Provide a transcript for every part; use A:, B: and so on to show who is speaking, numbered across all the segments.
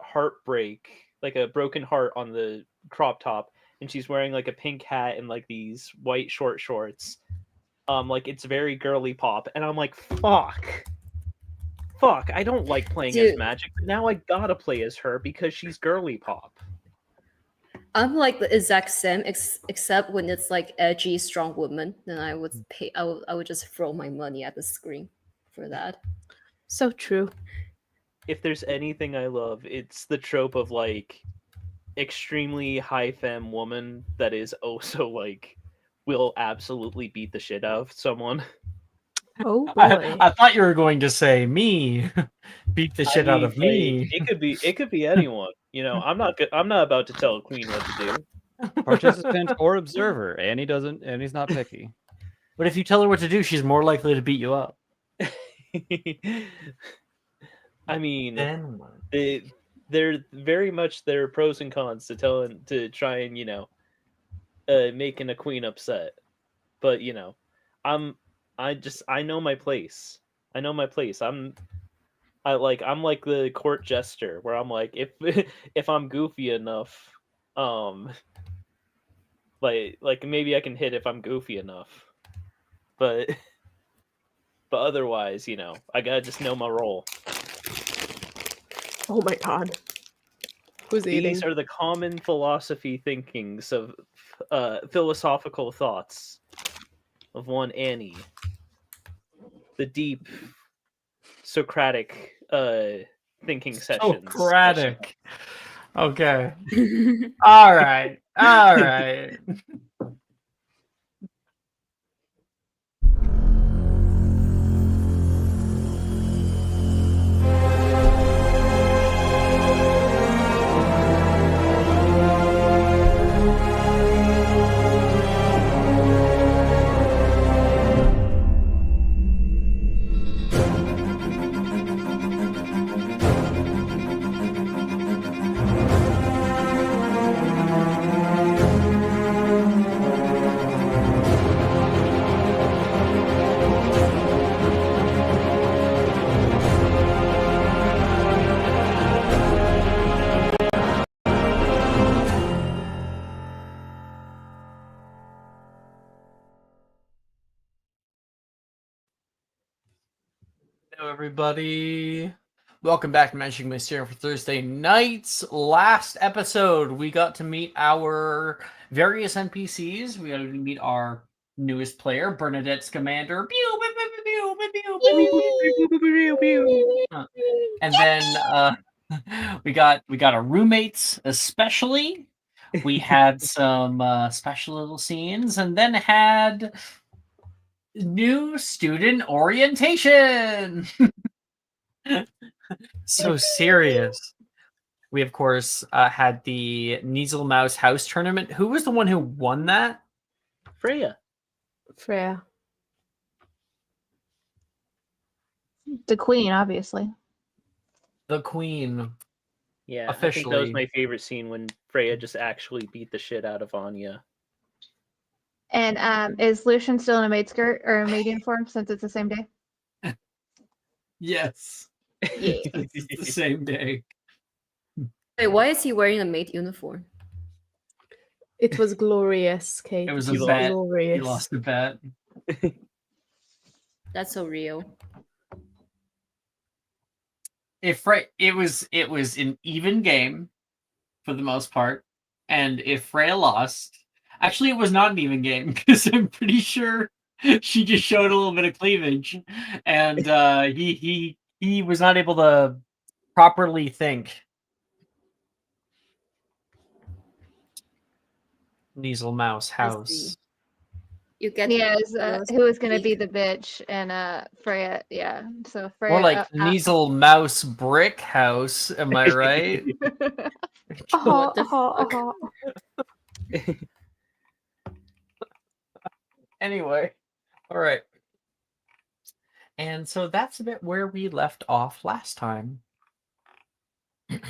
A: heartbreak, like a broken heart on the crop top, and she's wearing like a pink hat and like these white short shorts. Like it's very girly pop, and I'm like, fuck, I don't like playing as
B: Dude,
A: Magic, but now I gotta play as her because she's girly pop.
B: I'm like the exact same, except when it's like edgy, strong woman, then I would pay. I would just throw my money at the screen for that.
C: So true.
A: If there's anything I love, it's the trope of like extremely high femme woman that is also like will absolutely beat the shit out of someone.
C: Oh boy.
D: I thought you were going to say me. Beat the
A: I
D: shit out
A: mean,
D: of me.
A: like, it could be anyone. You know, I'm not about to tell a queen what to do.
E: Participant or observer. Annie's not picky.
D: But if you tell her what to do, she's more likely to beat you up.
A: I mean,
D: Then what?
A: they're very much there are pros and cons to try and making a queen upset, but I know my place. I know my place. I'm like the court jester where I'm like if if I'm goofy enough, like maybe I can hit if I'm goofy enough, but otherwise, I gotta just know my role.
C: Oh my god. Who's eating?
A: These are the common philosophy thinkings of philosophical thoughts of one Annie. The deep Socratic thinking sessions.
D: Socratic. Okay. All right. All right. Hello, everybody. Welcome back to Magic Mysterium for Thursday nights. Last episode, we got to meet our various NPCs. We got to meet our newest player, Bernadette Scamander. And then we got our roommates, especially. We had some special little scenes, and then had new student orientation. So serious. We of course had the Neasel Mouse House tournament. Who was the one who won that?
A: Freya.
F: The queen, obviously.
D: The queen.
A: Yeah,
D: officially.
A: I think that was my favorite scene when Freya just actually beat the shit out of Anya.
F: And is Lucian still in a maid skirt or a maid uniform since it's the same day?
D: Yes.
F: Yeah.
D: It's the same day.
B: Wait, why is he wearing a maid uniform?
C: It was glorious, Kate.
D: It was
A: He
D: a bet.
C: Glorious.
D: He lost the bet.
B: That's so real.
D: It was an even game for the most part, and if Freya lost, actually it was not an even game because I'm pretty sure she just showed a little bit of cleavage, and he was not able to properly think. Neasel Mouse House.
B: You get
F: who is going to be the bitch? And Freya, yeah. So Freya.
D: More like Neasel Mouse Brick House, am I right?
B: What the fuck?
D: Anyway, all right. And so that's a bit where we left off last time. Take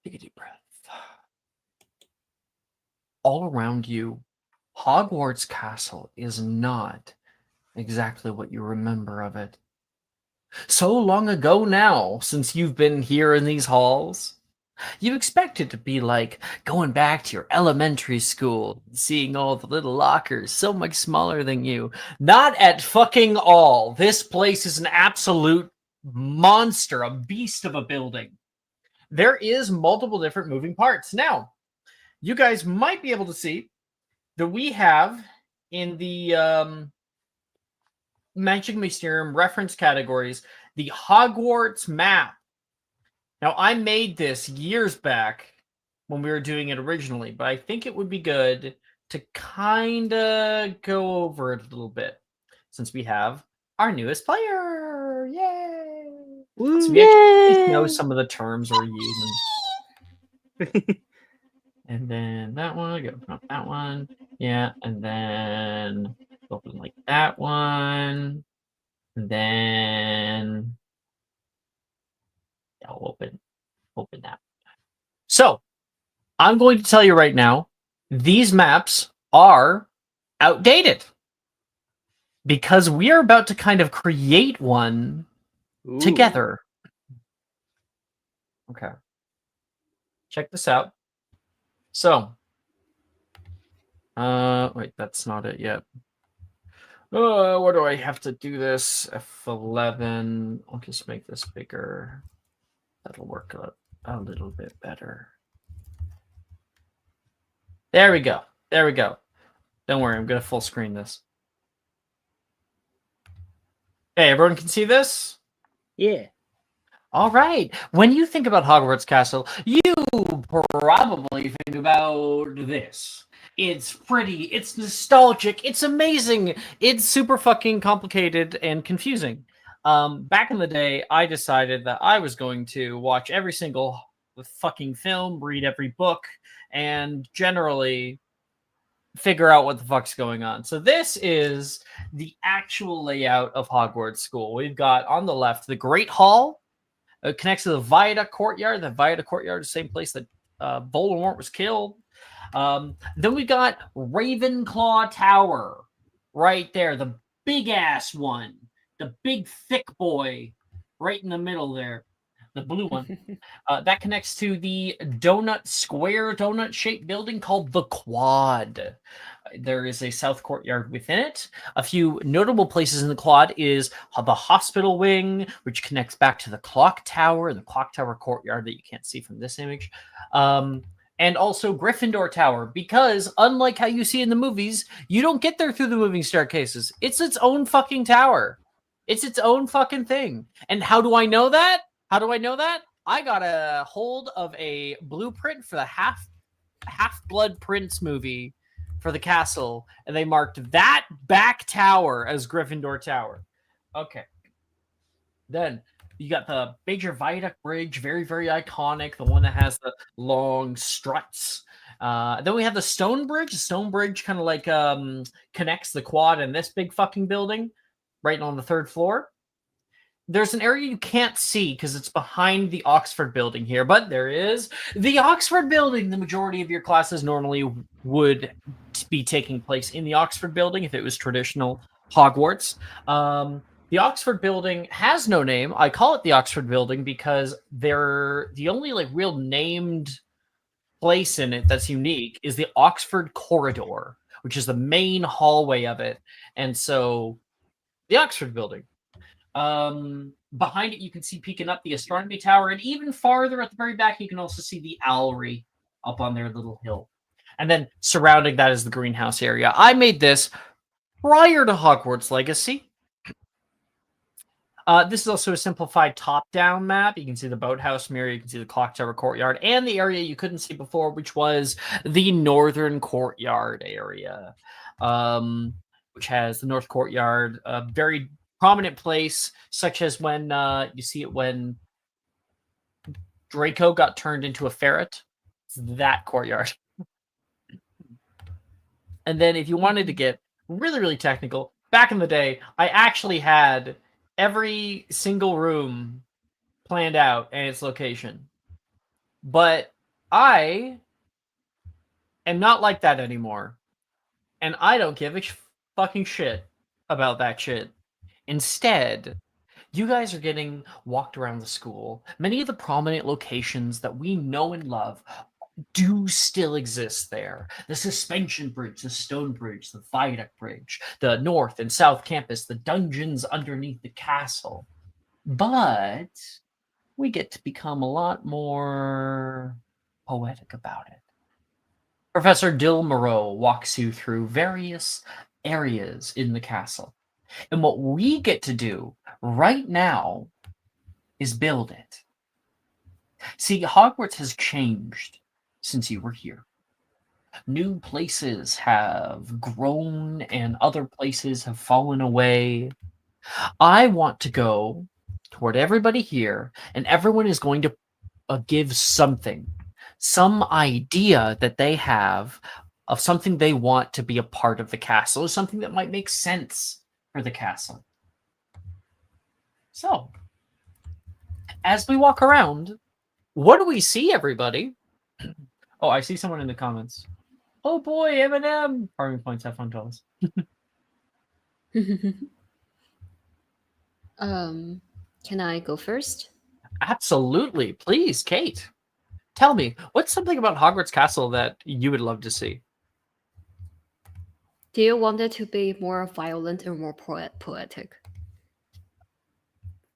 D: a deep breath. All around you, Hogwarts Castle is not exactly what you remember of it. So long ago now, since you've been here in these halls. You expect it to be like going back to your elementary school, seeing all the little lockers so much smaller than you. Not at fucking all. This place is an absolute monster, a beast of a building. There is multiple different moving parts. Now, you guys might be able to see that we have in the Magic Mysterium reference categories the Hogwarts map. Now, I made this years back when we were doing it originally, but I think it would be good to kind of go over it a little bit since we have our newest player. Yay! So we actually know some of the terms we're using. And then that one, go from that one. Yeah, and then open like that one. And then I'll open that. So I'm going to tell you right now, these maps are outdated because we are about to kind of create one
A: Ooh.
D: together. Okay. Check this out. So, wait, that's not it yet. What do I have to do this? F11. I'll just make this bigger. That'll work a little bit better. There we go. There we go. Don't worry, I'm going to full screen this. Hey, everyone can see this?
A: Yeah.
D: All right. When you think about Hogwarts Castle, you probably think about this. It's pretty, it's nostalgic, it's amazing, it's super fucking complicated and confusing. Back in the day, I decided that I was going to watch every single fucking film, read every book, and generally figure out what the fuck's going on. So this is the actual layout of Hogwarts School. We've got on the left the Great Hall. It connects to the Viaduct Courtyard. The Viaduct Courtyard is the same place that Voldemort was killed. Then we got Ravenclaw Tower right there, the big ass one, the big thick boy right in the middle there, the blue one. That connects to the donut shaped building called the Quad. There is a south courtyard within it. A few notable places in the Quad is the hospital wing, which connects back to the clock tower courtyard that you can't see from this image. And also Gryffindor Tower, because unlike how you see in the movies, you don't get there through the moving staircases. It's its own fucking tower. It's its own fucking thing. And how do I know that? I got a hold of a blueprint for the Half-Blood Prince movie for the castle, and they marked that back tower as Gryffindor Tower. Okay. Then you got the major viaduct bridge, very, very iconic, the one that has the long struts. Then we have the stone bridge. The stone bridge kind of like connects the Quad and this big fucking building right on the third floor. There's an area you can't see because it's behind the Oxford building here, but there is the Oxford building. The majority of your classes normally would be taking place in the Oxford building if it was traditional Hogwarts. The Oxford building has no name. I call it the Oxford building because they're the only like real named place in it that's unique is the Oxford corridor, which is the main hallway of it. And so the Oxford building. Behind it, you can see peeking up the astronomy tower, and even farther at the very back, you can also see the owlry up on their little hill. And then surrounding that is the greenhouse area. I made this prior to Hogwarts Legacy. This is also a simplified top-down map. You can see the boathouse mirror, you can see the clock tower courtyard, and the area you couldn't see before, which was the northern courtyard area, which has the north courtyard, a very prominent place, such as when you see it when Draco got turned into a ferret. It's that courtyard. And then if you wanted to get really, really technical, back in the day, I actually had every single room planned out and its location. But I am not like that anymore. And I don't give a fucking shit about that shit. Instead, You guys are getting walked around the school. Many of the prominent locations that we know and love do still exist there. The suspension bridge, the stone bridge, the viaduct bridge, the north and south campus, the dungeons underneath the castle. But we get to become a lot more poetic about it. Professor Dill Moreau walks you through various areas in the castle. And what we get to do right now is build it. See, Hogwarts has changed since you were here. New places have grown and other places have fallen away. I want to go toward everybody here, and everyone is going to give something, some idea that they have of something they want to be a part of the castle, something that might make sense for the castle. So, as we walk around, what do we see, everybody? Oh, I see someone in the comments. Oh boy, Eminem! Farming points, have fun, fellas.
B: Can I go first?
D: Absolutely. Please, Kate. Tell me, what's something about Hogwarts Castle that you would love to see?
B: Do you want it to be more violent or more poetic?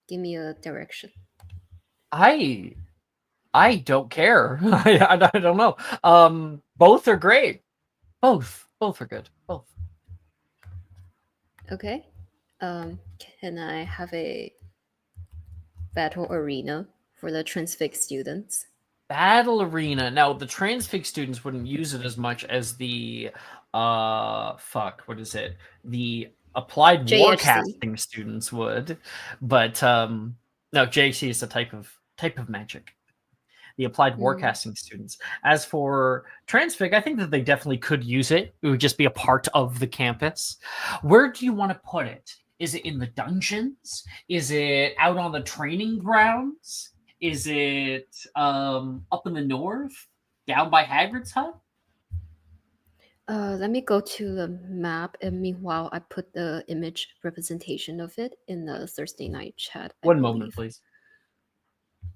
B: Give me a direction.
D: I don't care. I don't know. Both are great. Both are good. Both.
B: Okay. Can I have a battle arena for the transfixed students?
D: Battle Arena. Now, the transfix students wouldn't use it as much as the what is it? The applied
B: JHC.
D: warcasting students would. But no, JC is a type of magic. The applied warcasting students. As for transfig, I think that they definitely could use it. It would just be a part of the campus. Where do you want to put it? Is it in the dungeons? Is it out on the training grounds? Is it up in the north, down by Hagrid's hut?
B: Let me go to the map, and meanwhile, I put the image representation of it in the Thursday night chat. I
D: One moment,
B: believe.
D: please.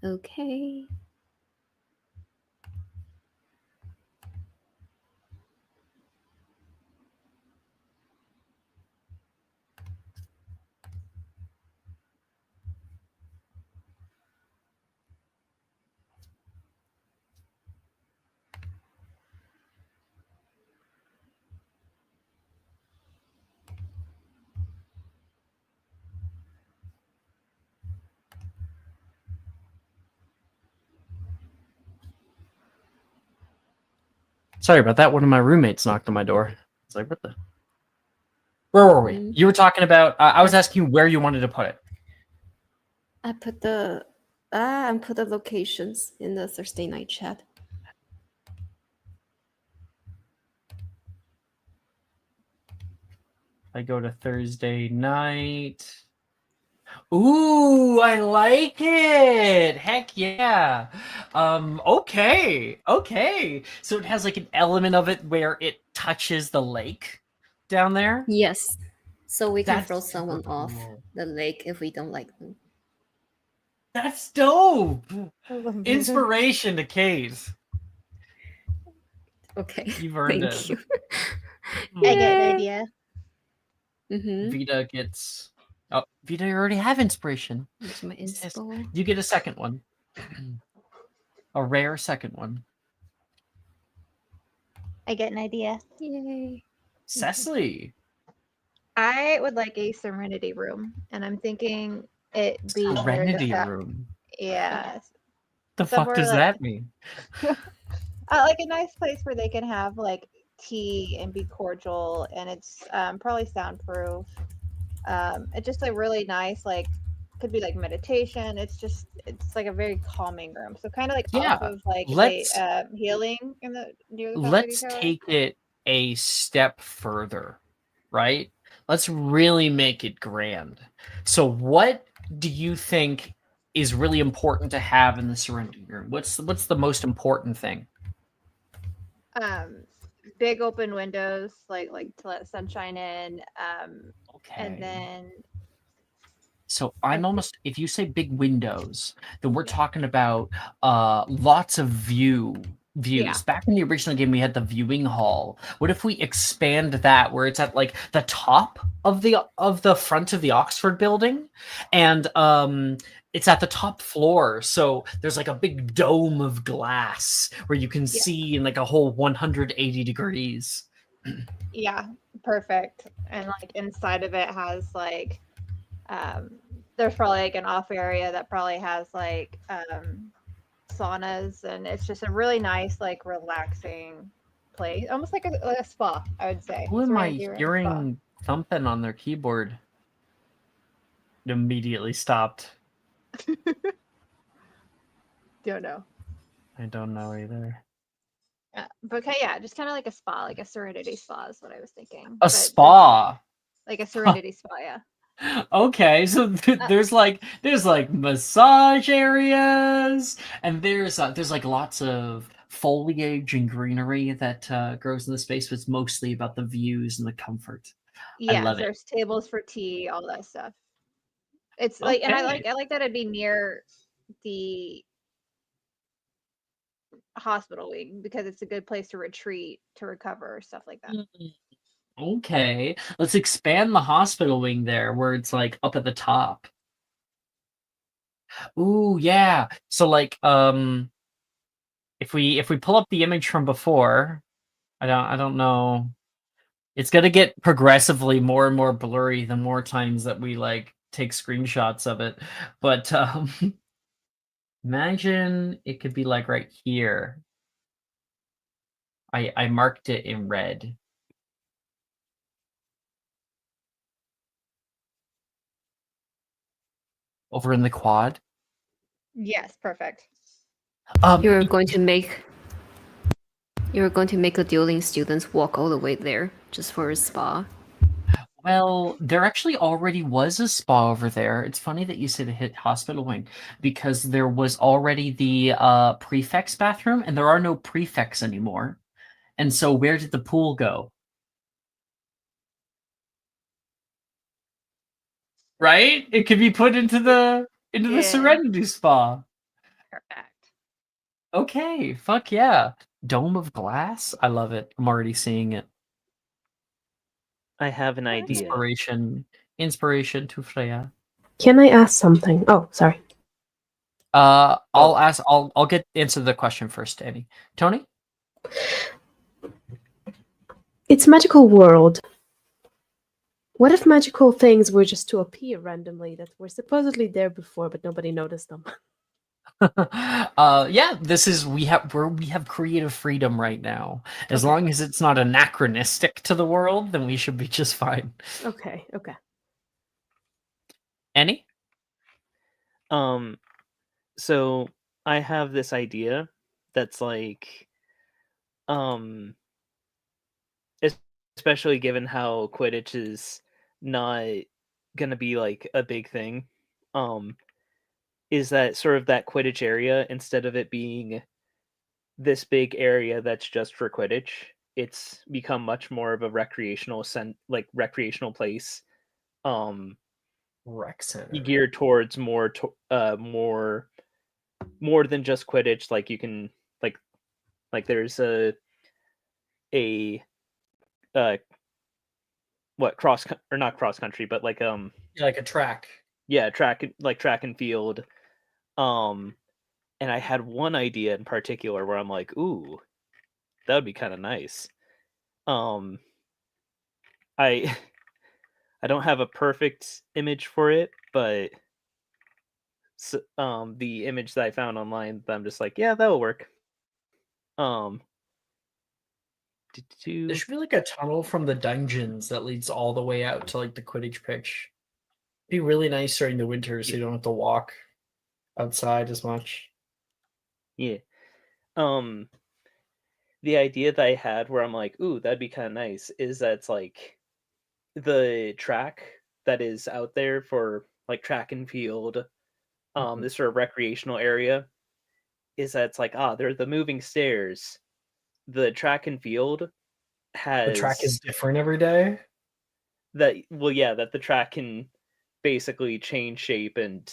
B: Okay.
D: Sorry about that. One of my roommates knocked on my door. It's like, what the? Where were we? You were talking about. I was asking you where you wanted to put it.
B: I put the locations in the Thursday night chat.
D: I go to Thursday night. Ooh, I like it. Heck yeah. Okay. So it has like an element of it where it touches the lake down there.
B: Yes. So we can
D: That's
B: throw someone
D: super
B: off
D: cool.
B: the lake if we don't like them.
D: That's dope. Inspiration to Kate.
B: Okay.
D: You've earned
B: Thank
D: it.
B: you.
F: I get an idea.
B: Mm-hmm.
D: Vita gets. Oh, Vita, you already have inspiration.
B: Here's my
D: Yes.
B: inspo.
D: You get a second one. A rare second one.
F: I get an idea.
B: Yay.
D: Cecily.
F: I would like a Serenity Room, and I'm thinking it be near the
D: Serenity Room.
F: Yeah,
D: The fuck
F: somewhere
D: does
F: like-
D: that mean?
F: like a nice place where they can have like tea and be cordial, and it's probably soundproof. It's just a really nice, like, could be like meditation. It's like a very calming room. So kind of like
D: Yeah,
F: off of like
D: let's-
F: a healing in the near the top
D: Let's
F: of the tower.
D: take it a step further, right? Let's really make it grand. So what do you think is really important to have in the Serenity Room? What's the most important thing?
F: Big open windows, like to let sunshine in.
D: Okay.
F: And then
D: So I'm almost, if you say big windows, then we're talking about lots of views.
F: Yeah.
D: Back in the original game, we had the viewing hall. What if we expand that where it's at like the top of the front of the Oxford building, and it's at the top floor, so there's like a big dome of glass where you can see in like a whole 180 degrees.
F: Yeah, perfect. And like inside of it has like there's probably like an off area that probably has like saunas, and it's just a really nice, like relaxing place. Almost like a spa, I would say.
D: Who am I
F: Serenity spa.
D: hearing thumping on their keyboard? It immediately stopped.
C: Don't know.
D: I don't know either.
F: But okay, yeah, just kind of like a spa, like a serenity spa is what I was thinking.
D: A
F: But
D: spa.
F: like a serenity spa, yeah.
D: Okay, so there's like massage areas, and there's like lots of foliage and greenery that grows in the space, but it's mostly about the views and the comfort.
F: Yeah,
D: love it.
F: there's tables for tea, all that stuff. It's like, and I
D: Okay.
F: like that it'd be near the hospital wing because it's a good place to retreat, to recover, stuff like that.
D: Okay, let's expand the hospital wing there, where it's like up at the top. Ooh, yeah. So like, if we pull up the image from before, I don't know. It's gonna get progressively more and more blurry the more times that we like take screenshots of it. But imagine it could be like right here. I marked it in red. Over in the quad.
F: Yes, perfect.
B: You're going to make the dueling students walk all the way there just for a spa.
D: Well, there actually already was a spa over there. It's funny that you said it hit hospital wing, because there was already the prefect's bathroom, and there are no prefects anymore. And so where did the pool go? Right? It could be put into the
F: Yeah.
D: Serenity Spa.
F: Perfect.
D: Okay, fuck yeah. Dome of glass? I love it. I'm already seeing it.
A: I have an idea.
D: Inspiration to Freya.
C: Can I ask something? Oh, sorry.
D: I'll answer the question first, Annie. Tony?
C: It's magical world. What if magical things were just to appear randomly that were supposedly there before, but nobody noticed them?
D: Yeah, we have creative freedom right now. As
C: Okay.
D: long as it's not anachronistic to the world, then we should be just fine.
C: Okay.
D: Annie?
A: So I have this idea that's like, especially given how Quidditch is not gonna be like a big thing, is that sort of that Quidditch area, instead of it being this big area that's just for Quidditch, it's become much more of a recreational recreational place.
D: Rec Center.
A: Geared towards more than just Quidditch. Like you can like there's a what cross or not cross country, but like
D: Yeah, like a track.
A: Yeah, track and field. And I had one idea in particular where I'm like, ooh, that would be kind of nice. I I don't have a perfect image for it, but the image that I found online, I'm just like, yeah, that'll work.
D: There should be like a tunnel from the dungeons that leads all the way out to like the Quidditch pitch. It'd be really nice during the winter, so you don't have to walk outside as much.
A: Yeah. The idea that I had where I'm like, ooh, that'd be kind of nice, is that it's like the track that is out there for like track and field, this sort of recreational area, is that it's like, they're the moving stairs. The track and field has
D: The track is different every day.
A: that the track can basically change shape and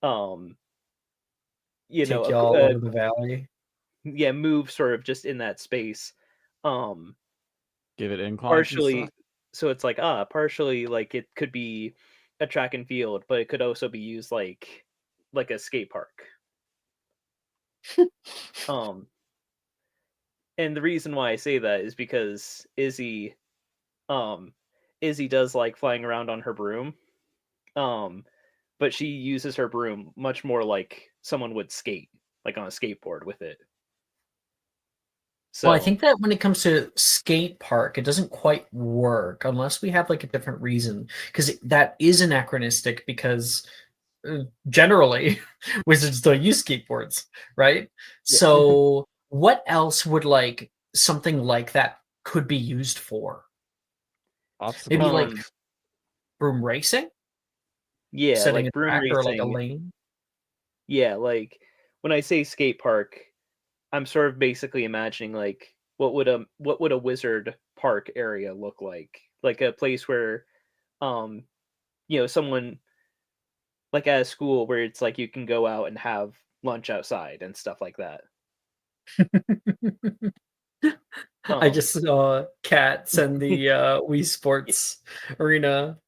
G: Take y'all over the valley.
A: yeah, move sort of just in that space.
E: Give it inclines.
A: Partially, so it's like partially like it could be a track and field, but it could also be used like a skate park. And the reason why I say that is because Izzy does like flying around on her broom. But she uses her broom much more like someone would skate, like on a skateboard with it. So
G: Well, I think that when it comes to skate park, it doesn't quite work unless we have like a different reason, because that is anachronistic. Because generally, wizards don't use skateboards, right? So, what else would like something like that could be used for?
E: Obstacle
G: Maybe like
E: course.
G: broom racing,
A: yeah,
G: setting
A: like
G: a
A: broom
G: track or like a
A: racing.
G: lane.
A: Yeah, like when I say skate park, I'm sort of basically imagining like what would a wizard park area look like? Like a place where someone like at a school where it's like you can go out and have lunch outside and stuff like that.
G: I just saw cats and the Wii Sports arena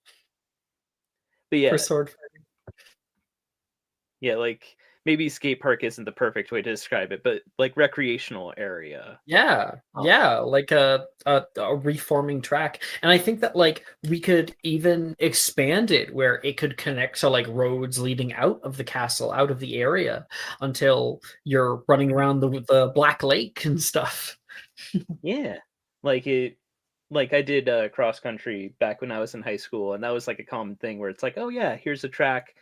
A: But yeah,
G: for sword fighting.
A: yeah, like maybe skate park isn't the perfect way to describe it, but like recreational area.
G: Yeah, like a reforming track. And I think that like we could even expand it where it could connect to like roads leading out of the castle, out of the area, until you're running around the Black Lake and stuff.
A: Yeah, like I did cross country back when I was in high school, and that was like a common thing where it's like, oh yeah, here's a track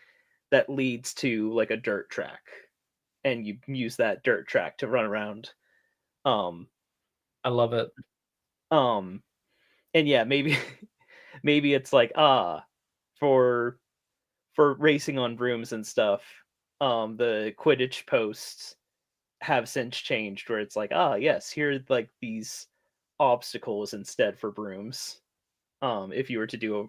A: that leads to like a dirt track, and you use that dirt track to run around.
G: I love it.
A: And yeah, maybe maybe it's like for racing on brooms and stuff. The Quidditch posts have since changed where it's like, yes, here are like these obstacles instead for brooms. If you were to do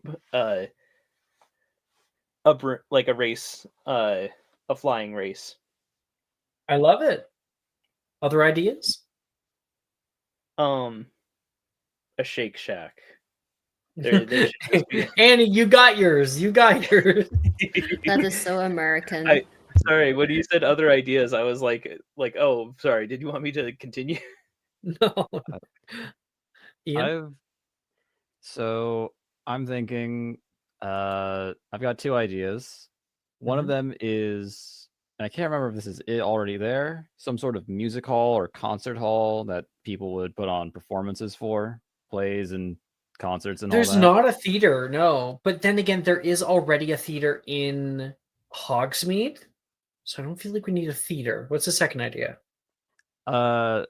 A: like a race, a flying race.
G: I love it. Other ideas?
A: A Shake Shack. There should just be...
G: Annie, you got yours. You got yours.
B: That is so American.
A: Sorry, when you said other ideas, I was like, oh, sorry. Did you want me to continue?
G: No. Ian?
E: I'm thinking I've got two ideas. One of them is, and I can't remember if this is it already there, some sort of music hall or concert hall that people would put on performances for, plays and concerts and
G: There's
E: all that.
G: not a theater, no. But then again, there is already a theater in Hogsmeade, so I don't feel like we need a theater. What's the second idea?
E: A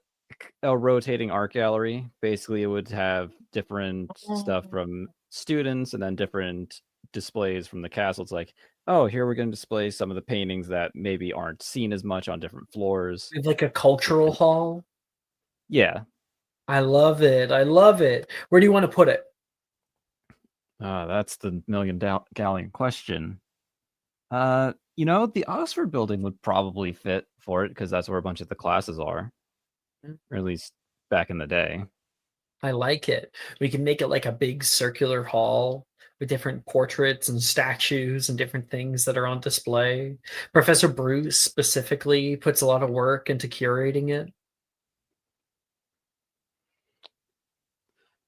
E: rotating art gallery. Basically, it would have different stuff from students and then different displays from the castle. It's like, oh, here we're going to display some of the paintings that maybe aren't seen as much on different floors.
G: Like a cultural hall?
E: Yeah.
G: I love it. I love it. Where do you want to put it?
E: That's the million-gallon question. The Oxford building would probably fit for it because that's where a bunch of the classes are, or at least back in the day.
G: I like it. We can make it like a big circular hall with different portraits and statues and different things that are on display. Professor Bruce specifically puts a lot of work into curating it.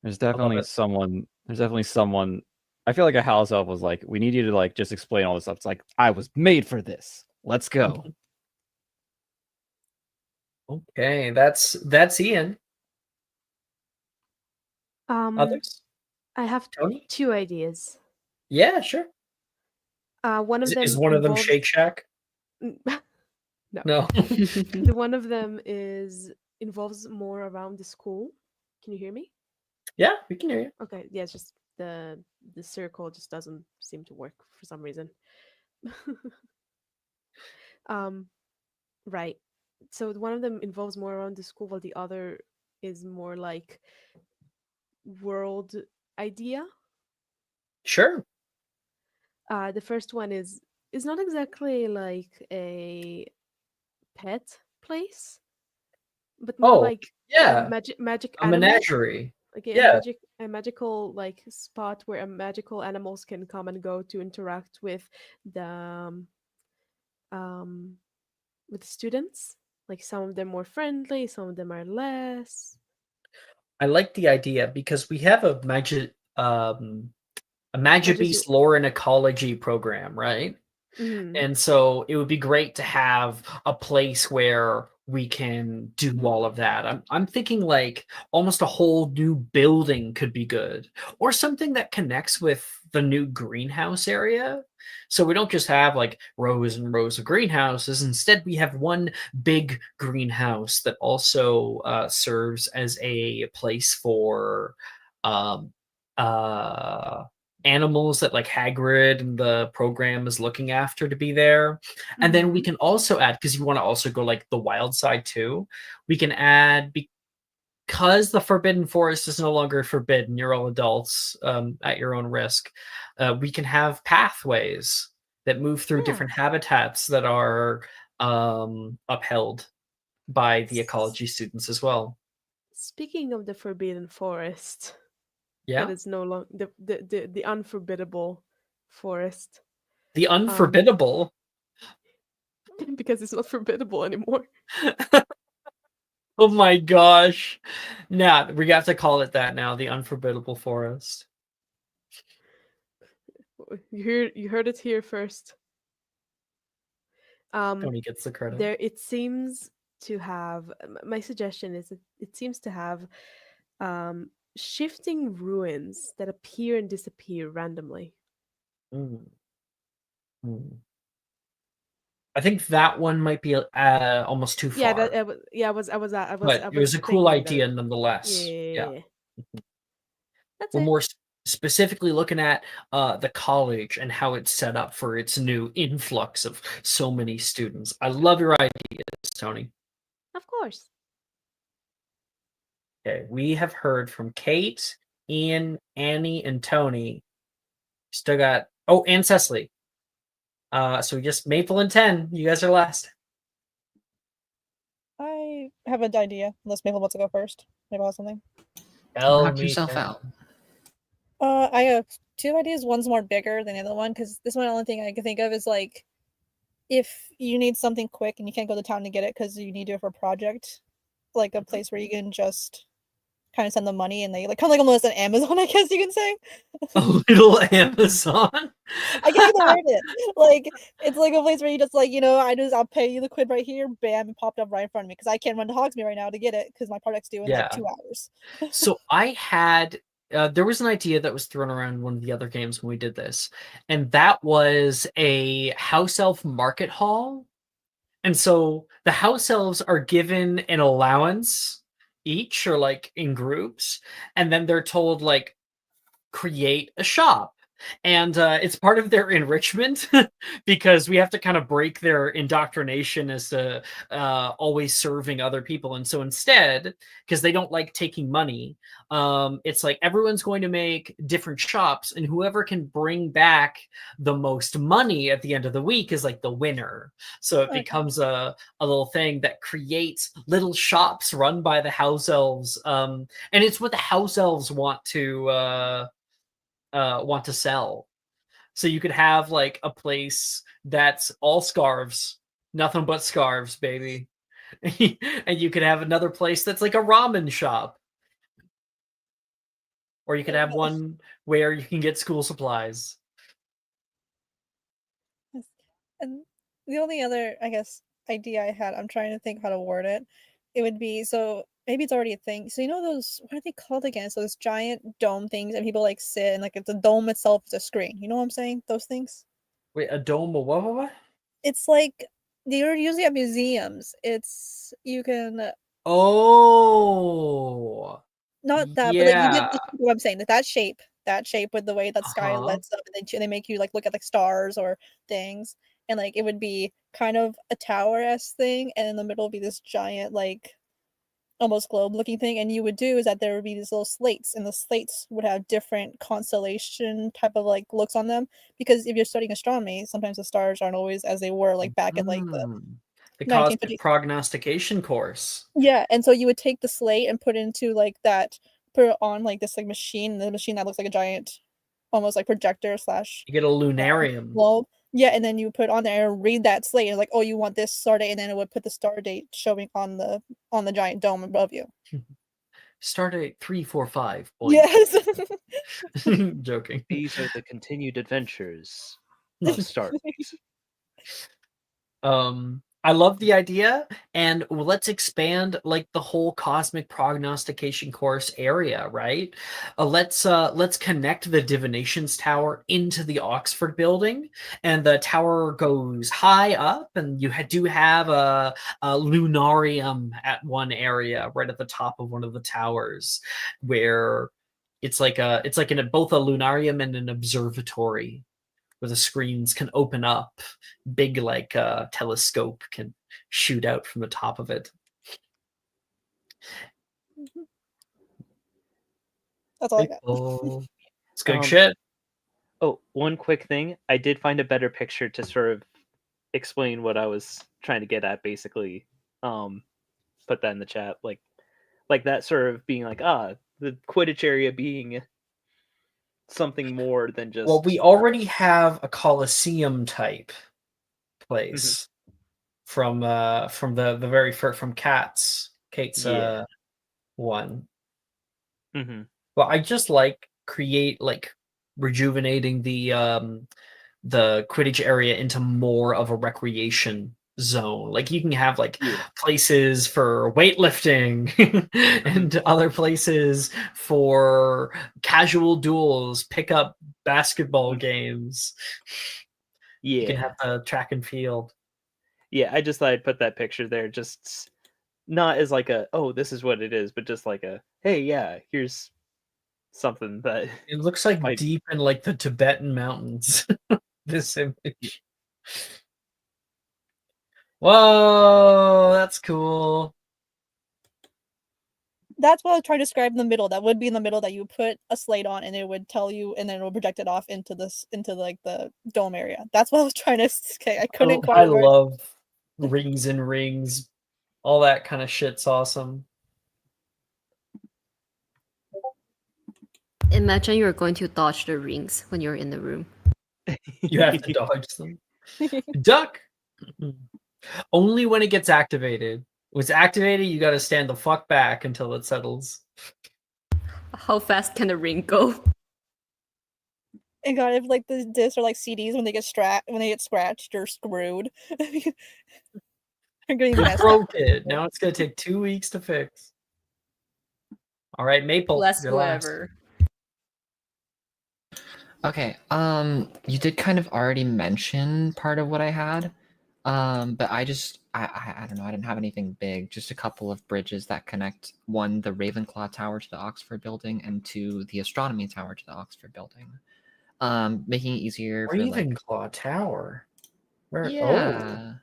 E: There's definitely someone. I feel like a house elf was like, we need you to like just explain all this stuff. It's like, I was made for this. Let's go.
G: Okay, that's Ian. Others?
C: I have
G: Tony?
C: 2 ideas.
G: Yeah, sure.
C: One of them
G: Is one of them
C: involves...
G: Shake Shack?
C: No. The one of them involves more around the school. Can you hear me?
G: Yeah, we can hear you.
C: Okay, yeah, it's just the circle just doesn't seem to work for some reason. Right. So one of them involves more around the school, while the other is more like world idea.
G: Sure.
C: The first one is not exactly like a pet place, but more
G: Oh,
C: like a
G: yeah,
C: magic
G: a
C: animal,
G: menagerie.
C: like
G: Yeah,
C: a magical like spot where a magical animals can come and go to interact the um with students. Like some of them more friendly, some of them are less.
G: I like the idea because we have a
C: Magic.
G: Beast lore and ecology program, right?
C: Mhm.
G: And so it would be great to have a place where we can do all of that. I'm thinking like almost a whole new building could be good, or something that connects with the new greenhouse area. So we don't just have like rows and rows of greenhouses. Instead, we have one big greenhouse that also serves as a place for um, uh, animals that like Hagrid and the program is looking after to be there. And then we
C: Mhm.
G: can also add, because you want to also go like the wild side too, we can add, because the Forbidden Forest is no longer forbidden, you're all adults at your own risk, we can have pathways that move through
C: Yeah.
G: different habitats that are upheld by the
C: S-
G: ecology students as well.
C: Speaking of the Forbidden Forest, that
G: Yeah.
C: is no longer the unforbiddable forest.
G: The
C: Um,
G: unforbiddable.
C: because it's not forbiddable anymore.
G: Oh my gosh. Nah, we have to call it that now, the unforbiddable forest.
C: You heard it here first.
G: Tony gets the credit.
C: There it seems to have my suggestion is that it seems to have shifting ruins that appear and disappear randomly.
G: Mm. Mm. I think that one might be almost too
C: Yeah,
G: far,
C: I
G: but it was
C: was
G: a cool
C: thinking that.
G: idea
C: Yeah,
G: nonetheless. Yeah.
C: that's
G: We're
C: it.
G: more specifically looking at the college and how it's set up for its new influx of so many students. I love your ideas, Tony.
C: Of course.
G: Okay, we have heard from Kate, Ian, Annie, and Tony. Still got and Cecily. So just Maple and 10. You guys are last.
H: I have an idea, unless Maple wants to go first. Maple has something.
G: Tell
I: Knock
G: me,
I: yourself
G: 10.
I: out.
H: I have two ideas. One's more bigger than the other one, because this one, the only thing I can think of is like, if you need something quick and you can't go to town to get it because you need to do it for a project, like a place where you can just kind of send them money and they like kind of like almost an Amazon, I guess you can say.
G: A little Amazon.
H: I can't even word it. Like it's like a place where you just like I'll pay you the quid right here, bam, it popped up right in front of me because I can't run to Hogsmeade right now to get it because my project's due in like
G: Yeah.
H: 2 hours.
G: So I had there was an idea that was thrown around in one of the other games when we did this, and that was a house elf market hall. And so the house elves are given an allowance each, or like in groups, and then they're told like create a shop. And it's part of their enrichment because we have to kind of break their indoctrination as to always serving other people. And so instead, because they don't like taking money, it's like everyone's going to make different shops, and whoever can bring back the most money at the end of the week is like the winner. So it
H: Okay.
G: becomes a little thing that creates little shops run by the house elves. And it's what the house elves want to sell. So you could have like a place that's all scarves, nothing but scarves, baby. And you could have another place that's like a ramen shop. Or you could have one where you can get school supplies.
H: And the only other, I guess, idea I had, I'm trying to think how to word it. It would be so maybe it's already a thing. So those, what are they called again? So those giant dome things, and people like sit and like it's a dome itself is a screen. You know what I'm saying? Those things.
G: Wait, a dome of what?
H: It's like they're usually at museums. It's you can
G: Oh,
H: not that, but like you get
G: yeah.
H: what I'm saying. That shape with the way that sky
G: Uh-huh.
H: lights up, and they make you like look at like stars or things, and like it would be kind of a tower-esque thing, and in the middle would be this giant like almost globe looking thing, and you would do is that there would be these little slates, and the slates would have different constellation type of like looks on them, because if you're studying astronomy, sometimes the stars aren't always as they were like back in like the
G: The
H: 1950s.
G: cosmic prognostication course.
H: Yeah, and so you would take the slate and put it into like that, put it on like this like machine, the machine that looks like a giant, almost like projector slash
G: You get a lunarium.
H: globe. Yeah, and then you put on there and read that slate and like, oh, you want this star date, and then it would put the star date showing on the giant dome above you.
G: Stardate 345. Boy.
H: Yes.
G: Joking.
A: These are the continued adventures of Stargate.
G: I love the idea, and let's expand like the whole cosmic prognostication course area, right? Let's connect the divinations tower into the Oxford building, and the tower goes high up, and you do have a lunarium at one area right at the top of one of the towers, where it's like both a lunarium and an observatory, where the screens can open up, big like telescope can shoot out from the top of it.
H: That's all I got.
G: Oh, it's good
A: Um,
G: shit.
A: Oh, one quick thing. I did find a better picture to sort of explain what I was trying to get at, basically. Put that in the chat. Like that sort of being like, the Quidditch area being something more than just.
G: Well, we already have a Colosseum type place from the very first, from Kate's
A: Yeah.
G: one.
A: Mhm.
G: Well, I just like rejuvenating the Quidditch area into more of a recreation zone. Like you can have like places for weightlifting and other places for casual duels, pick up basketball games. You can have the track and field.
A: Yeah, I just thought I'd put that picture there, just not as like a, oh, this is what it is, but just like a, hey, yeah, here's something that
G: It looks like
A: might-
G: deep in like the Tibetan mountains. This image. Whoa, that's cool.
H: That's what I was trying to describe in the middle. That would be in the middle that you put a slate on, and it would tell you, and then it would project it off into like the dome area. That's what I was trying to. Okay, I couldn't quite.
G: I love rings and rings. All that kind of shit's awesome.
B: Imagine you're going to dodge the rings when you're in the room.
G: You have to dodge them. Duck! Only when it gets activated. When it's activated, you gotta stand the fuck back until it settles.
B: How fast can the ring go?
H: And God, if like the discs or like CDs when they get scratched, you're screwed. You're getting
G: You
H: messed up.
G: broke it. Now it's gonna take 2 weeks to fix. All right, Maple.
B: Bless
G: you're last.
B: whoever.
I: Okay, you did kind of already mention part of what I had, but I don't know, I didn't have anything big, just a couple of bridges that connect, one, the Ravenclaw Tower to the Oxford building, and two, the Astronomy Tower to the Oxford building. Making it easier for like...
G: Ravenclaw Tower? Where?
I: Yeah.
G: Oh.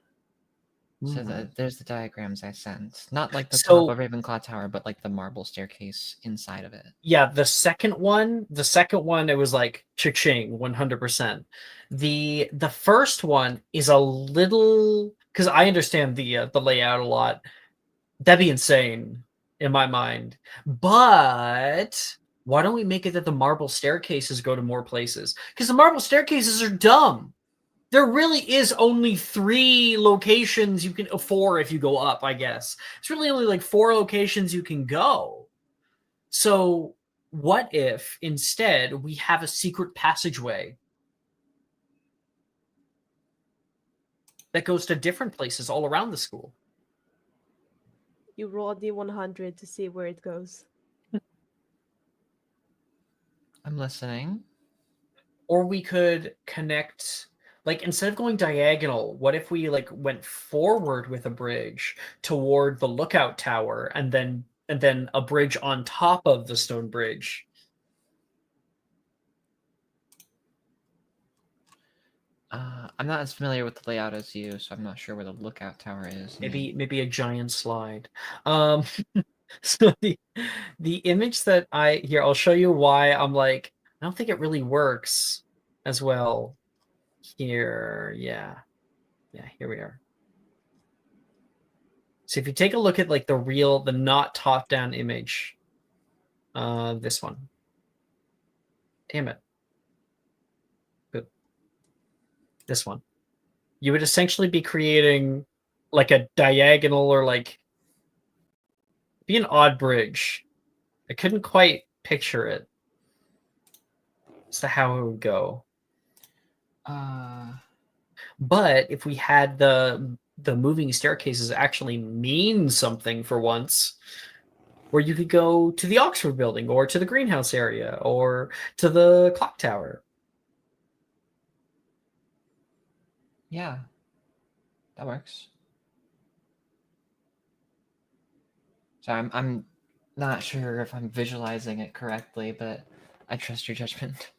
I: So there's the diagrams I sent. Not like the
G: So-
I: top of Ravenclaw Tower, but like the marble staircase inside of it.
G: Yeah, the second one, it was like cha-ching, 100%. The first one is a little, because I understand the layout a lot. That'd be insane in my mind. But why don't we make it that the marble staircases go to more places? Because the marble staircases are dumb. There really is only 3 locations you can, 4 if you go up, I guess. It's really only like 4 locations you can go. So what if instead we have a secret passageway that goes to different places all around the school?
C: You roll a d100 to see where it goes.
I: I'm listening.
G: Or we could connect, like instead of going diagonal, what if we like went forward with a bridge toward the lookout tower and then a bridge on top of the stone bridge?
I: I'm not as familiar with the layout as you, so I'm not sure where the lookout tower is.
G: Maybe a giant slide. So the image that I'll show you why I'm like, I don't think it really works as well here. Yeah. Yeah, here we are. So if you take a look at like the not top-down image, this one. Damn it. Good. This one. You would essentially be creating like a diagonal or like be an odd bridge. I couldn't quite picture it as to how it would go. But if we had the moving staircases actually mean something for once, where you could go to the Oxford building or to the greenhouse area or to the clock tower.
I: Yeah, that works. So I'm not sure if I'm visualizing it correctly, but I trust your judgment.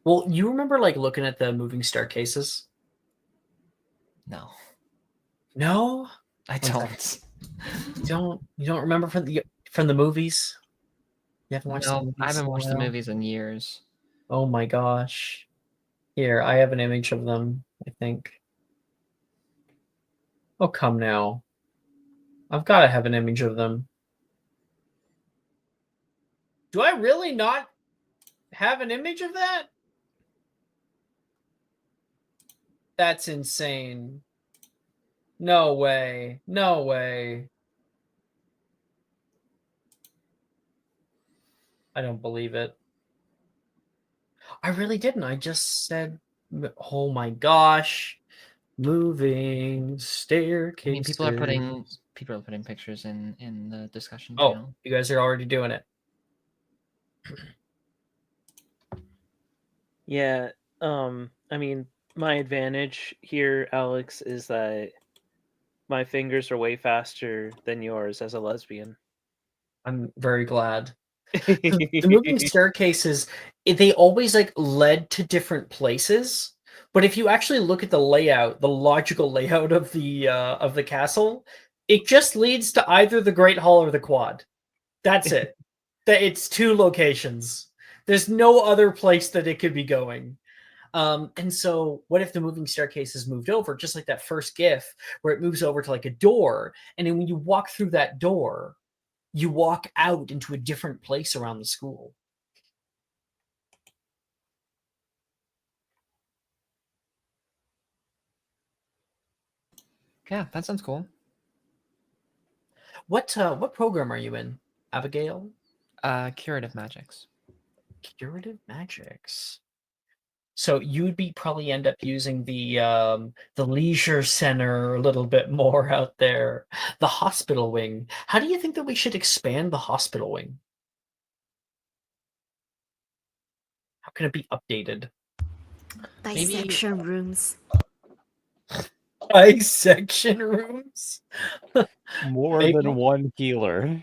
G: Well, you remember like looking at the moving staircases?
I: No,
G: No,
I: I don't.
G: You don't remember from the movies? You haven't watched the
I: No,
G: movies
I: I haven't
G: in a
I: watched the
G: while?
I: movies in years.
G: Oh my gosh. Here, I have an image of them, I think. Oh, come now. I've got to have an image of them. Do I really not have an image of that? That's insane. No way. No way. I don't believe it. I really didn't. I just said, oh my gosh. Moving
I: I
G: staircases.
I: mean, people are putting pictures in the discussion
G: Oh,
I: channel.
G: you guys are already doing it.
A: Yeah, I mean, my advantage here, Alex, is that my fingers are way faster than yours as a lesbian.
G: I'm very glad. The moving staircases, they always like led to different places. But if you actually look at the layout, the logical layout of the castle, it just leads to either the Great Hall or the Quad. That's it. It's two locations. There's no other place that it could be going. And so what if the moving staircases moved over, just like that first GIF, where it moves over to like a door, and then when you walk through that door, you walk out into a different place around the school.
I: Yeah, that sounds cool.
G: What program are you in, Abigail?
I: Curative magics.
G: Curative magics. So you'd be probably end up using the leisure center a little bit more out there. The hospital wing. How do you think that we should expand the hospital wing? How can it be updated?
B: Dissection rooms.
G: Dissection rooms?
E: More
G: Maybe.
E: than one healer.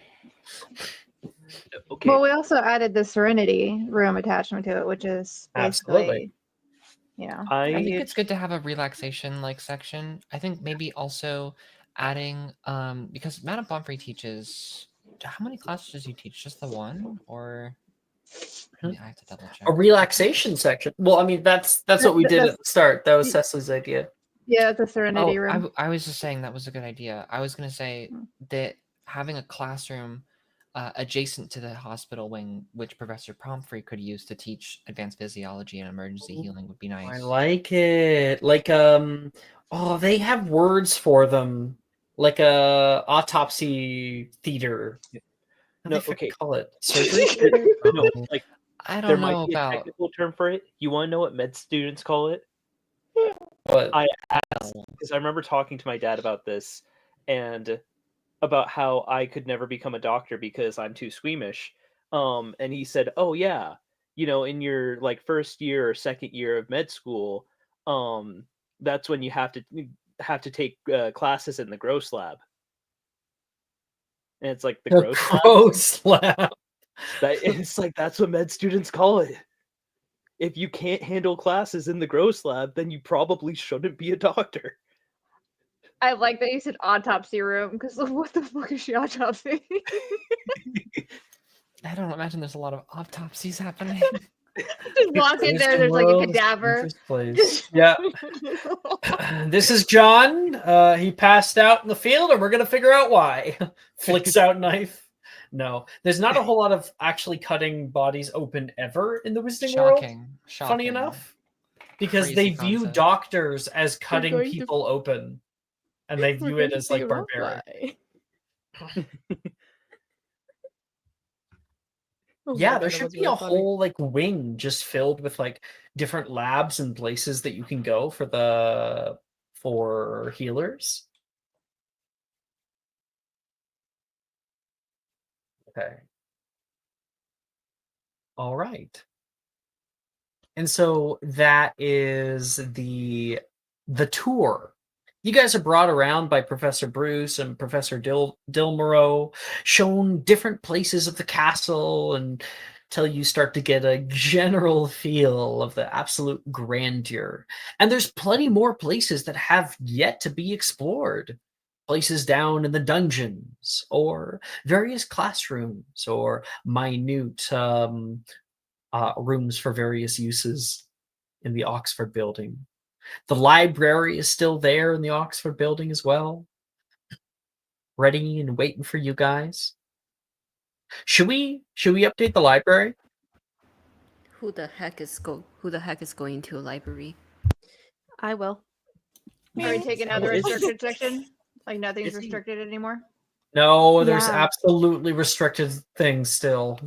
A: Okay.
F: Well, we also added the Serenity room attachment to it, which is basically,
G: Absolutely.
F: yeah.
I: I think
A: I
I: it's good to have a relaxation like section. I think maybe also adding because Madame Pomfrey teaches. How many classes does he teach? Just the one, or I have to double check.
G: A relaxation section. Well, I mean that's what we did at the start. That was Cecily's idea.
F: Yeah, it's a Serenity room.
I: I was just saying that was a good idea. I was gonna say
F: Hmm.
I: that having a classroom adjacent to the hospital wing, which Professor Pomfrey could use to teach advanced physiology and emergency healing, would be nice.
G: I like it. Like oh, they have words for them. Like a autopsy theater.
A: No,
G: What do they
A: okay.
G: call it? Surgery theater?
A: no, like
I: I
A: there
I: don't
A: might
I: know
A: be a
I: about.
A: technical term for it. You want to know what med students call it?
G: What?
A: Because I remember talking to my dad about this and about how I could never become a doctor because I'm too squeamish. And he said, "Oh yeah, in your like first year or second year of med school, that's when you have to take classes in the gross lab." And it's like the
G: The
A: gross lab.
G: gross lab.
A: It's like that's what med students call it. if you can't handle classes in the gross lab, then you probably shouldn't be a doctor.
F: I like that you said autopsy room because what the fuck is she autopsying?
I: I don't imagine there's a lot of autopsies happening.
F: Just walk in there, there's like a
G: World's
F: cadaver.
G: safest place. Yeah. This is John. He passed out in the field, and we're gonna figure out why. Flicks out knife. No, there's not a whole lot of actually cutting bodies open ever in the Wizarding world.
I: Shocking.
G: Funny enough, because
I: Crazy
G: they view
I: concept.
G: doctors as cutting
C: going to-
G: people open, and they
C: We're
G: view
C: going
G: it
C: to
G: as like
C: figure out
G: barbaric.
C: why. Oh my
G: Yeah,
C: God,
G: there
C: that
G: should
C: was
G: be
C: really
G: a
C: funny.
G: whole like wing just filled with like different labs and places that you can go for healers. Okay. All right. And so that is the tour. You guys are brought around by Professor Bruce and Professor Dilmero, shown different places of the castle until you start to get a general feel of the absolute grandeur. And there's plenty more places that have yet to be explored. Places down in the dungeons, or various classrooms, or minute rooms for various uses in the Oxford building. The library is still there in the Oxford building as well, ready and waiting for you guys. Should we update the library?
B: Who the heck is going to a library?
C: I will.
F: Are we taking out the
A: Is-
F: restricted section? Like nothing's
A: is he-
F: restricted anymore?
G: No, there's
C: Yeah.
G: absolutely restricted things still.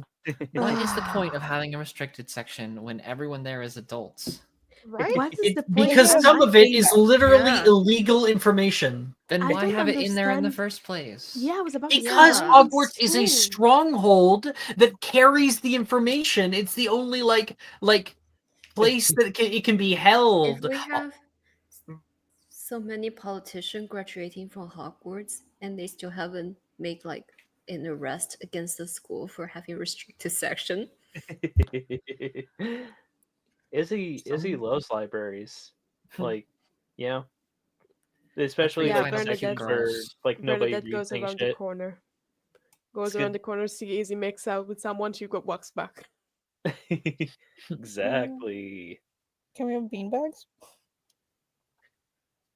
I: What is the point of having a restricted section when everyone there is adults?
F: Right?
C: What is the point?
G: Because
C: of
G: some of it
C: having-
G: is literally
B: Yeah.
G: illegal information.
I: Then
C: I
I: why
C: don't
I: have it in there in the
C: understand-
I: first place?
C: Yeah, I was about to say
G: Because
C: that.
G: Hogwarts is a
C: Ooh.
G: stronghold that carries the information. It's the only like place that it can be
B: If
G: held.
B: we have so many politicians graduating from Hogwarts and they still haven't made like an arrest against the school for having restricted section.
A: Izzy
G: Some-
A: loves libraries. Like, yeah. Especially
C: Yeah,
A: like the
C: Bernadette-
A: section for like nobody
C: Bernadette goes
A: reading
C: around the
A: shit.
C: corner. Goes
A: It's
C: around
A: good.
C: the corner, see Izzy makes out with someone, she walks back.
A: Exactly.
H: Can we have beanbags?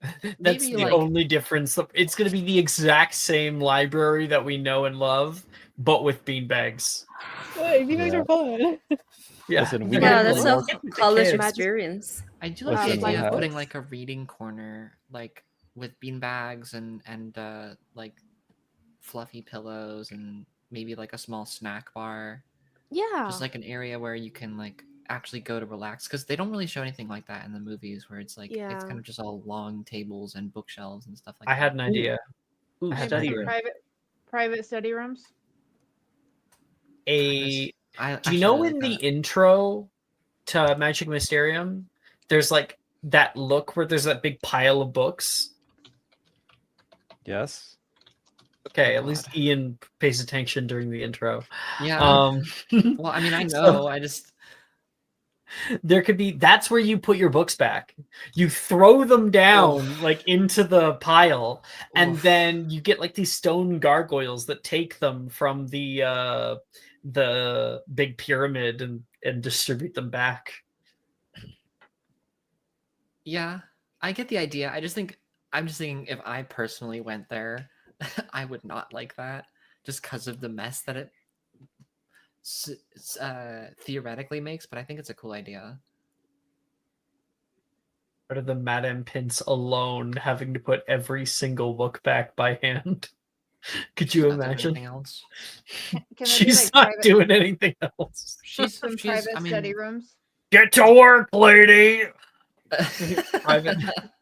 G: That's
I: Maybe,
G: the
I: like-
G: only difference. It's going to be the exact same library that we know and love, but with beanbags.
H: Hey, beanbags
E: Yeah.
H: are fun.
G: Yeah,
E: Listen, we
B: Yeah,
E: have
B: that's
E: the
B: a
E: most-
B: college
G: kids.
B: experience.
I: I do like the
E: Listen, we
I: idea of
E: have-
I: putting like a reading corner, like with beanbags and like fluffy pillows and maybe like a small snack bar.
C: Yeah.
I: Just like an area where you can like actually go to relax, because they don't really show anything like that in the movies, where it's like it's
C: Yeah.
I: kind of just all long tables and bookshelves and stuff like
G: I
I: that.
G: had an idea.
A: Ooh,
G: I have
A: study
G: no
A: room.
F: Private study rooms.
G: Do
I: Actually,
G: you know
I: I
G: in
I: like
G: the
I: that.
G: intro to Magic Mysterium, there's like that look where there's that big pile of books?
E: Yes.
G: Okay,
I: Oh,
G: at least
I: God.
G: Ian pays attention during the intro.
I: Yeah. Well, I mean, I
G: so-
I: know. I just
G: There could be, that's where you put your books back. You throw them down like into the pile, and
I: Oof.
G: then you get like these stone gargoyles that take them from the big pyramid and distribute them back.
I: Yeah, I get the idea. I'm just thinking if I personally went there, I would not like that, just because of the mess that it theoretically makes. But I think it's a cool idea.
G: Or the Madame Pince alone having to put every single book back by hand. Could you
I: She's not doing
G: imagine?
I: anything else?
F: Can there be,
G: She's
F: like,
G: not
F: private-
G: doing anything else.
I: She's
F: Some
I: she's.
F: private
I: I mean,
F: study rooms.
G: Get to work, lady.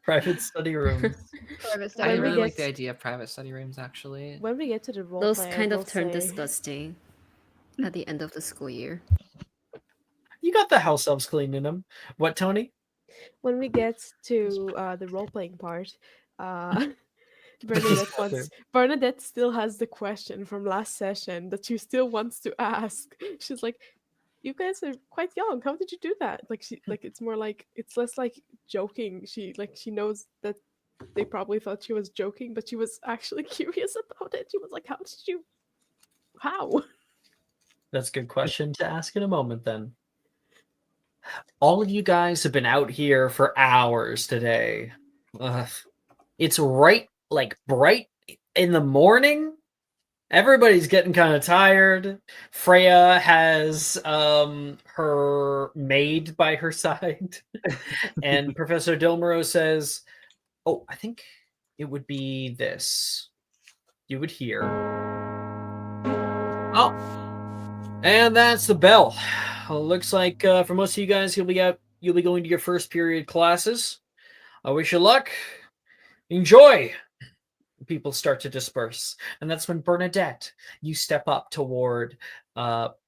G: Private study rooms.
F: Private
I: I
F: study
C: When we
I: really
F: rooms.
I: like the
C: get-
I: idea of private study rooms. Actually,
C: When we get to the role
B: Those
C: play, I
B: kind
C: will
B: of turn
C: say-
B: disgusting at the end of the school year.
G: You got the house elves clean in them. What, Tony?
C: When we get to the role playing part, Bernadette still has the question from last session that she still wants to ask. She's like, you guys are quite young. How did you do that? Like it's more like it's less like joking. She knows that they probably thought she was joking, but she was actually curious about it. She was like, how?
G: That's a good question to ask in a moment then. All of you guys have been out here for hours today. It's bright in the morning. Everybody's getting kind of tired. Freya has her maid by her side. And Professor Dilmero says, "Oh, I think it would be this. You would hear. Oh, and that's the bell. Looks like for most of you guys, you'll be going to your first period classes. I wish you luck. Enjoy." People start to disperse, and that's when Bernadette, you step up toward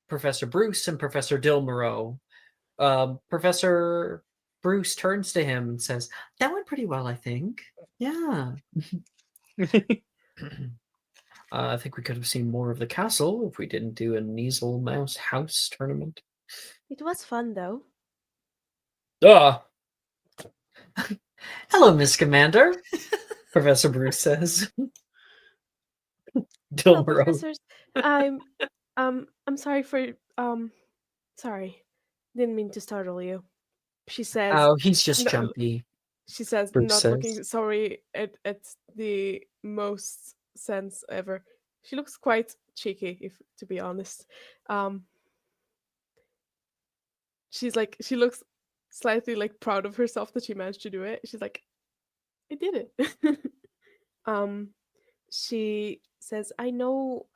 G: Professor Bruce and Professor Dilmero. Professor Bruce turns to him and says, "That went pretty well, I think. Yeah." I think we could have seen more of the castle if we didn't do a Measle Mouse House tournament.
C: It was fun though.
G: Hello, Miss Commander, Professor Bruce says.
C: Hello,
G: Dilmero.
C: professors. I'm sorry for sorry. Didn't mean to startle you. She says.
G: Oh, he's just
C: No,
G: jumpy.
C: she says,
G: Bruce
C: not
G: says.
C: looking sorry at the most sense ever. She looks quite cheeky, if to be honest. She looks slightly like proud of herself that she managed to do it. She's like, I did it. She says, I know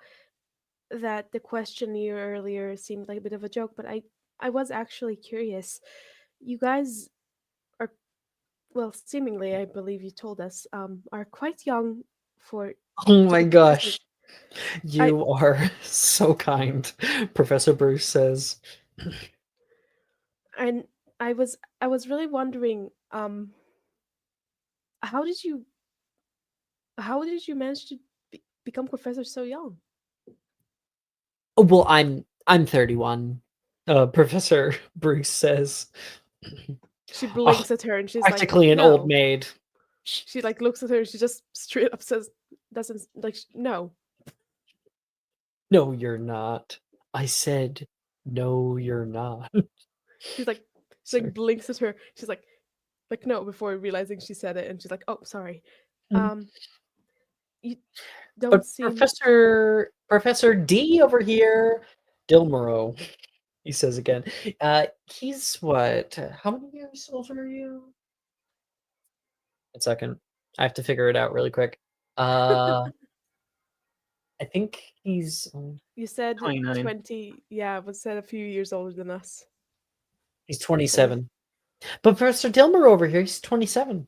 C: that the question you earlier seemed like a bit of a joke, but I was actually curious. You guys are, well, seemingly, I believe you told us, are quite young for.
G: Oh
C: to
G: my
C: be
G: gosh.
C: professors.
G: You are so kind, Professor Bruce says.
C: And I was really wondering, how did you manage to become professor so young?
G: Oh, well, I'm 31. Professor Bruce says.
C: She blinks at her and she's
G: Practically
C: like,
G: an
C: no.
G: old maid.
C: She like looks at her and she just straight up says, doesn't like no.
G: No, you're not. I said, no, you're not.
C: She's like
G: Sorry.
C: blinks at her. She's like no, before realizing she said it, and she's like, oh, sorry. You don't
G: But
C: seem.
G: Professor D over here, Dilmero, he says again. He's what? How many years older are you? A second. I have to figure it out really quick. I think he's.
C: You said
A: 29.
C: 20. Yeah, but said a few years older than us.
G: He's 27. But Professor Dilmer over here, he's 27.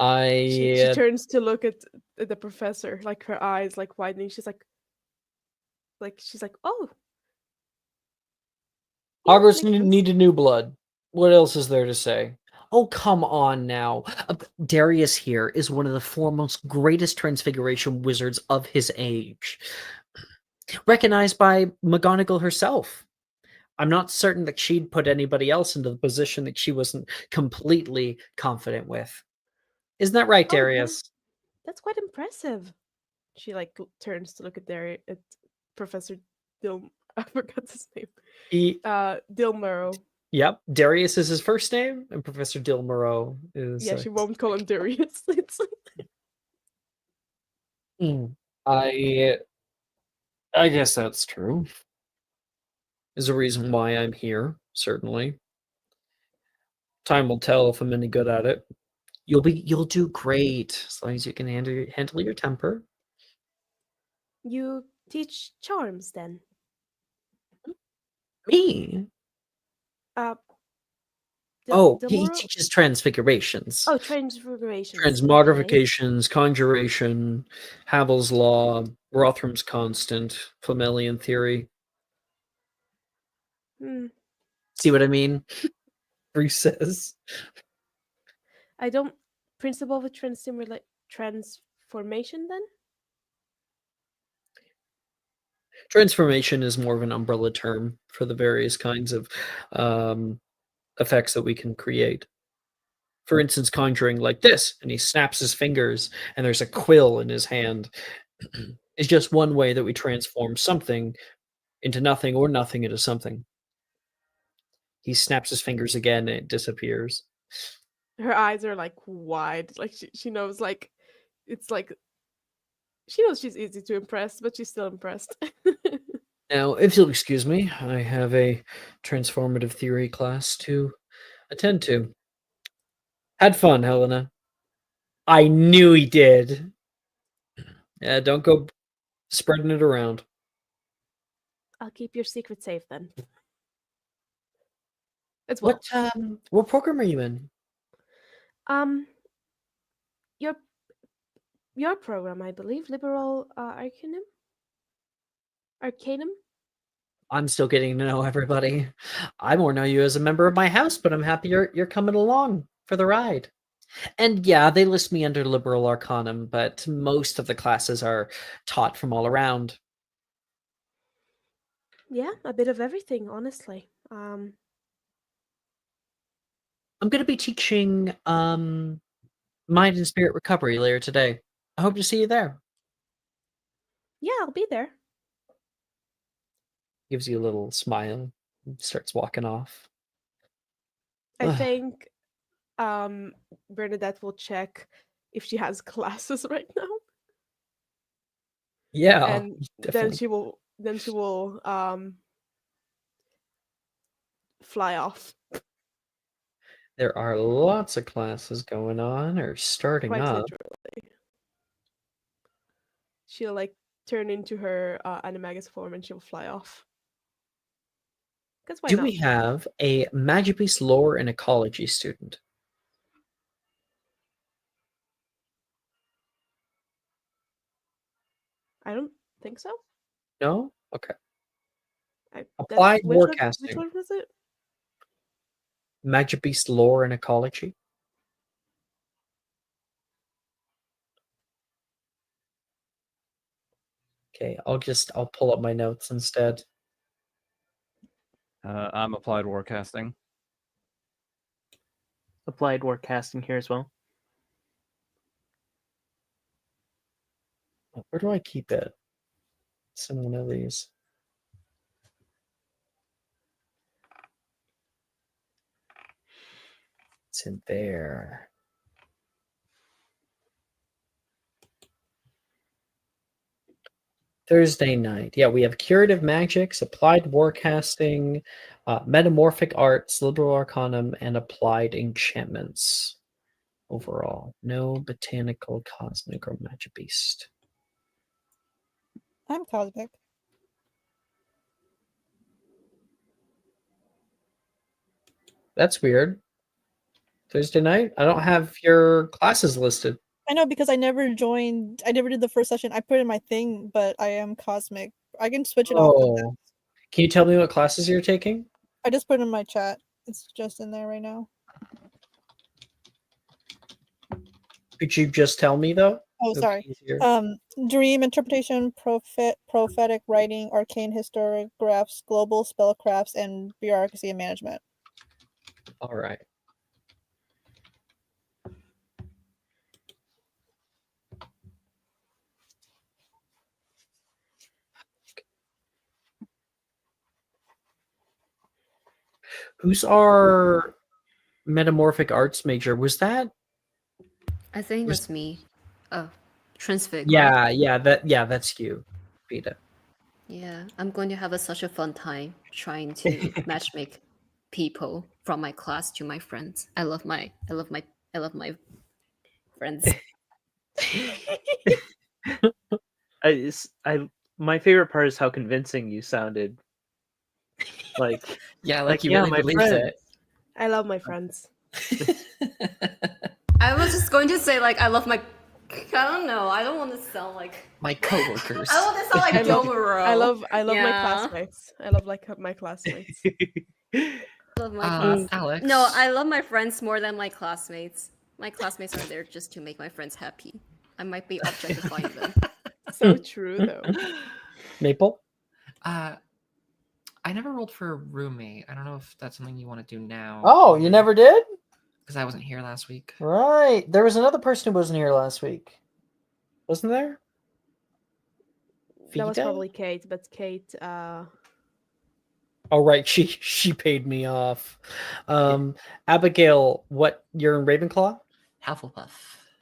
C: She turns to look at the professor, like her eyes like widening. She's like, oh. Yeah,
G: Hogwarts
C: makes sense.
G: needed new blood. What else is there to say? Oh, come on now. Darius here is one of the foremost greatest transfiguration wizards of his age. Recognized by McGonagall herself. I'm not certain that she'd put anybody else into the position that she wasn't completely confident with. Isn't that right,
C: Oh, yeah.
G: Darius?
C: That's quite impressive. She like turns to look at at Professor I forgot his name. Dilmero.
G: Yep, Darius is his first name, and Professor Dilmero is.
C: Yeah, she won't call him Darius. It's
G: I guess that's true. Is a reason why I'm here, certainly. Time will tell if I'm any good at it. You'll do great as long as you can handle your temper.
C: You teach charms then?
G: Me? He teaches transfigurations.
C: Oh, transfigurations.
G: Transmogrifications, conjuration, Havel's law, Rotham's constant, Flammelian theory. See what I mean? Bruce says.
C: I don't. Principle of transformation then?
G: Transformation is more of an umbrella term for the various kinds of effects that we can create. For instance, conjuring like this, and he snaps his fingers, and there's a quill in his hand. It's just one way that we transform something into nothing or nothing into something. He snaps his fingers again, and it disappears.
C: Her eyes are like wide. Like she knows like it's like she knows she's easy to impress, but she's still impressed.
G: Now, if you'll excuse me, I have a transformative theory class to attend to. Had fun, Helena. I knew he did. Yeah, don't go spreading it around.
C: I'll keep your secret safe then. As well.
G: What program are you in?
C: Your program, I believe, liberal arcanum. Arcanum.
G: I'm still getting to know everybody. I more know you as a member of my house, but I'm happy you're coming along for the ride. And yeah, they list me under liberal arcanum, but most of the classes are taught from all around.
C: Yeah, a bit of everything, honestly.
G: I'm going to be teaching mind and spirit recovery later today. I hope to see you there.
C: Yeah, I'll be there.
G: Gives you a little smile and starts walking off.
C: I
G: Ugh.
C: think Bernadette will check if she has classes right now.
G: Yeah,
C: And
G: definitely.
C: then she will fly off.
G: There are lots of classes going on or starting
C: Quite
G: up.
C: literally. She'll like turn into her animagus form and she'll fly off. Because why
G: Do
C: not?
G: we have a Magibeast lore and ecology student?
C: I don't think so.
G: No? Okay.
C: That's-
G: Applied
C: which one
G: Warcasting.
C: was it?
G: Magibeast lore and ecology. Okay, I'll pull up my notes instead.
E: I'm applied warcasting.
A: Applied Warcasting here as well.
G: Where do I keep it? It's in one of these. It's in there. Thursday night. Yeah, we have curative magics, applied warcasting, metamorphic arts, liberal arcanum, and applied enchantments. Overall, no botanical, cosmic, or Magibeast.
H: I'm cosmic.
G: That's weird. Thursday night? I don't have your classes listed.
H: I know because I never joined. I never did the first session. I put in my thing, but I am cosmic. I can switch it off.
G: Oh. Can you tell me what classes you're taking?
H: I just put it in my chat. It's just in there right now.
G: Could you just tell me though?
H: Oh, sorry. Dream interpretation, prophetic writing, arcane historiographs, global spellcrafts, and bureaucracy and management.
G: All right. Who's our metamorphic arts major? Was that?
B: I think that's me. Oh, Transfig.
G: Yeah,
B: right?
G: that's you, Vita.
B: Yeah, I'm going to have such a fun time trying to matchmake people from my class to my friends. I love my friends.
A: My favorite part is how convincing you sounded. Like
I: Yeah, like you
A: yeah,
I: really
A: my
I: believed
A: friend.
I: it.
C: I love my friends.
B: I was just going to say like I love my. I don't know. I don't want to sound like
I: My coworkers.
B: I don't want to sound like Joe Moreau.
C: I love my
B: Yeah.
C: classmates. I love like my classmates.
B: I love my class.
I: Alex.
B: No, I love my friends more than my classmates. My classmates are there just to make my friends happy. I might be objectifying them.
C: So true though.
G: Maple?
I: I never rolled for a roommate. I don't know if that's something you want to do now.
G: Oh, you never did?
I: Because I wasn't here last week.
G: Right. There was another person who wasn't here last week. Wasn't there?
C: That was
G: Vita?
C: probably Kate, but Kate.
G: Oh, right. She paid me off. Abigail, what? You're in Ravenclaw?
I: Hufflepuff.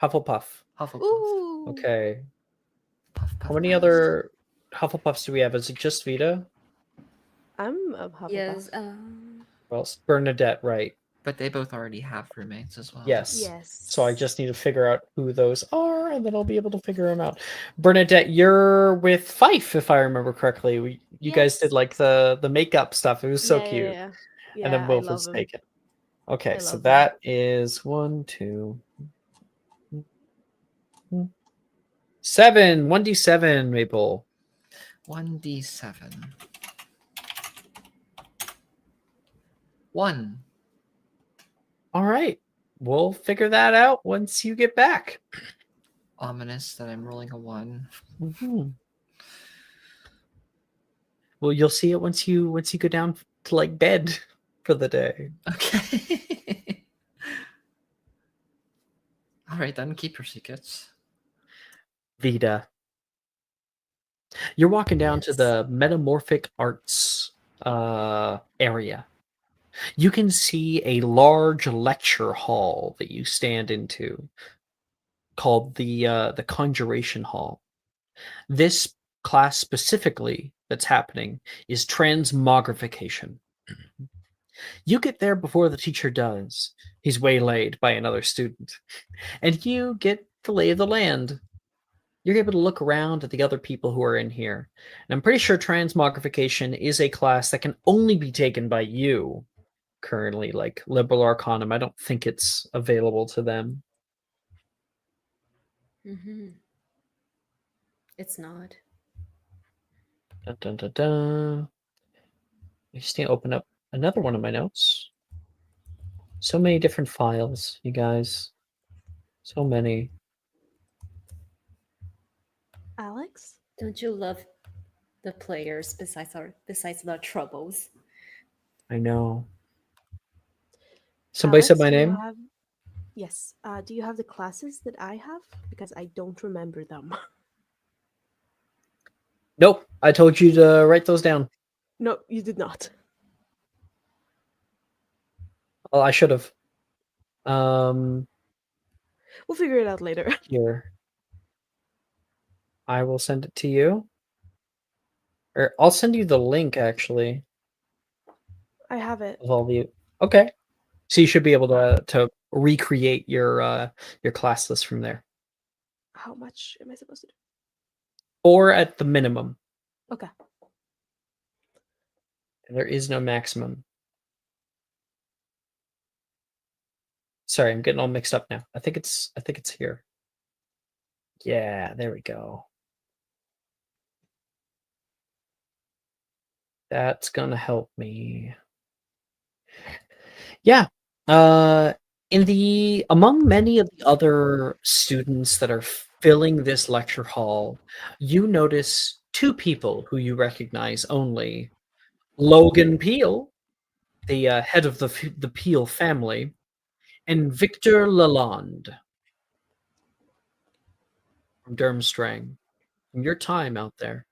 G: Hufflepuff.
I: Hufflepuff.
C: Ooh.
G: Okay.
I: Puff,
G: How
I: puff,
G: many
I: pass.
G: other Hufflepuffs do we have? Is it just Vita?
C: I'm a Hufflepuff.
B: Yes.
G: Well, Bernadette, right.
I: But they both already have roommates as well.
G: Yes.
C: Yes.
G: So I just need to figure out who those are, and then I'll be able to figure them out. Bernadette, you're with Fife, if I remember correctly. You guys did
C: Yes.
G: like the makeup stuff. It was so
C: Yeah,
G: cute.
C: Yeah,
G: And then
C: I
G: Wolf
C: love
G: is
C: him.
G: taken. Okay,
C: I
G: so
C: love him.
G: that is 1, 2, 7. 1d7, Maple.
I: 1d7. 1.
G: All right. We'll figure that out once you get back.
I: Ominous that I'm rolling a 1.
G: Mhm. Well, you'll see it once you go down to like bed for the day.
I: Okay. All right, then keep your secrets.
G: Vita. You're walking down to
B: Yes.
G: the metamorphic arts area. You can see a large lecture hall that you stand into, called the Conjuration Hall. This class specifically that's happening is transmogrification. You get there before the teacher does. He's waylaid by another student, and you get the lay of the land. You're able to look around at the other people who are in here. And I'm pretty sure transmogrification is a class that can only be taken by you currently, like Liberal Arcanum. I don't think it's available to them.
B: It's not.
G: Dun, dun, dun, dun. I just need to open up another one of my notes. So many different files, you guys. So many.
C: Alex?
B: Don't you love the players besides the troubles?
G: I know. Somebody said
C: Alex,
G: my
C: do you
G: name?
C: have- Yes. Do you have the classes that I have? Because I don't remember them.
G: Nope. I told you to write those down.
C: No, you did not.
G: Well, I should have.
C: We'll figure it out later.
G: Here. I will send it to you. Or I'll send you the link, actually,
C: I have it.
G: of all the. Okay. So you should be able to recreate your class list from there.
C: How much am I supposed to do?
G: Or at the minimum.
C: Okay.
G: There is no maximum. Sorry, I'm getting all mixed up now. I think it's here. Yeah, there we go. That's gonna help me. Yeah. Among many of the other students that are filling this lecture hall, you notice two people who you recognize only. Logan Peel, the head of the Peel family, and Victor Lalonde from Durmstrang. From your time out there,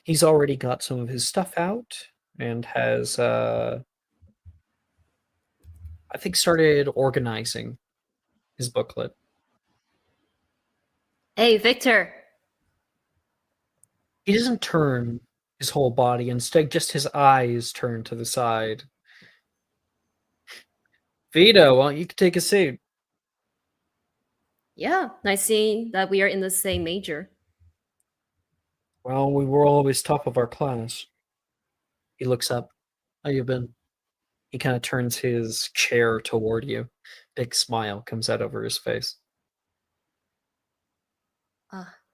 G: he's already got some of his stuff out and has, I think, started organizing his booklet.
B: Hey, Victor.
G: He doesn't turn his whole body, instead just his eyes turn to the side. Vito, why don't you take a seat?
B: Yeah, nice seeing that we are in the same major.
G: Well, we were always top of our class. He looks up. How you been? He kind of turns his chair toward you. Big smile comes out over his face.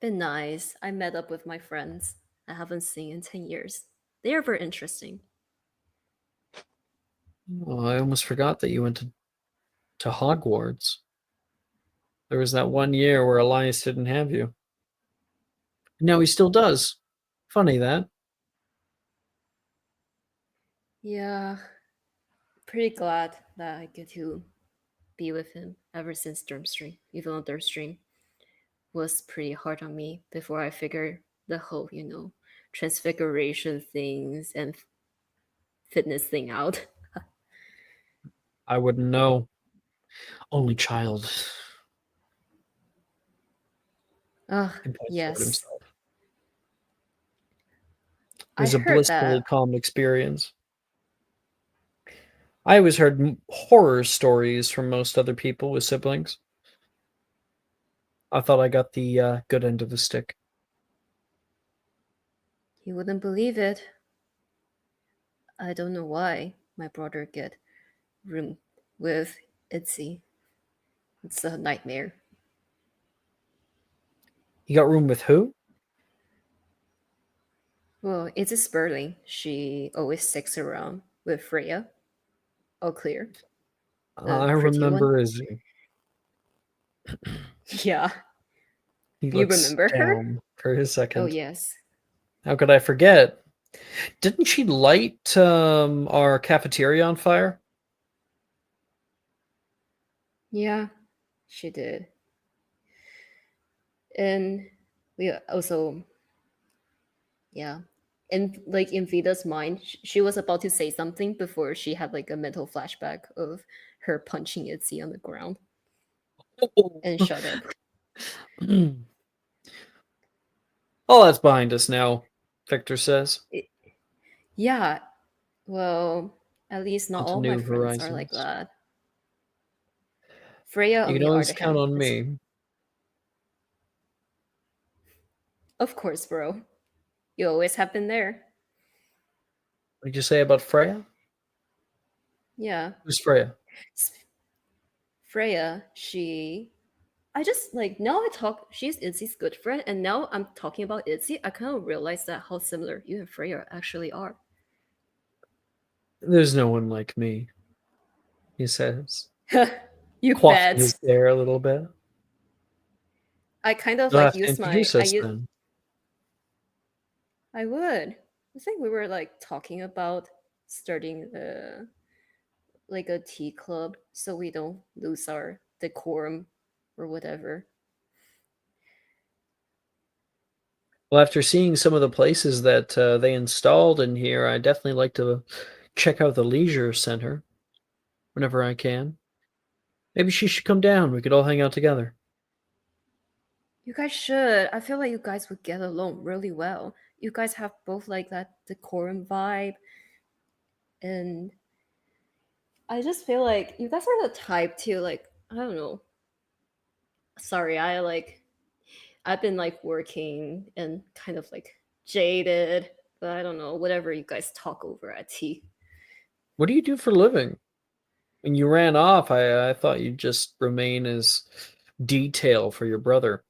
B: Been nice. I met up with my friends I haven't seen in 10 years. They are very interesting.
G: Oh, I almost forgot that you went to Hogwarts. There was that one year where Elias didn't have you. No, he still does. Funny that.
B: Yeah, pretty glad that I get to be with him ever since Durmstream, even though Durmstream was pretty hard on me before I figured the whole, transfiguration things and fitness thing out.
G: I wouldn't know. Only child
B: Ah,
G: can best sort
B: yes.
G: himself. It
B: I
G: was a
B: heard
G: blissfully
B: that.
G: calm experience. I always heard horror stories from most other people with siblings. I thought I got the good end of the stick.
B: You wouldn't believe it. I don't know why my brother get room with Itzy. It's a nightmare.
G: You got room with who?
B: Well, Itzy Sperling. She always sticks around with Freya. All clear. The
G: I
B: pretty one.
G: remember Izzy.
B: Yeah.
G: He
B: You
G: looks
B: remember her?
G: down for a
B: Oh,
G: second.
B: yes.
G: How could I forget? Didn't she light our cafeteria on fire?
B: Yeah, she did. And we also, yeah. And like in Vida's mind, she was about to say something before she had like a mental flashback of her punching Itzy on the ground and shut up.
G: All that's behind us now, Victor says.
B: Yeah, well, at least not
G: On to
B: all my
G: new
B: friends are like
G: horizons.
B: that. Freya,
G: You
B: on
G: can
B: the
G: always
B: other
G: count
B: hand,
G: on me.
B: of course, bro. You always have been there.
G: What did you say about Freya?
B: Yeah.
G: Who's Freya?
B: Freya, I just like now I talk. She's Itzy's good friend, and now I'm talking about Itzy. I kind of realize that how similar you and Freya actually are.
G: There's no one like me, he says,
B: You
G: quaffing his
B: bet.
G: hair a little bit.
B: I kind of
G: You'll
B: like
G: have to
B: use my.
G: introduce us then.
B: I would. I think we were like talking about starting like a tea club so we don't lose our decorum or whatever.
G: Well, after seeing some of the places that they installed in here, I definitely like to check out the leisure center whenever I can. Maybe she should come down. We could all hang out together.
B: You guys should. I feel like you guys would get along really well. You guys have both like that decorum vibe, and I just feel like you guys are the type to like, I don't know. Sorry, I've been like working and kind of like jaded, but I don't know, whatever you guys talk over at tea.
G: What do you do for a living? When you ran off, I thought you'd just remain as detail for your brother.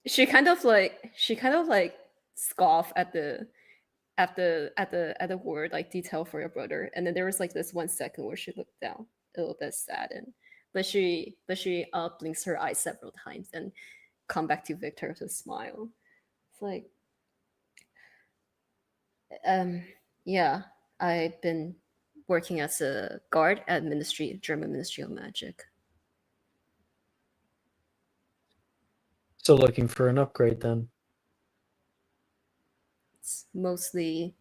B: She kind of like scoff at the word like detail for your brother, and then there was like this 1 second where she looked down a little bit saddened, but she blinks her eyes several times and come back to Victor with a smile. It's like, yeah, I've been working as a guard at German Ministry of Magic.
G: Still looking for an upgrade then.
B: It's mostly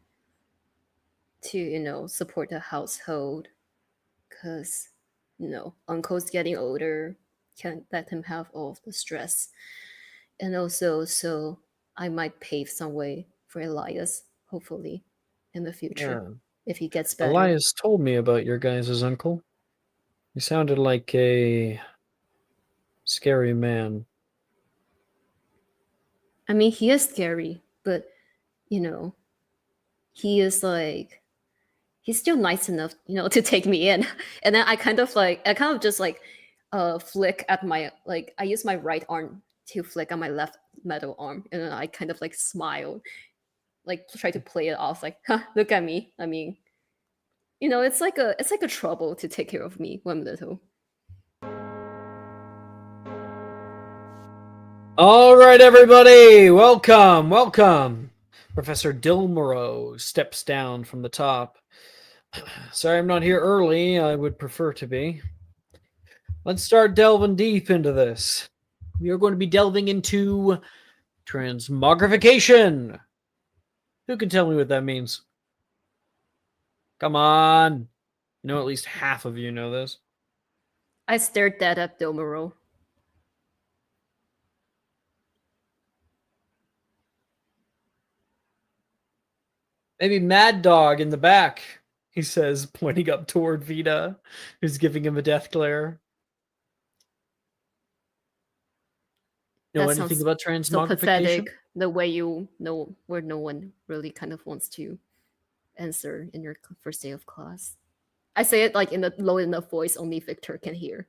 B: to support the household, because uncle's getting older, can't let him have all of the stress, and also so I might pave some way for Elias, hopefully, in the future,
G: Yeah.
B: if he gets better.
G: Elias told me about your guys' uncle. He sounded like a scary man.
B: I mean, he is scary, but he is like, he's still nice enough, to take me in. And then I kind of just like flick at my, like, I use my right arm to flick on my left metal arm, and then I kind of like smile, like try to play it off, like, huh, look at me. I mean, it's like a trouble to take care of me when I'm little.
G: All right, everybody, welcome. Professor Dilmoro steps down from the top. Sorry I'm not here early. I would prefer to be. Let's start delving deep into this. We are going to be delving into transmogrification. Who can tell me what that means? Come on. You know, at least half of you know this.
B: I stared dead at Domero.
G: Maybe Mad Dog in the back, he says, pointing up toward Vita, who's giving him a death glare. Know
B: That
G: anything
B: sounds
G: about
B: so
G: transmogrification?
B: pathetic. The way you know where no one really kind of wants to answer in your first day of class. I say it like in a low enough voice only Victor can hear.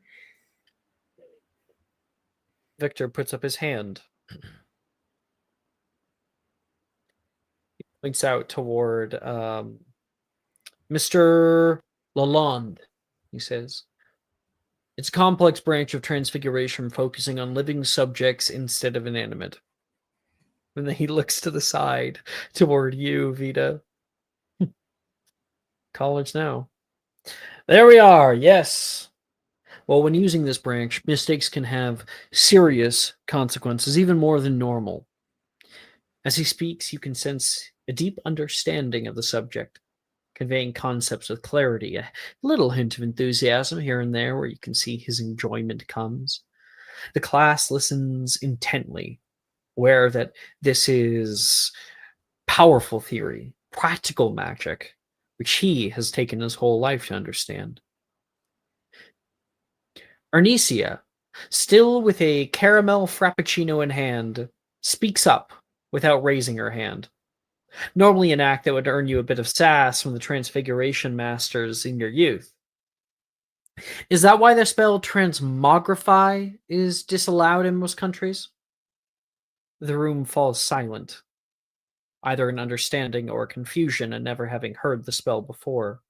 G: Victor puts up his hand. He points out toward Mr. Lalonde, he says. It's a complex branch of transfiguration focusing on living subjects instead of inanimate. And then he looks to the side toward you, Vita. College now. There we are, yes. Well, when using this branch, mistakes can have serious consequences, even more than normal. As he speaks, you can sense a deep understanding of the subject, conveying concepts with clarity, a little hint of enthusiasm here and there where you can see his enjoyment comes. The class listens intently, aware that this is powerful theory, practical magic, which he has taken his whole life to understand. Arnesia, still with a caramel frappuccino in hand, speaks up without raising her hand. Normally an act that would earn you a bit of sass from the Transfiguration Masters in your youth. Is that why the spell Transmogrify is disallowed in most countries? The room falls silent, either in understanding or confusion and never having heard the spell before.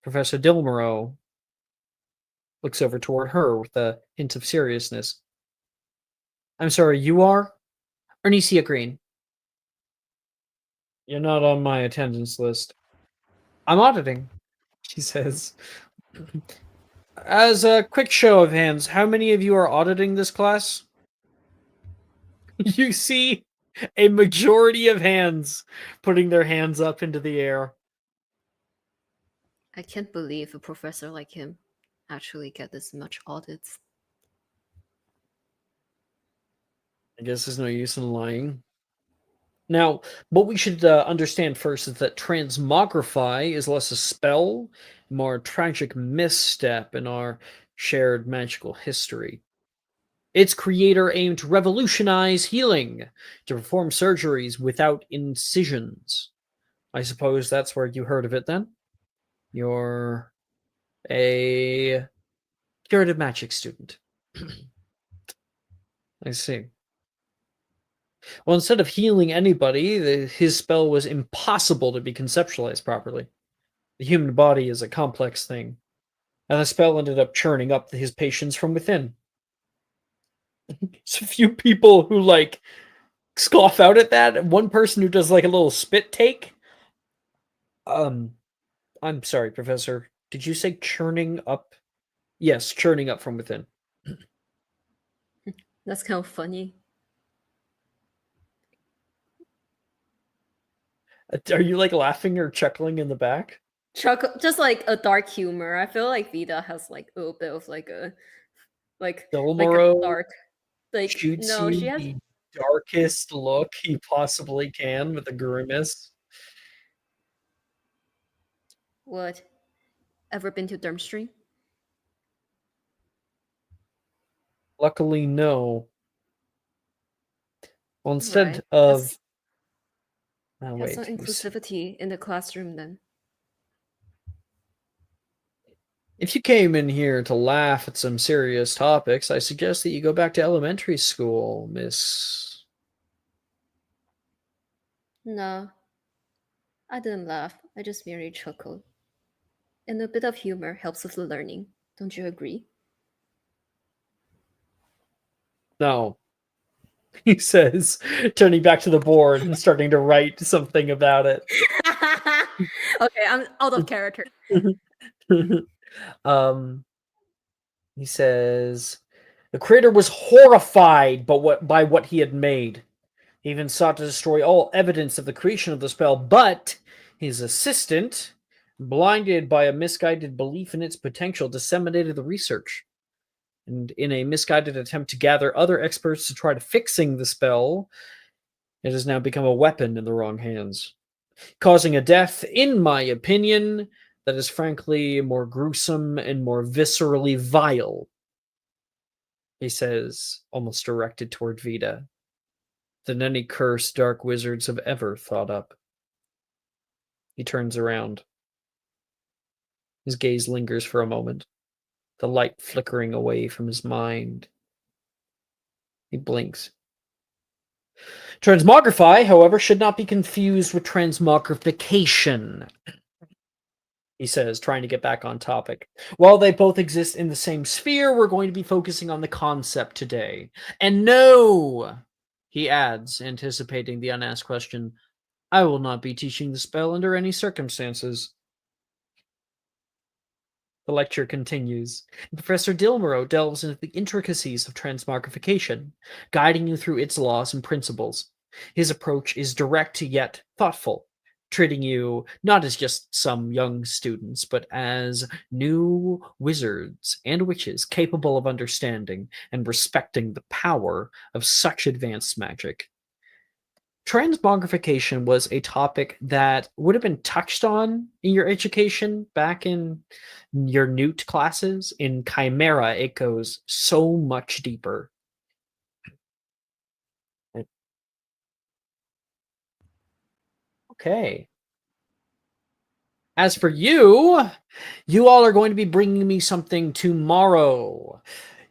G: Professor Dilmero looks over toward her with a hint of seriousness. I'm sorry, you are? Arnesia Green. You're not on my attendance list. I'm auditing, she says. As a quick show of hands, how many of you are auditing this class? You see a majority of hands putting their hands up into the air.
B: I can't believe a professor like him actually get this much audits.
G: I guess there's no use in lying. Now, what we should understand first is that transmogrify is less a spell, more a tragic misstep in our shared magical history. Its creator aimed to revolutionize healing, to perform surgeries without incisions. I suppose that's where you heard of it then? You're a curative magic student. I see. Well, instead of healing anybody, his spell was impossible to be conceptualized properly. The human body is a complex thing, and the spell ended up churning up his patients from within. There's a few people who, like, scoff out at that. One person who does, like, a little spit take. I'm sorry, Professor. Did you say churning up? Yes, churning up from within.
B: That's kind of funny.
G: Are you, like, laughing or chuckling in the back?
B: Chuckle, just like a dark humor. I feel like Vita has like a little bit of like a
G: Dilmoro
B: dark, like
G: shoots
B: no,
G: you
B: she has
G: the darkest look he possibly can with a grimace.
B: what? Ever been to Durmstrang?
G: Luckily, no. Well, instead
B: Right.
G: of... Oh,
B: Have
G: wait.
B: some inclusivity in the classroom then.
G: If you came in here to laugh at some serious topics, I suggest that you go back to elementary school, Miss...
B: No, I didn't laugh. I just merely chuckled. And a bit of humor helps with the learning. Don't you agree?
G: No. he says, turning back to the board and starting to write something about it.
B: Okay, I'm out of character.
G: He says, the creator was horrified by what he had made. He even sought to destroy all evidence of the creation of the spell, but his assistant, blinded by a misguided belief in its potential, disseminated the research. And in a misguided attempt to gather other experts to try to fixing the spell, it has now become a weapon in the wrong hands, causing a death, in my opinion, that is frankly more gruesome and more viscerally vile, he says, almost directed toward Vita, than any curse dark wizards have ever thought up. He turns around. His gaze lingers for a moment, the light flickering away from his mind. He blinks. Transmogrify, however, should not be confused with transmogrification, he says, trying to get back on topic. While they both exist in the same sphere, we're going to be focusing on the concept today. And no, he adds, anticipating the unasked question, I will not be teaching the spell under any circumstances. The lecture continues. Professor Dilmero delves into the intricacies of transmogrification, guiding you through its laws and principles. His approach is direct yet thoughtful, treating you not as just some young students, but as new wizards and witches capable of understanding and respecting the power of such advanced magic. Transmogrification was a topic that would have been touched on in your education back in your Newt classes. In Chimera, it goes so much deeper. Okay. As for you all are going to be bringing me something tomorrow.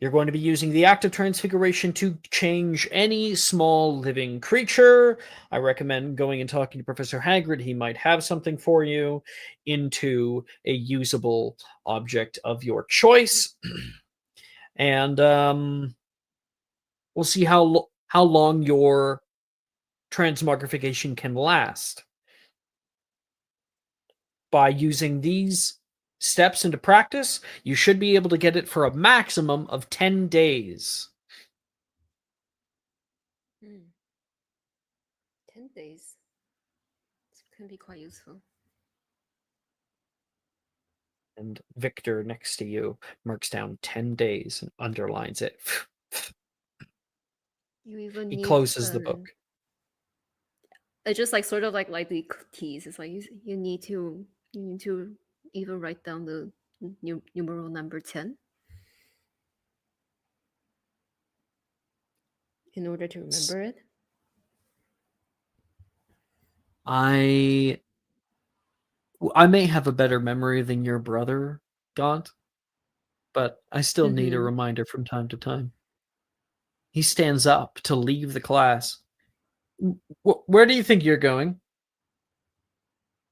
G: You're going to be using the act of transfiguration to change any small living creature. I recommend going and talking to Professor Hagrid. He might have something for you, into a usable object of your choice. And we'll see how long your transmogrification can last. By using these steps into practice, you should be able to get it for a maximum of 10 days.
B: 10 days. It can be quite useful.
G: And Victor next to you marks down 10 days and underlines it.
B: You even
G: He
B: need,
G: closes the book.
B: It's just like sort of like the keys. It's like you need to even write down the numeral number 10 in order to remember it.
G: I may have a better memory than your brother, Gaunt, but I still need a reminder from time to time. He stands up to leave the class. Where do you think you're going?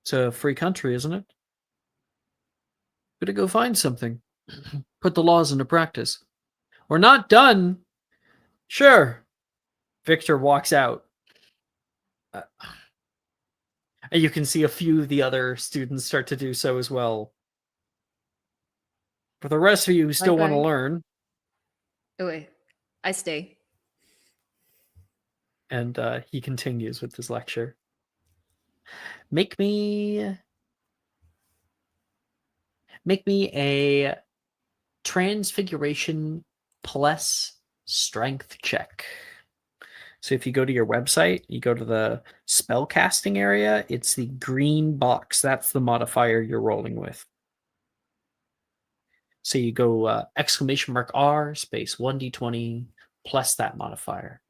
G: It's a free country, isn't it? Gotta go find something. Put the laws into practice. We're not done. Sure. Victor walks out. And you can see a few of the other students start to do so as well. For the rest of you who still want to learn.
B: Oh wait, I stay.
G: And he continues with his lecture. Make me a transfiguration plus strength check. So if you go to your website, you go to the spell casting area, it's the green box. That's the modifier you're rolling with. So you go !R space 1d20 plus that modifier.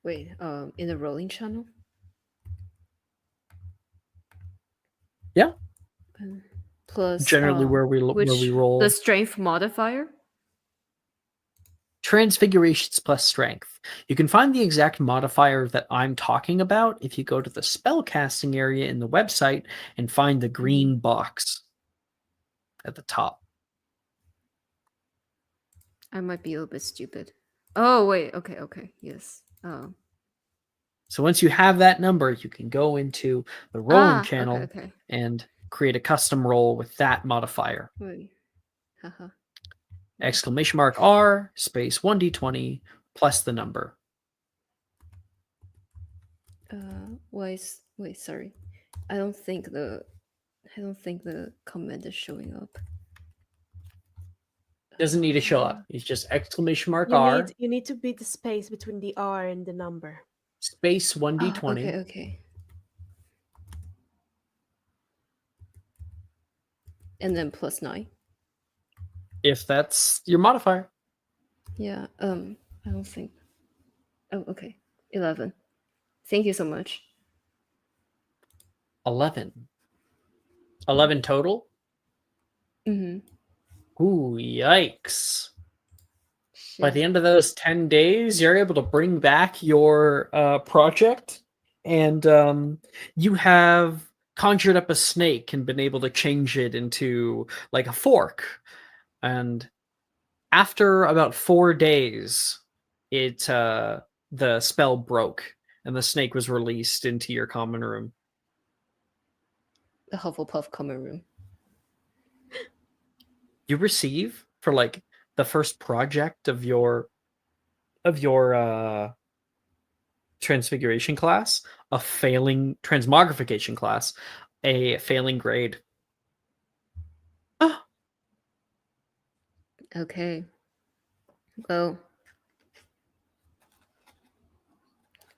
B: Wait, in the rolling channel?
G: Yeah.
B: Plus
G: generally where we roll.
B: The strength modifier?
G: Transfigurations plus Strength. You can find the exact modifier that I'm talking about if you go to the spellcasting area in the website and find the green box at the top.
B: I might be a little bit stupid. Oh wait, okay, yes. Oh.
G: So once you have that number, you can go into the rolling channel
B: okay.
G: and create a custom roll with that modifier.
B: Wait. Haha.
G: Exclamation mark R space 1d20 plus the number.
B: Wait, sorry. I don't think the comment is showing up.
G: Doesn't need to show up. It's just exclamation mark R
C: You need to beat the space between the R and the number.
G: space 1d20.
B: Okay. And then +9.
G: If that's your modifier.
B: Yeah. I don't think. Oh, okay. 11. Thank you so much.
G: 11. 11 total?
B: Mm-hmm.
G: Ooh, yikes.
B: Shit.
G: By the end of those 10 days, you're able to bring back your project, and you have conjured up a snake and been able to change it into like a fork. And after about 4 days, the spell broke, and the snake was released into your common room.
B: The Hufflepuff common room.
G: You receive for like the first project of your transfiguration class, a failing transmogrification class, a failing grade.
B: Okay. Well,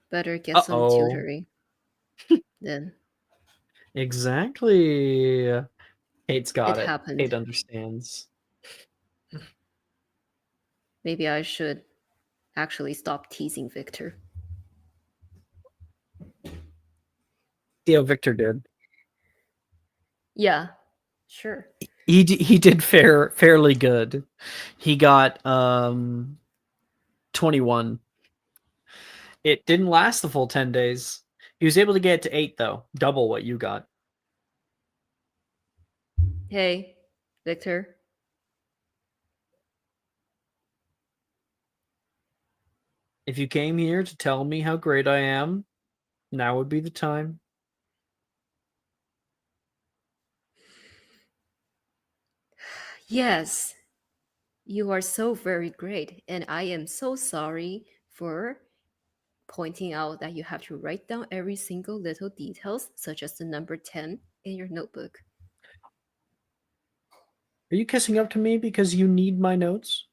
B: better get some tutoring then.
G: Exactly. Kate's got it.
B: happened.
G: Kate understands.
B: Maybe I should actually stop teasing Victor.
G: Theo Victor did.
B: Yeah, sure.
G: He did fairly good. He got 21. It didn't last the full 10 days. He was able to get to 8 though, double what you got.
B: Hey, Victor.
G: If you came here to tell me how great I am, now would be the time.
B: Yes, you are so very great, and I am so sorry for pointing out that you have to write down every single little details, such as the number 10 in your notebook.
G: Are you kissing up to me because you need my notes?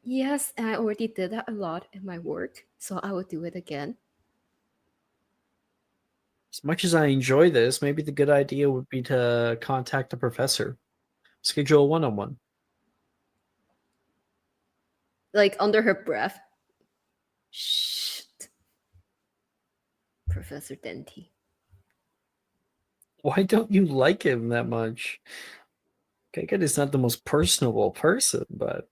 B: Yes, and I already did that a lot in my work, so I will do it again.
G: As much as I enjoy this, maybe the good idea would be to contact the professor. Schedule a one-on-one.
B: Like under her breath. Shh. Professor Denti.
G: Why don't you like him that much? Kagan is not the most personable person, but...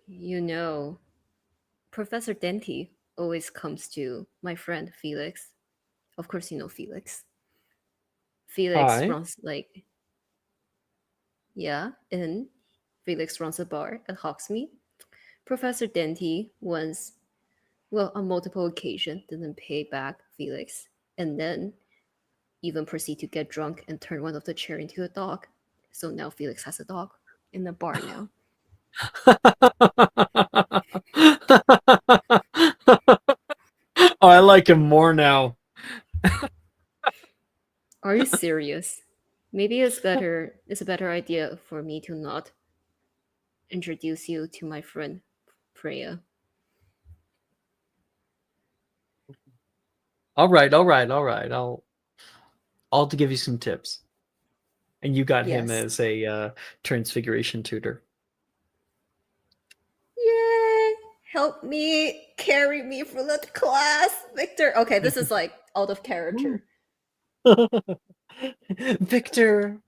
B: You know, Professor Denti always comes to my friend Felix. Of course, you know Felix. Felix
G: Hi.
B: runs and Felix runs a bar at Hogsmeade. Professor Denti once, on multiple occasions, didn't pay back Felix, and then even proceed to get drunk and turn one of the chair into a dog. So now Felix has a dog in the bar now.
G: Oh, I like him more now.
B: Are you serious? Maybe it's a better idea for me to not introduce you to my friend Freya.
G: All right. I'll give you some tips. And you got him
B: Yes.
G: as a transfiguration tutor.
B: Yay! Help me, carry me through the class, Victor. Okay, this is like out of character.
G: Victor,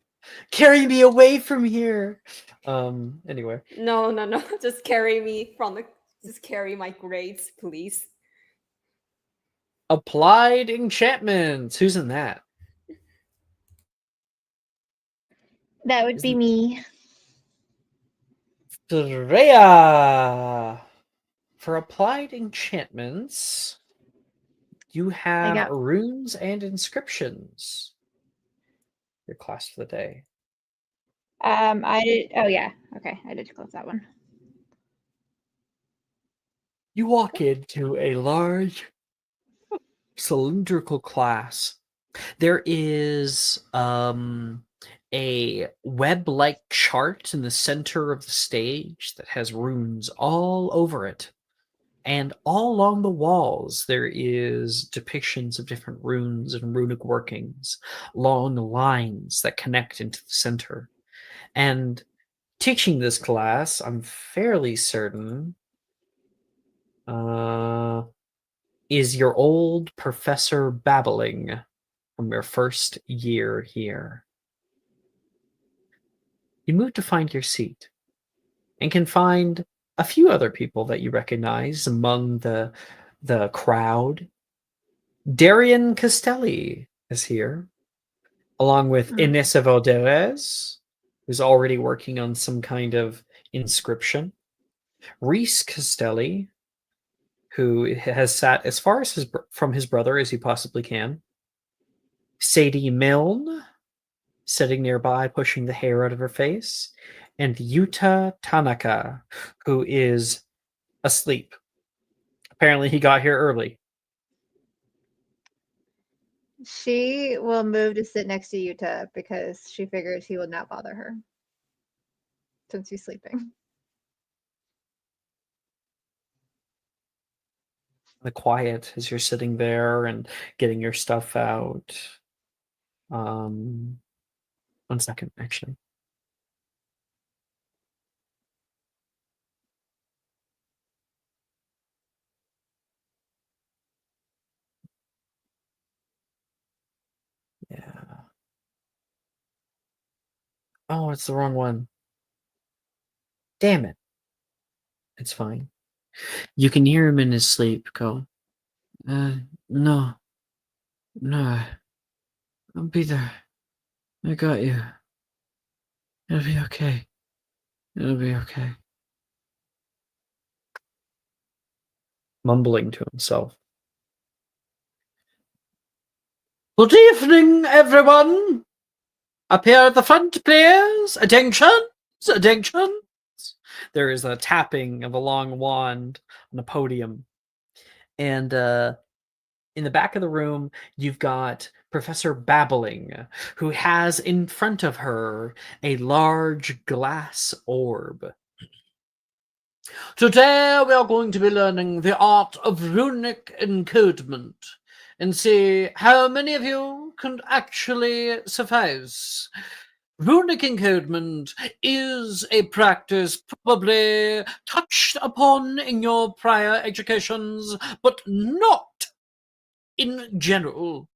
G: carry me away from here. Anyway.
B: No. Just carry me just carry my grades, please.
G: Applied enchantments. Who's in that?
F: That would be me.
G: Drea. For applied enchantments, you have
F: got-
G: runes and inscriptions. Your class for the day.
F: I did. Oh yeah. Okay, I did close that one.
G: You walk into a large cylindrical class. There is a web-like chart in the center of the stage that has runes all over it. And all along the walls, there is depictions of different runes and runic workings, long lines that connect into the center. And teaching this class, I'm fairly certain, is your old Professor Babbling from your first year here. You move to find your seat and can find a few other people that you recognize among the crowd. Darian Castelli is here, along with Inessa Valderez, who's already working on some kind of inscription. Reese Castelli, who has sat as far as from his brother as he possibly can. Sadie Milne, sitting nearby, pushing the hair out of her face. And Yuta Tanaka, who is asleep. Apparently he got here early.
F: She will move to sit next to Yuta because she figures he will not bother her since he's sleeping.
G: The quiet as you're sitting there and getting your stuff out. 1 second, actually. Yeah. Oh, it's the wrong one. Damn it. It's fine. You can hear him in his sleep go, no. I'll be there. I got you. It'll be okay. It'll be okay. Mumbling to himself. Good evening, everyone. Up here at the front, please. Attention. There is a tapping of a long wand on a podium. And in the back of the room, you've got Professor Babbling, who has in front of her a large glass orb. Today we are going to be learning the art of runic encodement and see how many of you can actually suffice. Runic encodement is a practice probably touched upon in your prior educations, but not in general.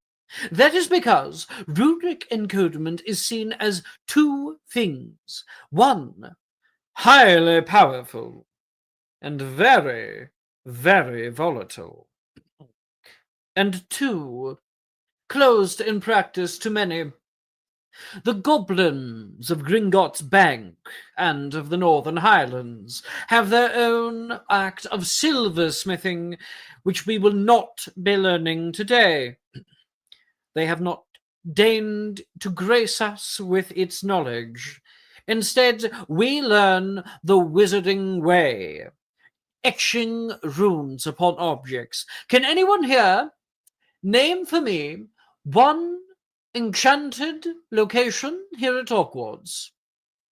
G: That is because runic encodement is seen as two things. One, highly powerful, and very, very volatile. And two, closed in practice to many. The goblins of Gringotts Bank and of the Northern Highlands have their own act of silversmithing, which we will not be learning today. They have not deigned to grace us with its knowledge. Instead, we learn the wizarding way, etching runes upon objects. Can anyone here name for me one enchanted location here at Hogwarts?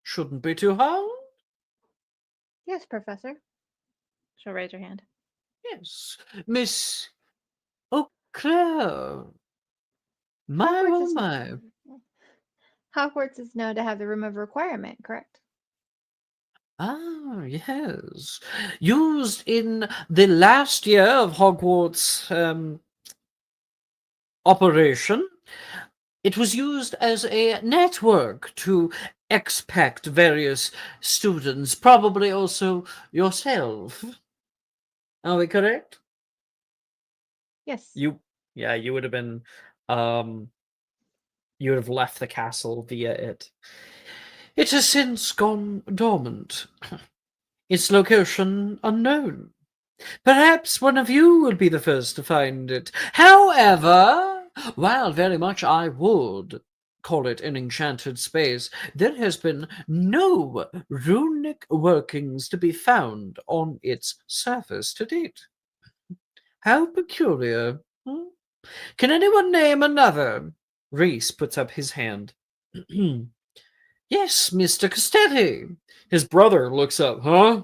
G: Shouldn't be too hard.
F: Yes, Professor. She'll raise her hand.
G: Yes, Miss Claire. My,
F: Hogwarts
G: oh
F: is-
G: my.
F: Hogwarts is known to have the Room of Requirement, correct?
G: Ah, yes. Used in the last year of Hogwarts operation. It was used as a network to expect various students, probably also yourself. Are we correct?
F: Yes.
G: You would have been you would have left the castle via it. It has since gone dormant. Its location unknown. Perhaps one of you will be the first to find it. However, while very much I would call it an enchanted space, there has been no runic workings to be found on its surface to date. How peculiar. Hmm? Can anyone name another? Reese puts up his hand. Yes, Mr. Costelli. His brother looks up. Huh?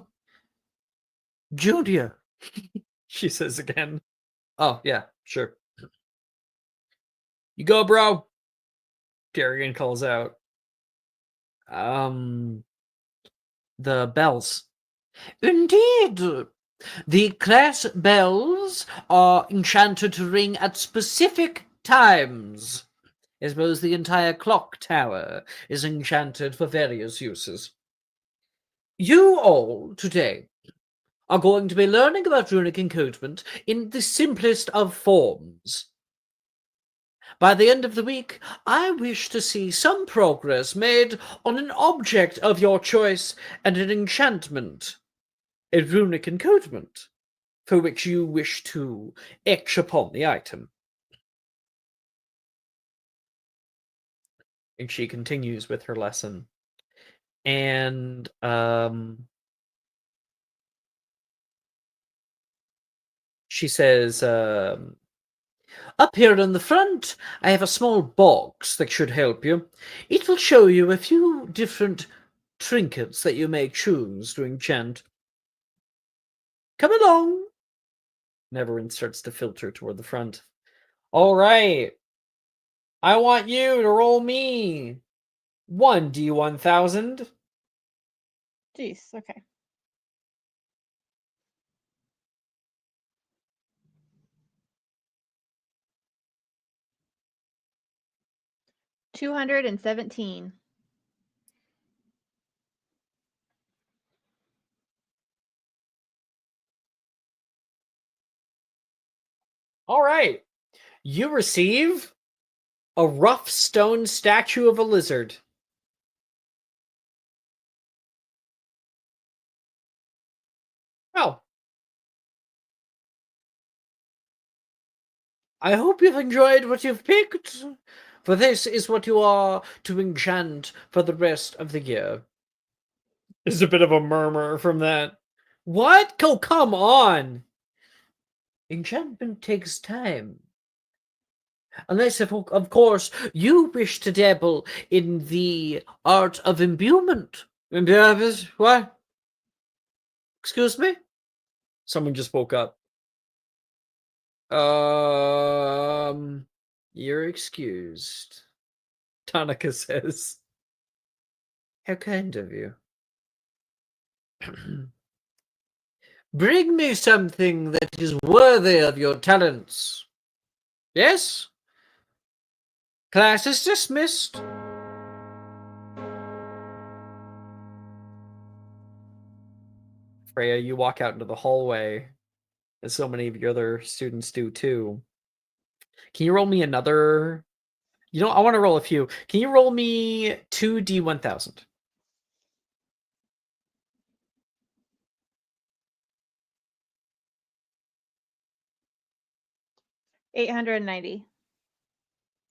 G: Junior, she says again. Oh, yeah, sure. You go, bro. Darian calls out. The bells. Indeed. The class bells are enchanted to ring at specific times. I suppose the entire clock tower is enchanted for various uses. You all, today, are going to be learning about runic encodement in the simplest of forms. By the end of the week, I wish to see some progress made on an object of your choice and an enchantment, a runic encodement, for which you wish to etch upon the item. And she continues with her lesson. And she says, up here in the front, I have a small box that should help you. It will show you a few different trinkets that you may choose to enchant. Come along. And everyone starts to filter toward the front. All right. I want you to roll me 1d1000.
F: Jeez. Okay. 217.
G: All right. You receive a rough stone statue of a lizard. Oh. I hope you've enjoyed what you've picked, for this is what you are to enchant for the rest of the year. There's a bit of a murmur from that. What? Oh, come on! Enchantment takes time. Unless, of course, you wish to dabble in the art of imbuement. What? Excuse me? Someone just woke up. You're excused. Tanaka says. How kind of you. Bring me something that is worthy of your talents. Yes? Class is dismissed. Freya, you walk out into the hallway, as so many of your other students do too. Can you roll me another? You know, I want to roll a few. Can you roll me 2d1000?
F: 890.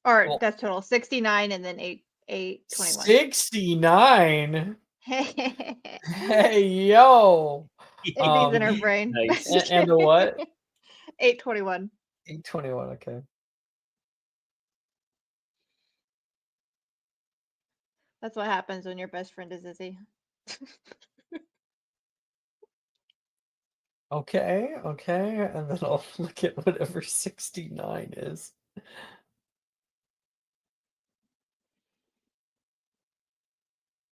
F: Or
G: Well,
F: that's total. 69 and then 821.
G: 69?
F: It
G: Hey, yo!
F: needs in her brain.
A: Nice.
G: And a what?
F: 821.
G: 821, okay.
F: That's what happens when your best friend is Izzy.
G: Okay, and then I'll look at whatever 69 is.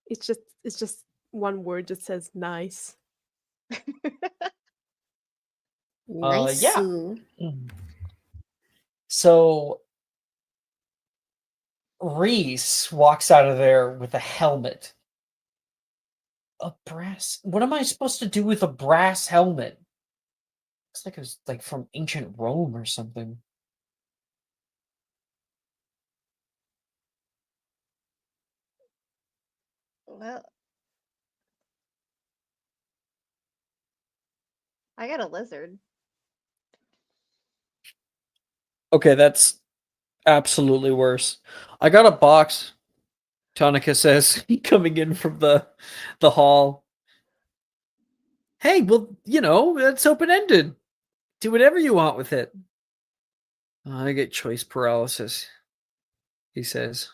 C: It's just one word that says nice.
B: Nice.
G: Yeah. So Reese walks out of there with a helmet. A brass. What am I supposed to do with a brass helmet? Looks like it was like from ancient Rome or something.
F: Well, I got a lizard.
G: Okay, that's absolutely worse. I got a box. Tonica says, coming in from the hall. Hey, well, it's open-ended. Do whatever you want with it. I get choice paralysis, he says.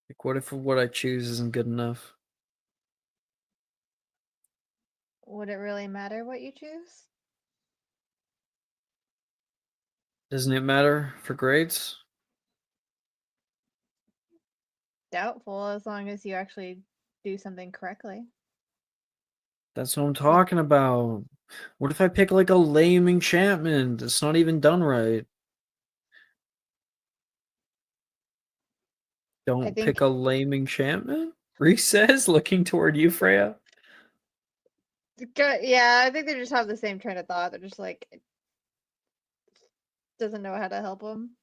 G: Like, what if what I choose isn't good enough?
F: Would it really matter what you choose?
G: Doesn't it matter for grades?
F: Doubtful, as long as you actually do something correctly.
G: That's what I'm talking about. What if I pick like a lame enchantment that's not even done right? Don't
F: think-
G: pick a lame enchantment? Reese says, looking toward you, Freya.
F: Yeah, I think they just have the same train of thought. They're just like, doesn't know how to help them.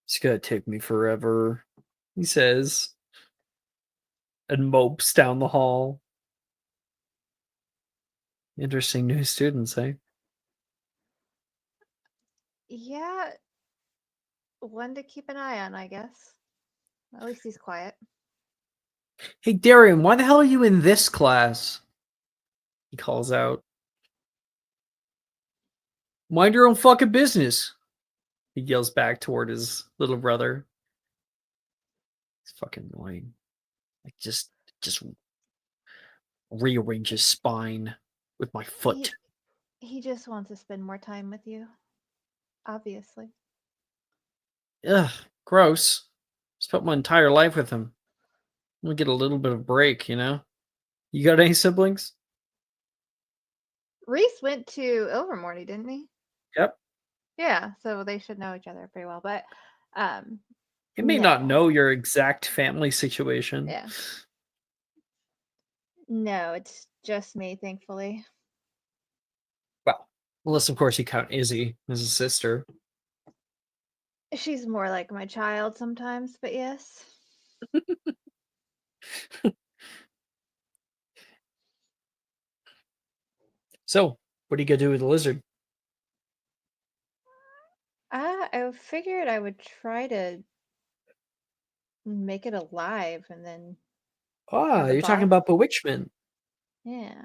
G: It's gonna take me forever, he says, and mopes down the hall. Interesting new students, eh?
F: Yeah, one to keep an eye on, I guess. At least he's quiet.
G: Hey, Darian, why the hell are you in this class? He calls out. Mind your own fucking business. He yells back toward his little brother. It's fucking annoying. Like, just rearrange his spine with my foot.
F: He just wants to spend more time with you. Obviously.
G: Ugh, gross. Spent my entire life with him. I'm gonna get a little bit of break, You got any siblings?
F: Reese went to Ilvermorny, didn't he?
G: Yep.
F: Yeah, so they should know each other pretty well. But
G: He may not
F: no.
G: know your exact family situation.
F: Yeah. No, it's just me, thankfully.
G: Well, unless of course you count Izzy as a sister.
F: She's more like my child sometimes, but yes.
G: So, what are you gonna do with the lizard?
F: I figured I would try to make it alive and then
G: Ah,
F: the
G: you're talking
F: boss-
G: about bewitchment.
F: Yeah.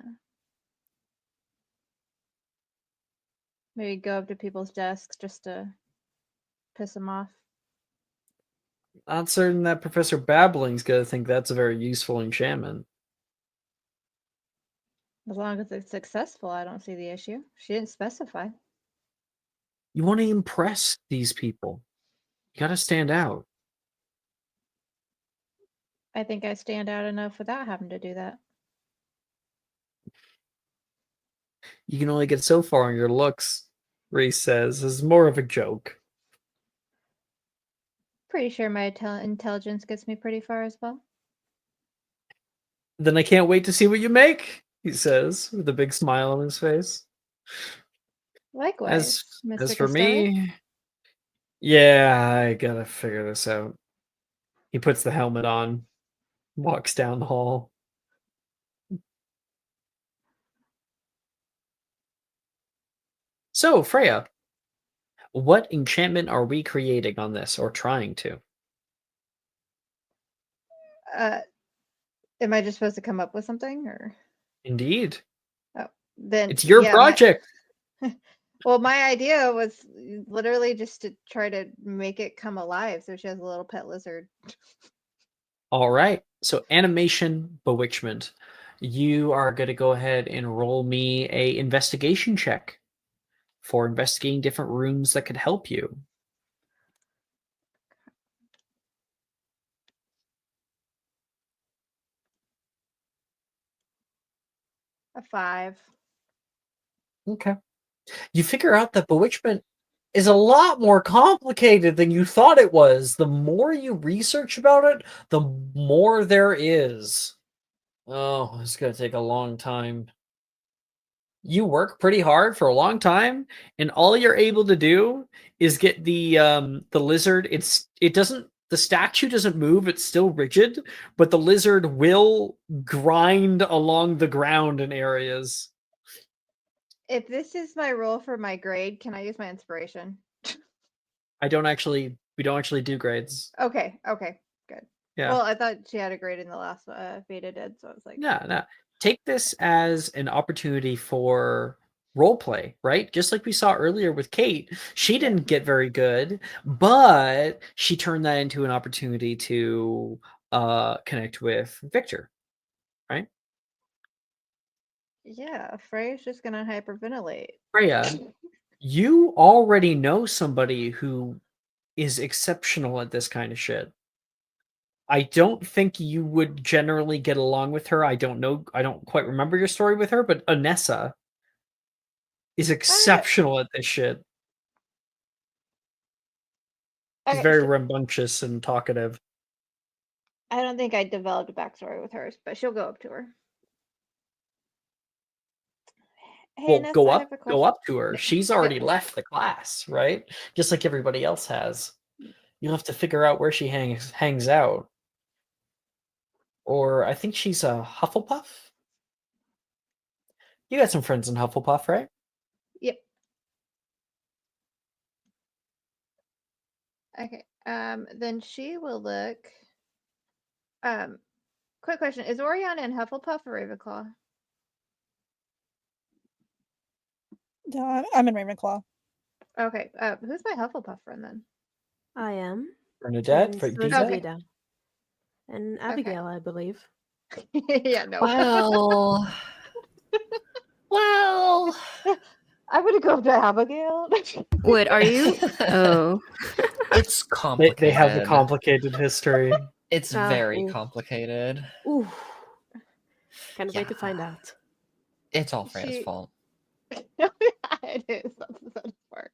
F: Maybe go up to people's desks just to piss them off.
G: Not certain that Professor Babbling's gonna think that's a very useful enchantment.
F: As long as it's successful, I don't see the issue. She didn't specify.
G: You want to impress these people. You gotta stand out.
F: I think I stand out enough without having to do that.
G: You can only get so far on your looks, Reese says, as more of a joke.
F: Pretty sure my intelligence gets me pretty far as well.
G: Then I can't wait to see what you make, he says, with a big smile on his face.
F: Likewise, Mr.
G: As for
F: Costello.
G: me, yeah, I gotta figure this out. He puts the helmet on, walks down the hall. So, Freya, what enchantment are we creating on this, or trying to?
F: Am I just supposed to come up with something, or?
G: Indeed.
F: Oh, then
G: It's your
F: yeah,
G: project.
F: Well, my idea was literally just to try to make it come alive, so she has a little pet lizard.
G: All right. So animation bewitchment. You are going to go ahead and roll me a investigation check. for investigating different rooms that could help you.
F: A 5.
G: Okay. You figure out that bewitchment is a lot more complicated than you thought it was. The more you research about it, the more there is. Oh, it's going to take a long time. You work pretty hard for a long time, and all you're able to do is get the lizard. The statue doesn't move, it's still rigid, but the lizard will grind along the ground in areas.
F: If this is my roll for my grade, can I use my inspiration?
G: We don't actually do grades.
F: Okay, good.
G: Yeah.
F: Well, I thought she had a grade in the last Veda did, so I was like,
G: No. Take this as an opportunity for role play, right? Just like we saw earlier with Kate, she didn't get very good, but she turned that into an opportunity to connect with Victor, right?
F: yeah, Freya's just gonna hyperventilate.
G: Freya, you already know somebody who is exceptional at this kind of shit. I don't think you would generally get along with her. I don't know. I don't quite remember your story with her, but Anessa is exceptional at this shit. She's
F: Okay,
G: very
F: so
G: rambunctious and talkative.
F: I don't think I developed a backstory with hers, but she'll go up to her. Hey,
G: Well,
F: Nessa,
G: go
F: I have a question.
G: up to her. She's already left the class, right? Just like everybody else has. You'll have to figure out where she hangs out. Or I think she's a Hufflepuff. You got some friends in Hufflepuff, right?
F: Yep. Okay. Then she will look. Quick question: is Oriana in Hufflepuff or Ravenclaw?
H: I'm in Ravenclaw.
F: Okay. Who's my Hufflepuff friend then?
C: I am.
G: Bernadette,
C: And so is
G: Vita?
F: Okay.
C: Vida. And Abigail, I believe.
F: Yeah, no.
I: Well, well.
F: I'm gonna go up to Abigail.
B: Wait, are you? Oh.
I: It's complicated.
G: They have a complicated history.
I: It's
C: Ah,
I: very
C: ooh.
I: complicated.
C: Ooh. Can't wait to
I: Yeah.
C: find out.
I: It's all Freya's
F: She-
I: fault.
F: It is. That's the sad part.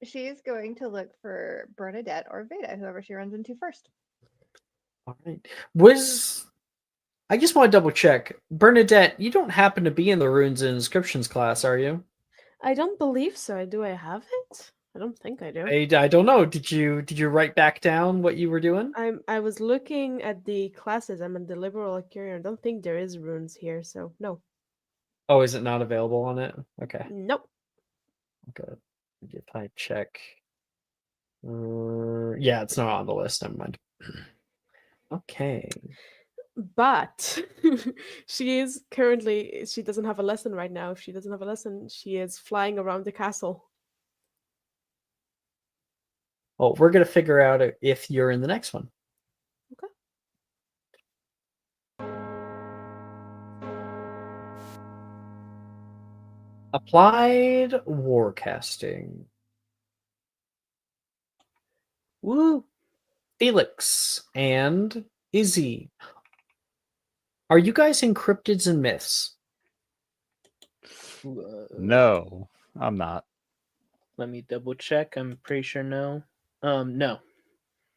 F: She's going to look for Bernadette or Veda, whoever she runs into first.
G: All right. I just want to double check. Bernadette, you don't happen to be in the Runes and Inscriptions class, are you?
C: I don't believe so. Do I have it? I don't think I do.
G: I don't know. Did you write back down what you were doing?
C: I was looking at the classes. I'm a deliberal curious. I don't think there is runes here, so no.
G: Oh, is it not available on it? Okay.
C: Nope.
G: Good. If I check. Yeah, it's not on the list. Never mind. Okay.
C: But she doesn't have a lesson right now. If she doesn't have a lesson, she is flying around the castle.
G: Well, we're gonna figure out if you're in the next one.
C: Okay.
G: Applied warcasting. Woo! Felix and Izzy. Are you guys in cryptids and myths?
E: No, I'm not.
A: Let me double check. I'm pretty sure no. No.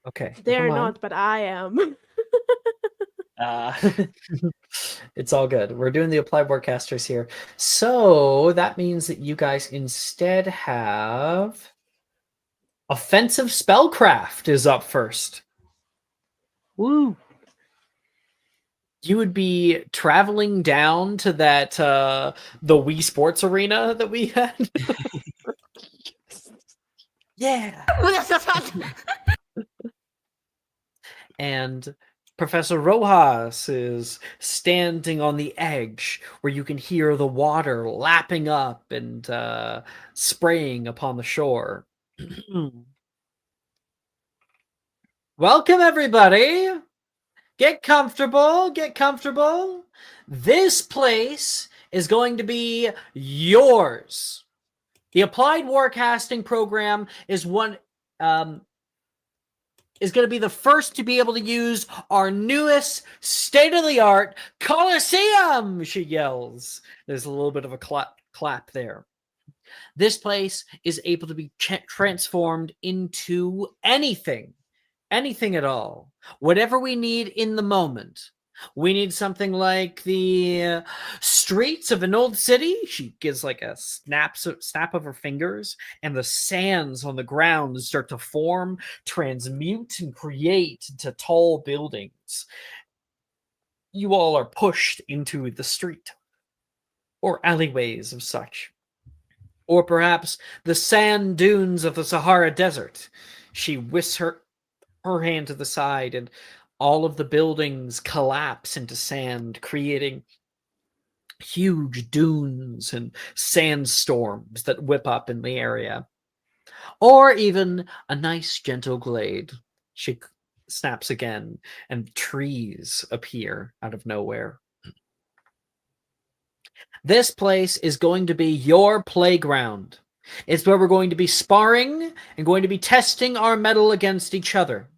G: Okay.
C: They're
G: never mind.
C: not, but I am.
G: It's all good. We're doing the applied warcasters here. So that means that you guys instead have offensive spellcraft is up first.
A: Woo!
G: You would be traveling down to that the Wii Sports Arena that we had. Yeah. And Professor Rojas is standing on the edge where you can hear the water lapping up and spraying upon the shore. Welcome, everybody. Get comfortable. Get comfortable. This place is going to be yours. The Applied Warcasting program is one is going to be the first to be able to use our newest state-of-the-art Coliseum, she yells. There's a little bit of a clap there. This place is able to be transformed into anything at all. Whatever we need in the moment. We need something like the streets of an old city. She gives like a snap of her fingers, and the sands on the ground start to form, transmute, and create into tall buildings. You all are pushed into the street or alleyways of such. Or perhaps the sand dunes of the Sahara Desert. She whisks her hand to the side, and all of the buildings collapse into sand, creating huge dunes and sandstorms that whip up in the area. Or even a nice gentle glade. She snaps again, and trees appear out of nowhere. This place is going to be your playground. It's where we're going to be sparring and going to be testing our mettle against each other.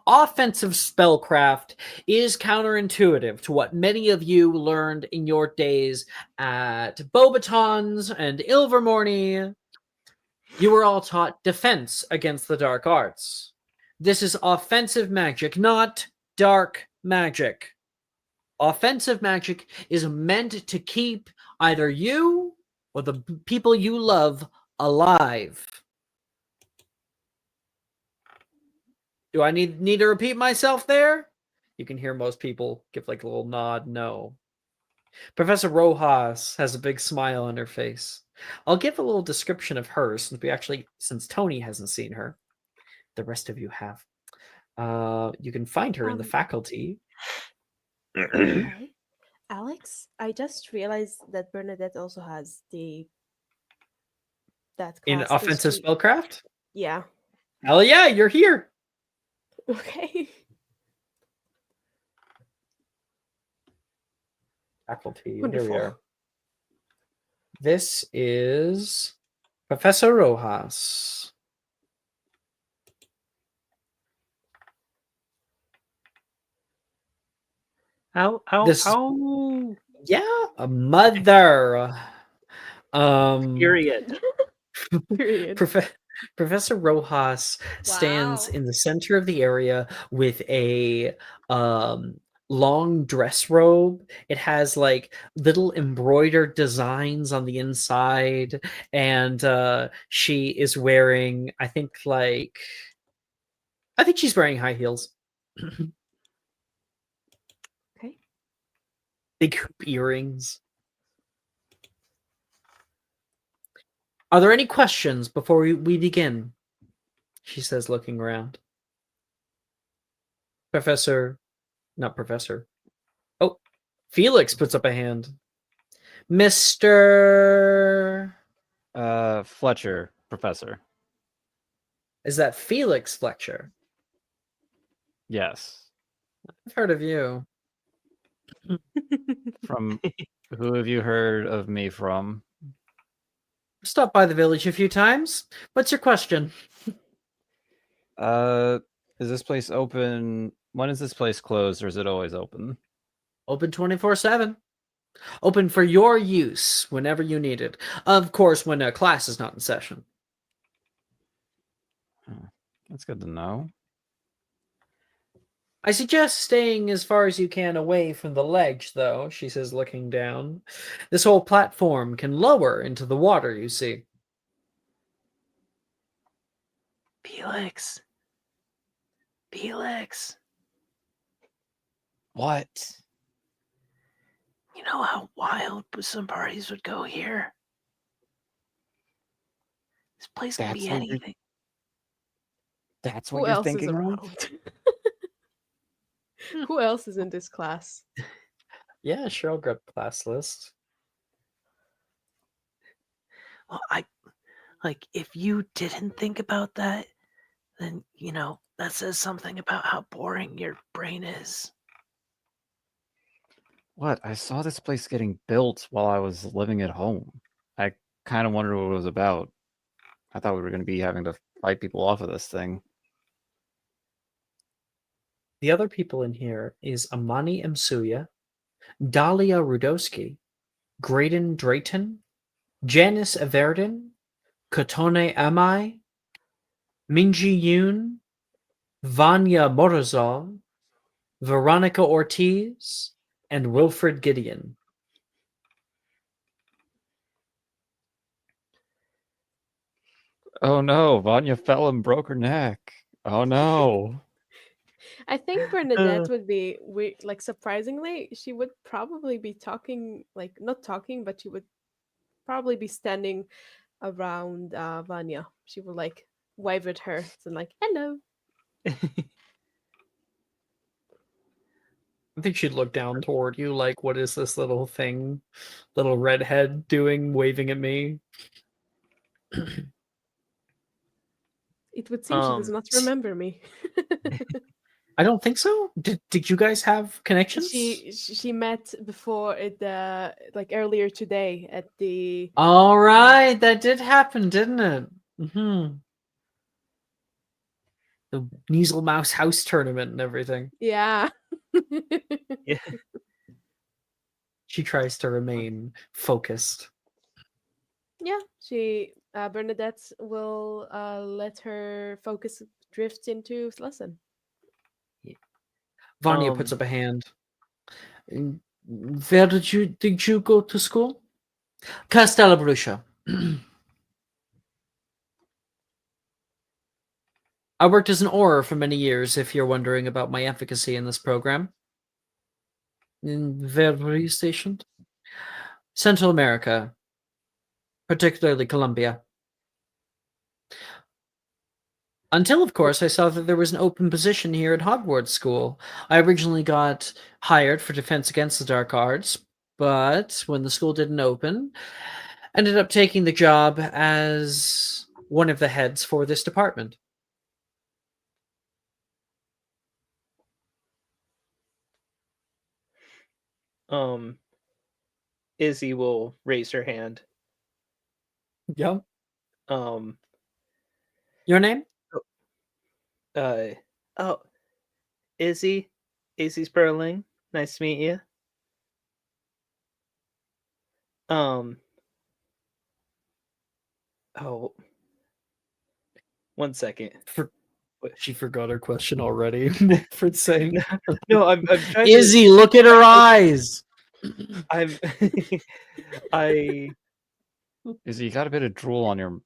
G: Offensive spellcraft is counterintuitive to what many of you learned in your days at Beaubatons and Ilvermorny. You were all taught defense against the dark arts. This is offensive magic, not dark magic. Offensive magic is meant to keep either you or the people you love alive. Do I need to repeat myself there? You can hear most people give like a little nod, no. Professor Rojas has a big smile on her face. I'll give a little description of her since Tony hasn't seen her. The rest of you have. You can find her in the faculty.
C: Okay. Alex, I just realized that Bernadette also has that class.
G: In offensive spellcraft?
C: Yeah.
G: Hell yeah, you're here.
C: Okay.
G: Faculty.
C: Wonderful.
G: Here we are. This is Professor Rojas.
A: How?
G: Yeah, a mother.
A: Period.
C: Period.
G: Professor Rojas stands in the center of the area with a long dress robe. It has like little embroidered designs on the inside, and she is wearing, I think she's wearing high heels.
C: Okay.
G: Big hoop earrings. Are there any questions before we begin? She says, looking around. Not Professor. Oh, Felix puts up a hand. Mr.
E: Fletcher, Professor.
G: Is that Felix Fletcher?
E: Yes.
G: I've heard of you.
E: From who have you heard of me from?
G: Stopped by the village a few times. What's your question?
E: Is this place open? When is this place closed, or is it always open?
G: Open 24/7. Open for your use whenever you need it. Of course, when a class is not in session.
E: That's good to know.
G: I suggest staying as far as you can away from the ledge, though, she says, looking down. This whole platform can lower into the water, you see.
A: Felix.
E: What?
A: You know how wild some parties would go here? This place can be anything.
E: That's what
C: Who
E: you're
C: else is
E: thinking of?
C: around? Who else is in this class?
G: Yeah, sure, I'll grab class list.
A: Well, if you didn't think about that, then, that says something about how boring your brain is.
E: What? I saw this place getting built while I was living at home. I kind of wondered what it was about. I thought we were going to be having to fight people off of this thing.
G: The other people in here is Amani Msuya, Dahlia Rudowski, Graydon Drayton, Janice Everden, Kotone Amai, Minji Yoon, Vanya Morozov, Veronica Ortiz, and Wilfred Gideon.
E: Oh no, Vanya fell and broke her neck. Oh no.
C: I think Bernadette would be like surprisingly, she would probably be talking like not talking, but she would probably be standing around Vanya. She would like wave at her and like hello.
G: I think she'd look down toward you like, what is this little thing, little redhead doing, waving at me?
C: It would seem she does not remember me.
G: I don't think so. Did you guys have connections?
C: She met before it like earlier today at the
G: All right, that did happen, didn't it? Mm-hmm. The Measle Mouse House tournament and everything.
C: yeah.
A: Yeah.
G: She tries to remain focused.
C: Yeah, she Bernadette will let her focus drift into lesson.
G: Vanya puts up a hand. Where did you go to school? Castellabrucia. I worked as an orar for many years, if you're wondering about my efficacy in this program. Where were you stationed? Central America, particularly Colombia. Until, of course, I saw that there was an open position here at Hogwarts School. I originally got hired for Defense Against the Dark Arts, but when the school didn't open, ended up taking the job as one of the heads for this department.
A: Izzy will raise her hand.
G: Yep.
A: Your
G: name?
A: Izzy Sperling. Nice to meet you. One second.
G: She forgot her question already. For saying
A: no, I'm trying.
G: Izzy, look at her eyes.
E: Izzy, you got a bit of drool on your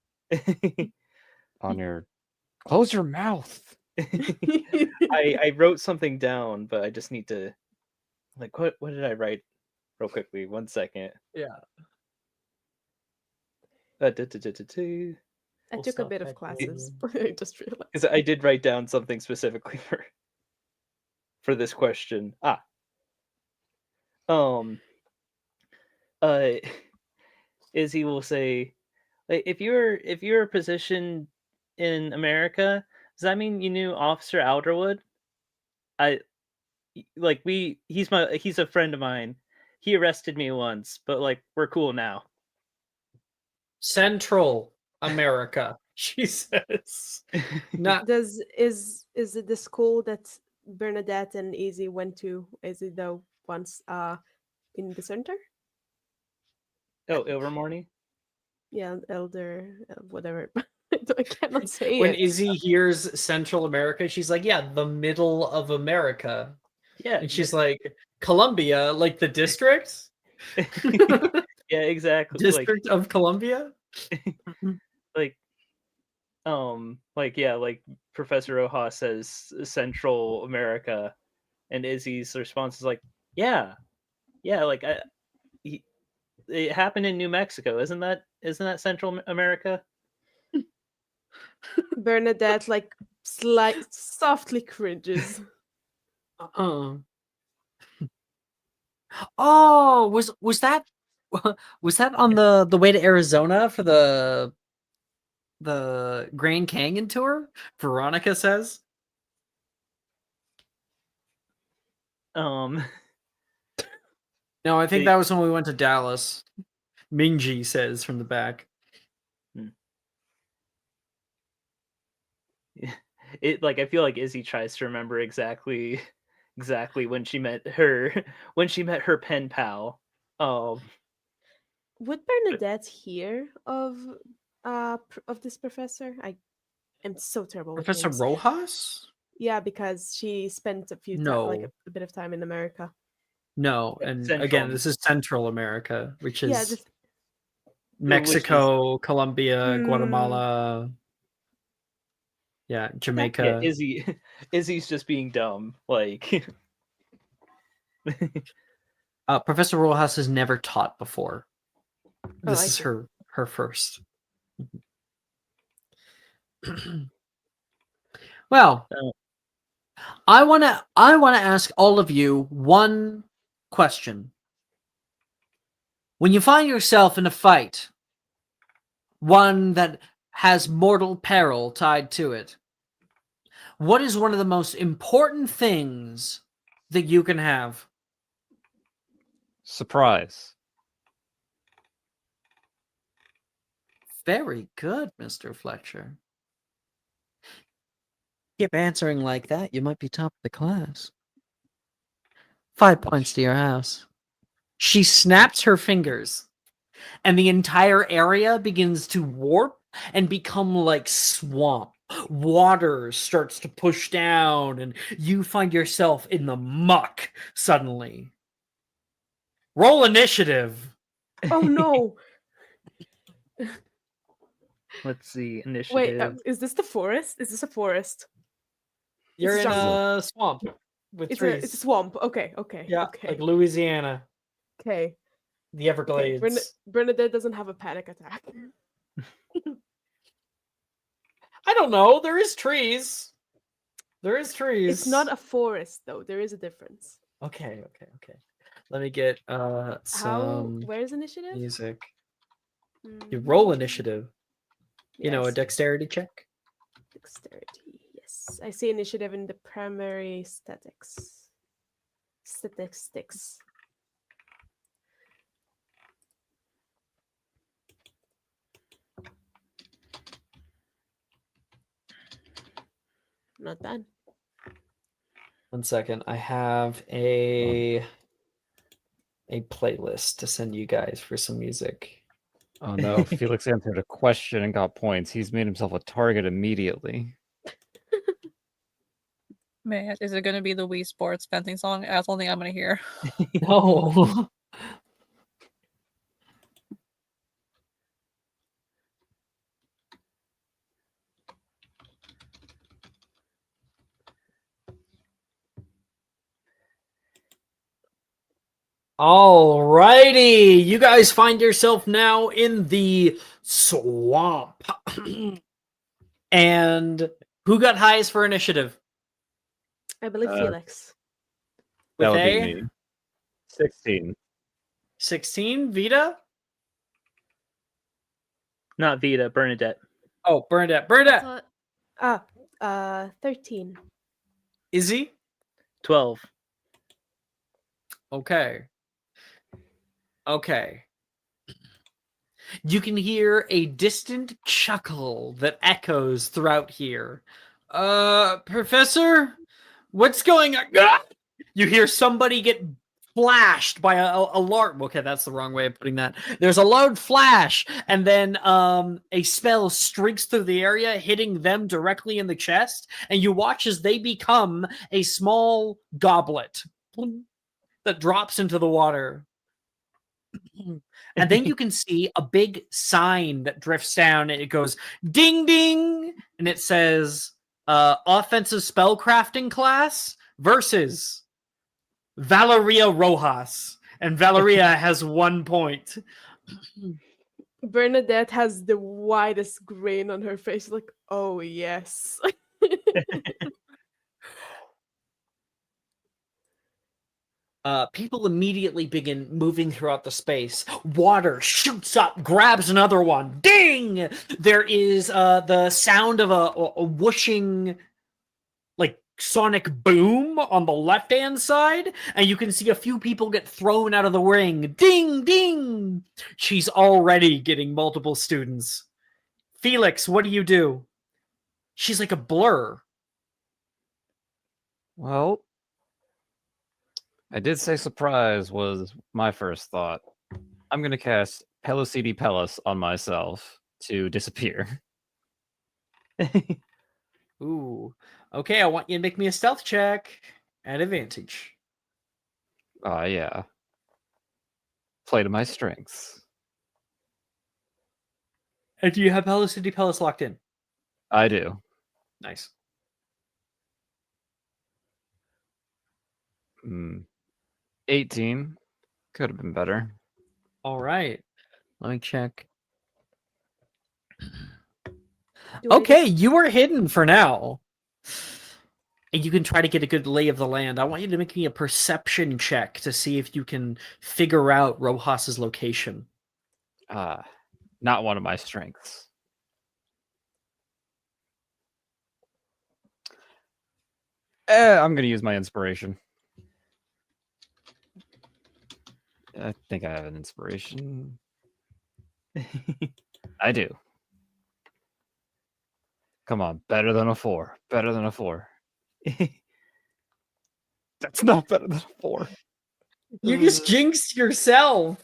E: close your mouth.
A: I wrote something down, but I just need to like what did I write real quickly? 1 second.
G: Yeah.
C: I took a bit of classes. I just realized.
A: Because I did write down something specifically for this question. Izzy will say, like, if you're a position in America, does that mean you knew Officer Alderwood? He's a friend of mine. He arrested me once, but like we're cool now.
G: Central America, she says. Not
C: is it the school that Bernadette and Izzy went to? Is it the once in the center?
A: Oh, Ilvermorny?
C: Yeah, Elder, whatever. I cannot say
G: when
C: it.
G: Izzy hears Central America, she's like, yeah, the middle of America.
A: Yeah.
G: And she's like, Columbia, like the district?
A: Yeah, exactly.
G: District of Columbia?
A: like Professor Oha says Central America, and Izzy's response is like, yeah, like it happened in New Mexico, isn't that Central America?
C: Bernadette like softly cringes.
G: Oh, was that on the way to Arizona for the Grand Canyon tour? Veronica says. No, I think that was when we went to Dallas. Minji says from the back.
A: It like I feel like Izzy tries to remember exactly when she met her pen pal.
C: Would Bernadette hear of this professor? I am so terrible with
G: Professor
C: names.
G: Rojas?
C: Yeah, because she spent a few
G: No.
C: a bit of time in America.
G: No,
A: Yeah,
G: and
A: Central
G: again, this is Central America, which
C: Yeah,
G: is
C: this
G: Mexico, Colombia,
C: Hmm.
G: Guatemala, Jamaica.
A: Yeah, Izzy's just being dumb. Like
G: Professor Rojas has never taught before. This
C: I
G: is
C: see.
G: her first. Well, I wanna ask all of you one question. When you find yourself in a fight, one that has mortal peril tied to it, what is one of the most important things that you can have?
E: Surprise.
G: Very good, Mr. Fletcher. Keep answering like that, you might be top of the class. 5 points to your house. She snaps her fingers, and the entire area begins to warp and become like swamp. Water starts to push down, and you find yourself in the muck suddenly. Roll initiative.
C: Oh no!
A: let's see,
C: Wait,
A: initiative.
C: is this the forest? Is this a forest?
G: You're
C: It's
G: in
C: jungle.
G: a swamp with
C: It's
G: trees.
C: a swamp. Okay, okay,
G: Yeah,
C: okay,
G: like Louisiana,
C: okay.
G: the Everglades.
C: Bernadette doesn't have a panic attack.
G: I don't know. There is trees. There is trees.
C: It's not a forest though. There is a difference.
G: Okay. Let me get some
C: Where's initiative?
G: music. You roll
C: Mm,
G: initiative.
C: yeah,
G: You know,
C: I
G: a
C: see.
G: dexterity check.
C: Dexterity. Yes, I see initiative in the primary statistics. Not bad.
G: 1 second. I have a playlist to send you guys for some music.
E: Oh no, Felix answered a question and got points. He's made himself a target immediately.
H: Man, is it going to be the Wii Sports fencing song? That's the only thing I'm going to hear.
G: No. Alrighty, you guys find yourself now in the swamp. And who got highest for initiative?
C: I believe Felix.
E: That
G: With
E: would be
G: A?
E: me. 16.
G: 16? Vita?
A: Not Vita, Bernadette.
G: Oh, Bernadette.
B: I
G: Bernadette!
B: thought
C: 13.
G: Izzy?
A: 12.
G: Okay. You can hear a distant chuckle that echoes throughout here. Professor? What's going on? Ah! You hear somebody get flashed by a alarm. Okay, that's the wrong way of putting that. There's a loud flash, and then a spell streaks through the area, hitting them directly in the chest, and you watch as they become a small goblet that drops into the water. And then you can see a big sign that drifts down, and it goes ding ding, and it says offensive spellcrafting class versus Valeria Rojas. And Valeria has 1 point.
C: Bernadette has the widest grin on her face, like, oh yes.
G: People immediately begin moving throughout the space. Water shoots up, grabs another one. Ding! There is the sound of a whooshing, like, sonic boom on the left-hand side, and you can see a few people get thrown out of the ring. Ding! Ding! She's already getting multiple students. Felix, what do you do? she's like a blur.
E: Well, I did say surprise was my first thought. I'm gonna cast Pellucidi Pellus on myself to disappear.
G: Ooh. Okay, I want you to make me a stealth check at advantage.
E: Yeah. Play to my strengths.
G: And do you have Pellucidi Pellus locked in?
E: I do.
G: Nice.
E: 18. Could have been better.
G: All right. Let me check.
C: Do I
G: Okay,
C: just-
G: you are hidden for now. And you can try to get a good lay of the land. I want you to make me a perception check to see if you can figure out Rojas's location.
E: Not one of my strengths. I'm gonna use my inspiration. I think I have an inspiration. I do. Come on, better than a 4. Better than a 4. That's not better than a 4.
G: You just jinxed yourself.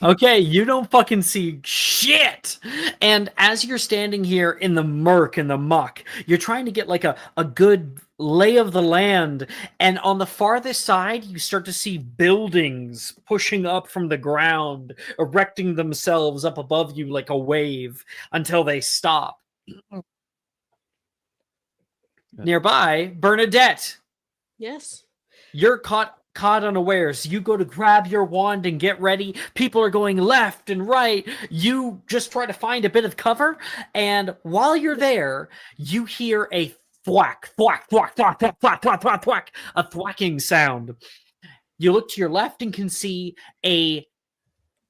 G: Okay, you don't fucking see shit. And as you're standing here in the murk and the muck, you're trying to get like a good lay of the land. And on the farthest side, you start to see buildings pushing up from the ground, erecting themselves up above you like a wave until they stop. Nearby, Bernadette,
C: Yes.
G: you're caught unawares. You go to grab your wand and get ready. People are going left and right. You just try to find a bit of cover, and while you're there, you hear a thwack, thwack, thwack, thwack, thwack, thwack, thwack, thwack, thwack, a thwacking sound. You look to your left and can see a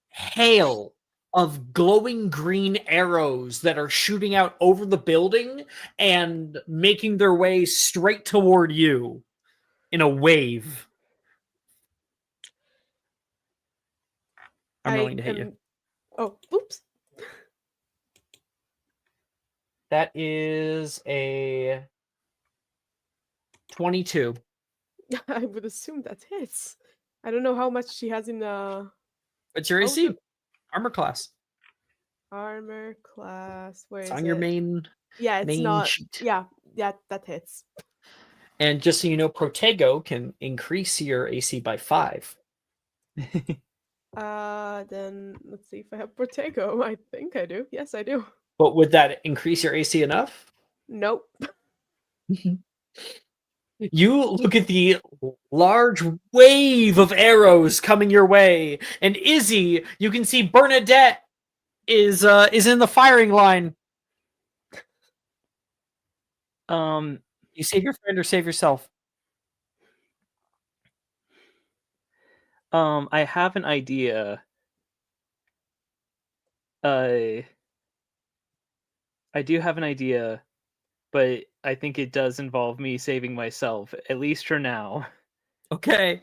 G: hail of glowing green arrows that are shooting out over the building and making their way straight toward you in a wave. I'm willing to hit you.
C: Oh, oops.
G: That is a 22.
C: I would assume that hits. I don't know how much she has in
G: What's your AC?
C: Okay.
G: Armor class.
C: armor class. Where
G: It's
C: is
G: on your
C: it?
G: main
C: Yeah, it's
G: main
C: not.
G: sheet.
C: Yeah, that hits.
G: And just so you know, Protego can increase your AC by 5.
C: Then let's see if I have Protego. I think I do. Yes, I do.
G: But would that increase your AC enough?
C: Nope.
G: You look at the large wave of arrows coming your way, and Izzy, you can see Bernadette is in the firing line. You save your friend or save yourself.
A: I have an idea. I do have an idea, but I think it does involve me saving myself, at least for now.
G: Okay.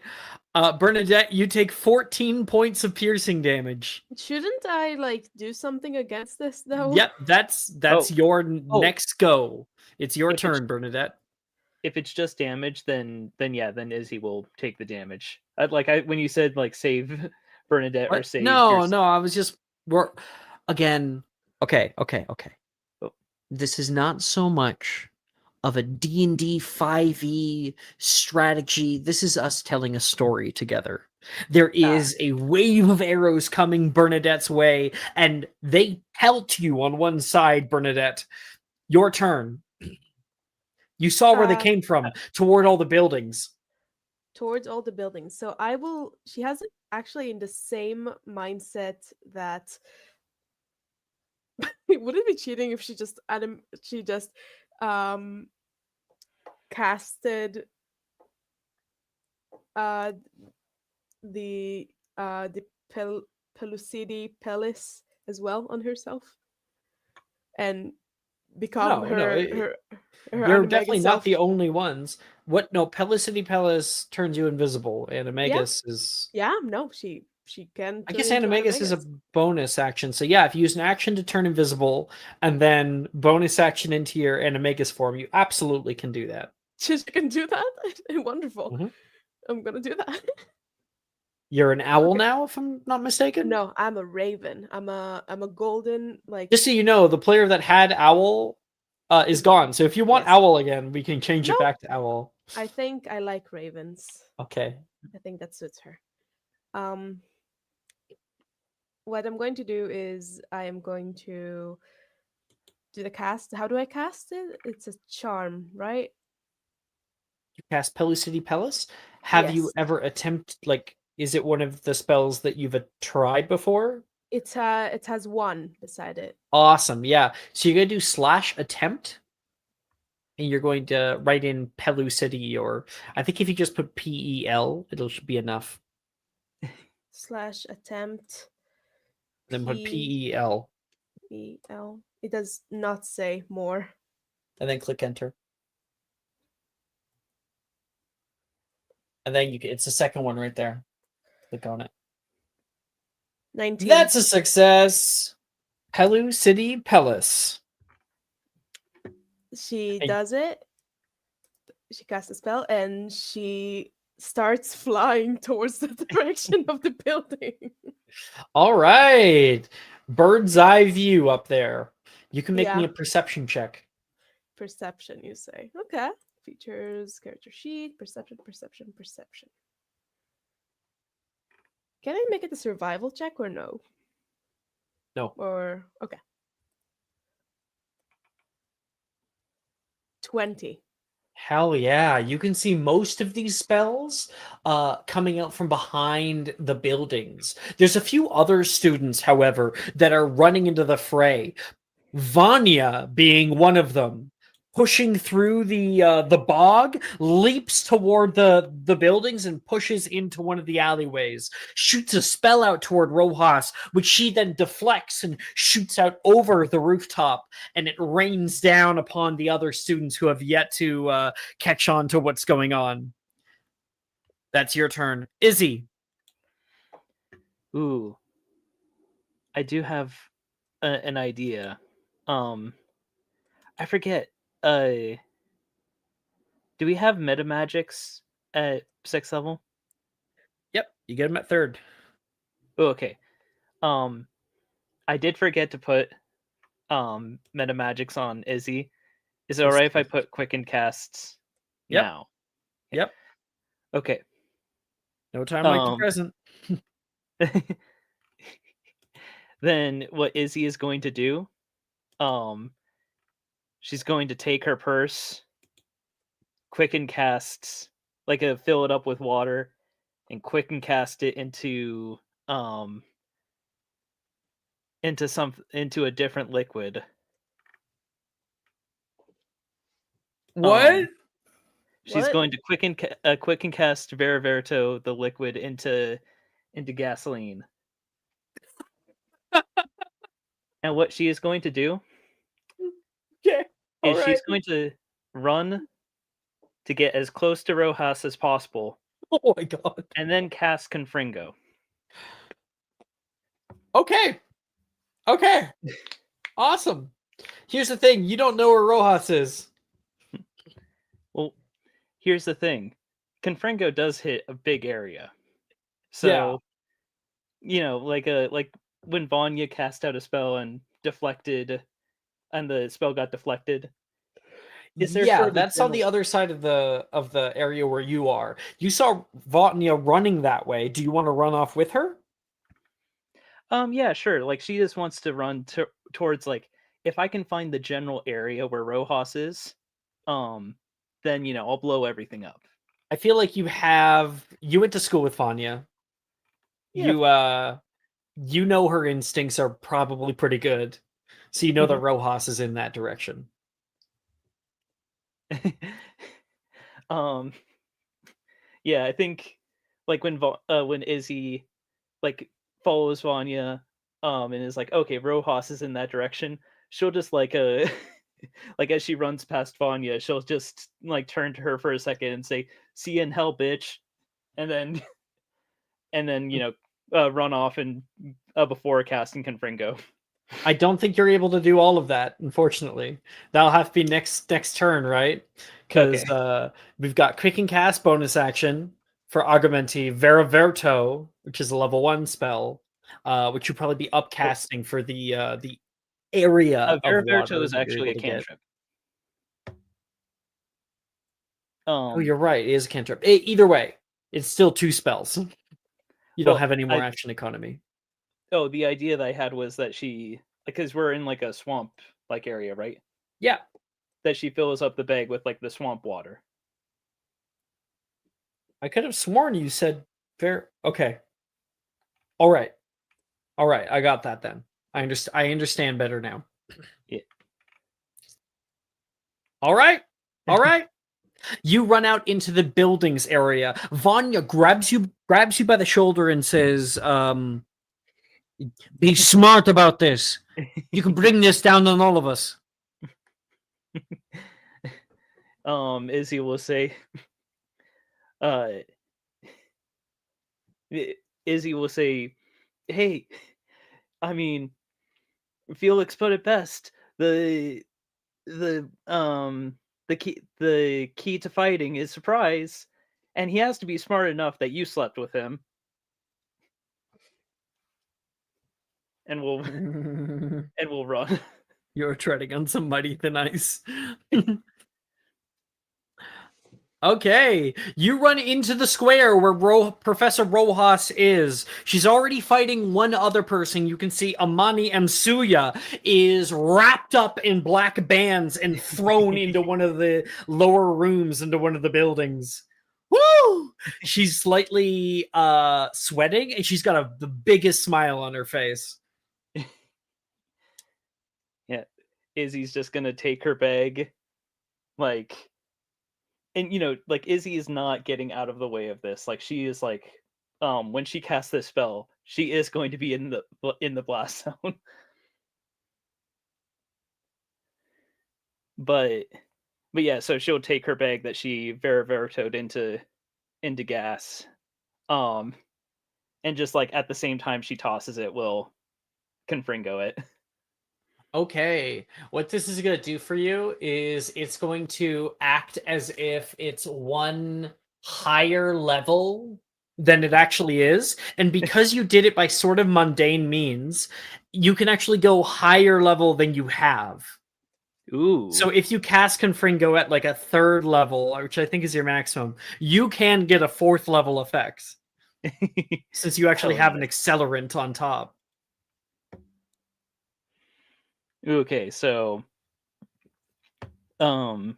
G: Bernadette, you take 14 points of piercing damage.
C: Shouldn't I like do something against this though?
G: Yep, that's
A: Oh.
G: your next go. It's your
A: If it's-
G: turn, Bernadette.
A: If it's just damage, then Izzy will take the damage. When you said like save Bernadette or
G: What?
A: save
G: No,
A: yours-
G: no, I was just again. Okay.
A: Oh.
G: This is not so much of a D&D 5e strategy. This is us telling a story together. There is a wave of arrows coming Bernadette's way, and they pelt you on one side, Bernadette. Your turn. You saw where they came from, toward all the buildings.
C: Towards all the buildings. So I will. She has it actually in the same mindset that. Would it be cheating if she just casted the Pellucidi Pellus as well on herself and become her
G: You're
C: Animagus
G: definitely
C: self?
G: not the only ones. What? No, Pellucidi Pellus turns you invisible, and Animagus is.
C: Yeah, no, she she can.
G: I
C: turn
G: guess
C: into
G: Animagus is a
C: Animagus.
G: bonus action. So yeah, if you use an action to turn invisible and then bonus action into your Animagus form, you absolutely can do that.
C: She can do that. Wonderful.
G: Mhm.
C: I'm gonna do that.
G: You're an owl
C: Okay.
G: now, if I'm not mistaken.
C: No, I'm a raven. I'm a golden like.
G: Just so you know, the player that had owl is
C: Is gone.
G: gone. So if you want
C: Yes.
G: owl again, we can change
C: No.
G: it back to owl.
C: I think I like ravens.
G: Okay.
C: I think that suits her. What I'm going to do is I am going to do the cast. How do I cast it? It's a charm, right?
G: You cast Pellucidi Pellus. Have you
C: Yes.
G: ever is it one of the spells that you've tried before?
C: It has one beside it.
G: Awesome. Yeah. So you're going to do /attempt. And you're going to write in Pellucidi, or I think if you just put PEL, should be enough.
C: /attempt.
G: Then put PEL.
C: PEL. It does not say more.
G: And then click enter. And then it's the second one right there. Click on it.
C: 19.
G: That's a success. Pellucidi Pellus.
C: She
G: Hey.
C: does it. She casts a spell and she starts flying towards the direction of the building.
G: All right. Bird's eye view up there. You can make me
C: Yeah.
G: a perception check.
C: Perception, you say. Okay. Features, character sheet, perception. Can I make it a survival check or no?
G: No.
C: Or, okay. 20.
G: Hell yeah. You can see most of these spells coming out from behind the buildings. There's a few other students, however, that are running into the fray. Vanya being one of them, pushing through the bog, leaps toward the buildings and pushes into one of the alleyways, shoots a spell out toward Rojas, which she then deflects and shoots out over the rooftop, and it rains down upon the other students who have yet to catch on to what's going on. That's your turn. Izzy.
A: Ooh. I do have an idea. I forget. Do we have meta magics at 6th level?
G: Yep, you get him at 3rd.
A: Oh, okay. I did forget to put meta magics on Izzy. Is it alright if I put quicken casts
G: Yep.
A: now?
G: Yep.
A: Okay.
G: No time like the present.
A: Then what Izzy is going to do, she's going to take her purse, quicken casts, fill it up with water, and quicken cast it into a different liquid.
G: What?
A: She's
C: What?
A: going to quicken cast Veriverto, the liquid, into gasoline. And what she is going to do
G: Okay.
A: is she's going to run to get as close to Rojas as possible,
G: Oh my god.
A: and then cast Confringo.
G: Okay. Awesome. Here's the thing. You don't know where Rojas is.
A: Well, here's the thing. Confringo does hit a big area. So, like when Vanya cast out a spell and deflected, and the spell got deflected.
G: That's on the other side of the area where you are. You saw Vanya running that way. Do you want to run off with her?
A: Yeah, sure. Like, she just wants to run towards, if I can find the general area where Rojas is, then I'll blow everything up.
G: I feel like you went to school with Vanya.
A: Yeah.
G: You know her instincts are probably pretty good. So you know that Rojas is in that direction.
A: Yeah, I think when Izzy follows Vanya and is like, okay, Rojas is in that direction, she'll just as she runs past Vanya, she'll just turn to her for a second and say, "See you in hell, bitch," and then run off and before casting Confringo.
G: I don't think you're able to do all of that, unfortunately. That'll have to be next turn, right? Because we've got Quick and Cast bonus action for Augmenti, Veraverto, which is a level 1 spell, which you'll probably be upcasting for the area of
A: Veraverto
G: water
A: is
G: that you're
A: actually a
G: able to get.
A: cantrip.
G: Oh, you're right. It is a cantrip. Either way, it's still 2 spells. You don't
A: Well,
G: have any more action economy.
A: Oh, the idea that I had was that she, because we're in like a swamp like area, right?
G: Yeah.
A: That she fills up the bag with like the swamp water.
G: I could have sworn you said okay. All right. I got that then. I understand better now.
A: Yeah.
G: All right. You run out into the buildings area. Vanya grabs you by the shoulder and says, "Be smart about this. You can bring this down on all of us."
A: Izzy will say, Izzy will say, "Hey, I mean, Felix put it best. The key to fighting is surprise, and he has to be smart enough that you slept with him." And we'll run.
G: You're treading on some mighty thin ice. Okay, you run into the square where Professor Rojas is. She's already fighting one other person. You can see Amani Msuya is wrapped up in black bands and thrown into one of the lower rooms into one of the buildings. Woo! She's slightly sweating, and she's got the biggest smile on her face.
A: Yeah, Izzy's just gonna take her bag, like, and like Izzy is not getting out of the way of this. Like she is like, when she casts this spell, she is going to be in the blast zone. but yeah, so she'll take her bag that she Veravertoed into gas, and just like at the same time she tosses it, will Confringo it.
G: Okay, what this is going to do for you is it's going to act as if it's one higher level than it actually is. And because you did it by sort of mundane means, you can actually go higher level than you have.
A: Ooh.
G: So if you cast Confringo at like a 3rd level, which I think is your maximum, you can get a 4th level effect. Since you actually have an accelerant on top.
A: Okay, so that'll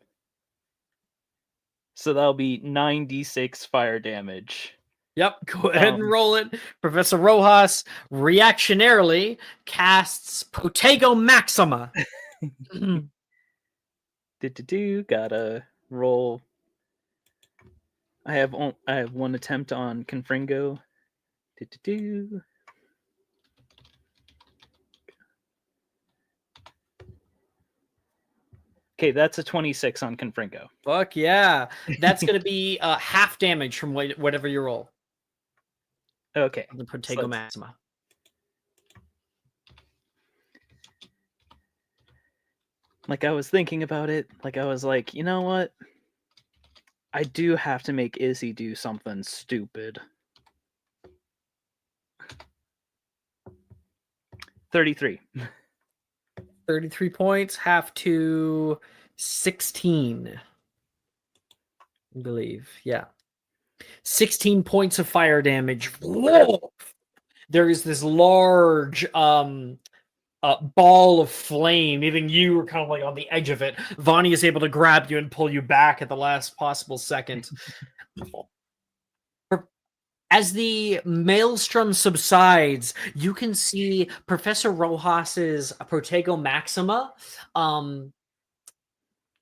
A: be 9d6 fire damage.
G: Yep, go ahead and roll it. Professor Rojas reactionarily casts Protego Maxima.
A: Gotta roll. I have one attempt on Confringo. Okay, that's a 26 on Confringo.
G: Fuck yeah. That's going to be half damage from whatever you roll.
A: Okay.
G: The Protego Maxima.
A: Like, I was thinking about it. Like, I was like, you know what? I do have to make Izzy do something stupid. 33.
G: 33 points, half to 16. I believe. Yeah. 16 points of fire damage. Whoa! There is this large ball of flame. Even you were kind of like on the edge of it. Vonnie is able to grab you and pull you back at the last possible second. As the maelstrom subsides, you can see Professor Rojas's Protego Maxima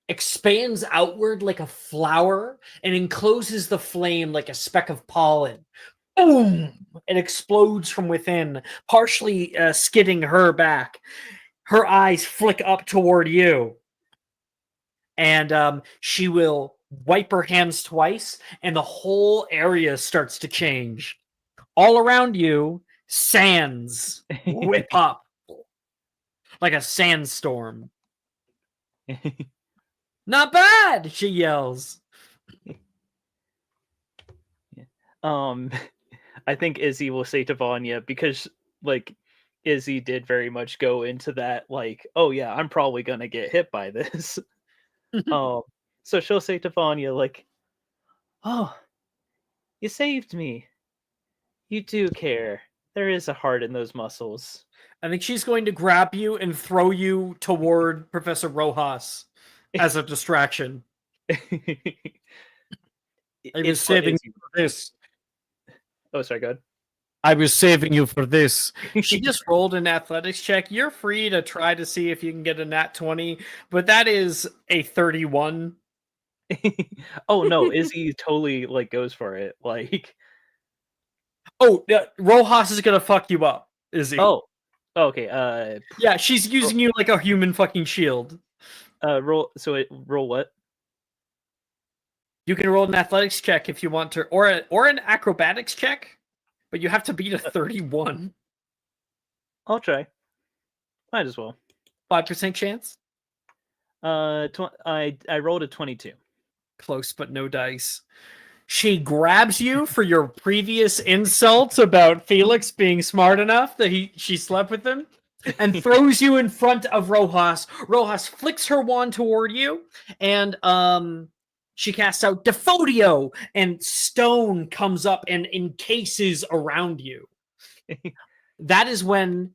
G: expands outward like a flower and encloses the flame like a speck of pollen. Boom! It explodes from within, partially skidding her back. Her eyes flick up toward you. And she will wipe her hands twice, and the whole area starts to change. All around you, sands whip up like a sandstorm. Not bad, she yells.
A: I think Izzy will say to Vanya, because like Izzy did very much go into that, like, oh yeah, I'm probably gonna get hit by this. So she'll say to Vanya, like, oh, you saved me. You do care. There is a heart in those muscles.
G: I think she's going to grab you and throw you toward Professor Rojas as a distraction. I was saving you for this.
A: Oh, sorry, go ahead.
G: I was saving you for this. She just rolled an athletics check. You're free to try to see if you can get a nat 20, but that is a 31.
A: Oh no, Izzy totally like goes for it. Like,
G: oh, Rojas is gonna fuck you up, Izzy.
A: Oh, okay.
G: Yeah, she's using you like a human fucking shield.
A: Roll. So roll what?
G: You can roll an athletics check if you want to, or an acrobatics check, but you have to beat a 31.
A: I'll try. Might as well.
G: 5% chance.
A: I rolled a 22.
G: Close, but no dice. She grabs you for your previous insults about Felix being smart enough that she slept with him, and throws you in front of Rojas. Rojas flicks her wand toward you, and she casts out Defodio, and stone comes up and encases around you. That is when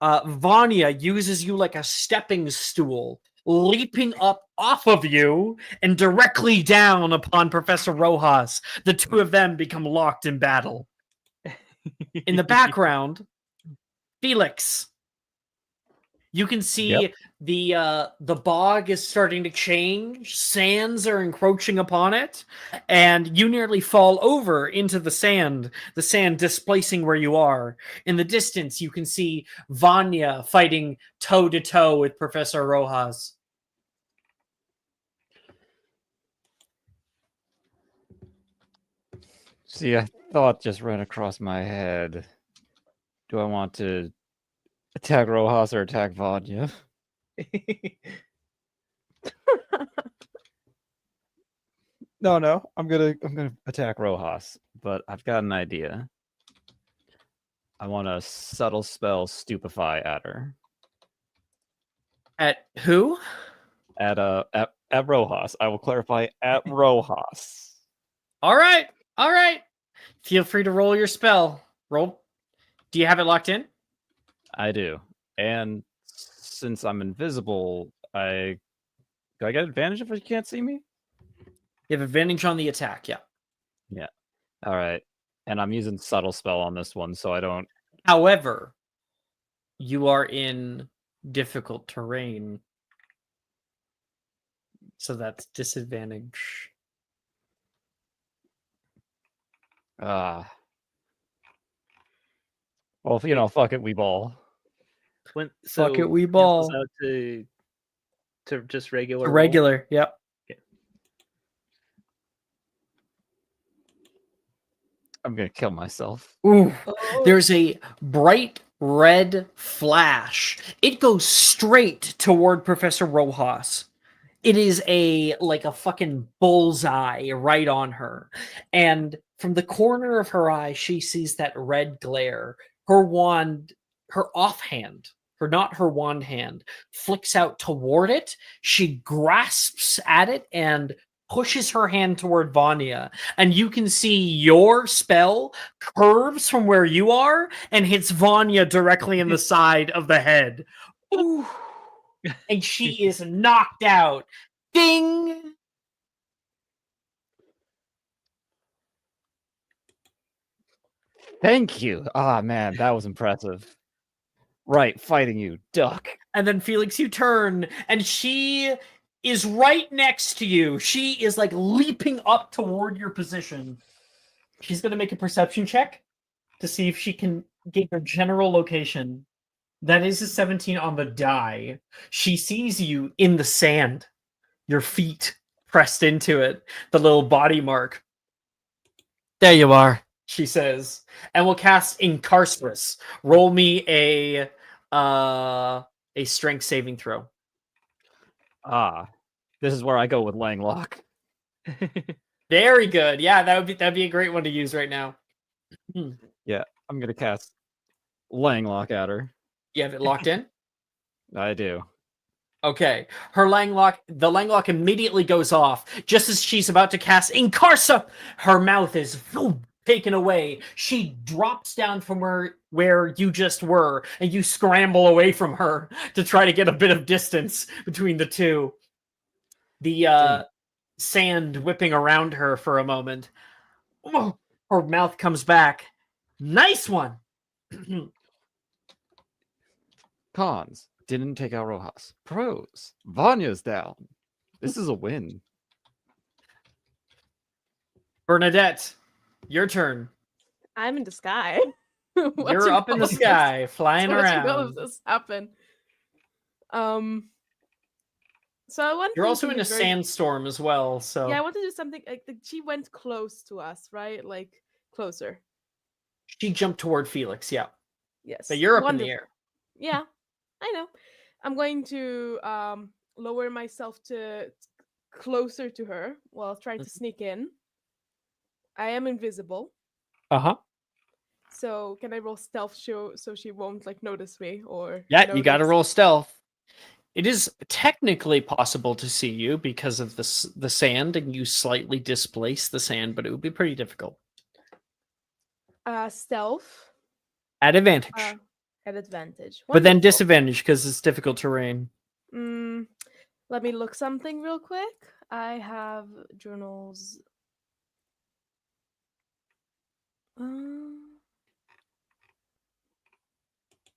G: Vanya uses you like a stepping stool, leaping up off of you and directly down upon Professor Rojas. The two of them become locked in battle. In the background, Felix. You can see the bog is starting to change. Sands are encroaching upon it, and you nearly fall over into the sand displacing where you are. In the distance, you can see Vanya fighting toe-to-toe with Professor Rojas.
E: See, a thought just ran across my head. Do I want to attack Rojas or attack Vanya? No. I'm gonna attack Rojas, but I've got an idea. I want to subtle spell stupefy at her.
G: At who?
E: At Rojas. I will clarify at Rojas.
G: All right. Feel free to roll your spell. Roll. Do you have it locked in?
E: I do. And since I'm invisible, do I get advantage if you can't see me?
G: You have advantage on the attack, yeah.
E: Yeah. All right. And I'm using subtle spell on this one, so I don't.
G: However, you are in difficult terrain, so that's disadvantage.
E: Well, fuck it, we ball.
G: Fuck it, we ball.
A: Out to just regular.
G: Regular, yep.
A: Okay.
E: I'm gonna kill myself.
G: Ooh, there's a bright red flash. It goes straight toward Professor Rojas. It is like a fucking bullseye right on her. And from the corner of her eye, she sees that red glare. Her wand, her offhand, not her wand hand, flicks out toward it. She grasps at it and pushes her hand toward Vanya. And you can see your spell curves from where you are and hits Vanya directly in the side of the head. Ooh. And she is knocked out. Ding!
E: Thank you. Ah, man, that was impressive. Right, fighting you, duck.
G: And then Felix, you turn, and she is right next to you. She is like leaping up toward your position. She's going to make a perception check to see if she can get your general location. That is a 17 on the die. She sees you in the sand, your feet pressed into it, the little body mark. There you are. she says, and we'll cast Incarcerous. Roll me a strength saving throw.
E: Ah, this is where I go with Langlock.
G: Very good. Yeah, that'd be a great one to use right now.
E: Yeah, I'm gonna cast Langlock at her.
G: You have it locked in?
E: I do.
G: Okay. The Langlock immediately goes off. Just as she's about to cast Incarsa, her mouth is taken away. She drops down from where you just were, and you scramble away from her to try to get a bit of distance between the two. The sand whipping around her for a moment. Oh, her mouth comes back. Nice one!
E: Cons. Didn't take out Rojas. Pros. Vanya's down. This is a win.
G: Bernadette, your turn.
C: I'm in the sky.
G: You're up in the sky, flying
C: watching all of
G: around.
C: this happen. So one
G: You're
C: thing
G: also
C: to
G: in
C: be
G: a
C: very-
G: sandstorm as well, so
C: Yeah, I want to do something like she went close to us, right? Like closer.
G: she jumped toward Felix, yeah.
C: Yes.
G: But you're up in the
C: Wonderful.
G: air.
C: Yeah, I know. I'm going to lower myself to closer to her while trying to sneak in. I am invisible,
G: Uh-huh.
C: so can I roll stealth so she won't like notice me or
G: Yeah, you gotta
C: notice-
G: roll stealth. It is technically possible to see you because of the sand, and you slightly displace the sand, but it would be pretty difficult.
C: stealth
G: At advantage.
C: at advantage.
G: But then
C: Wonderful.
G: disadvantage because it's difficult terrain.
C: Let me look something real quick. I have journals.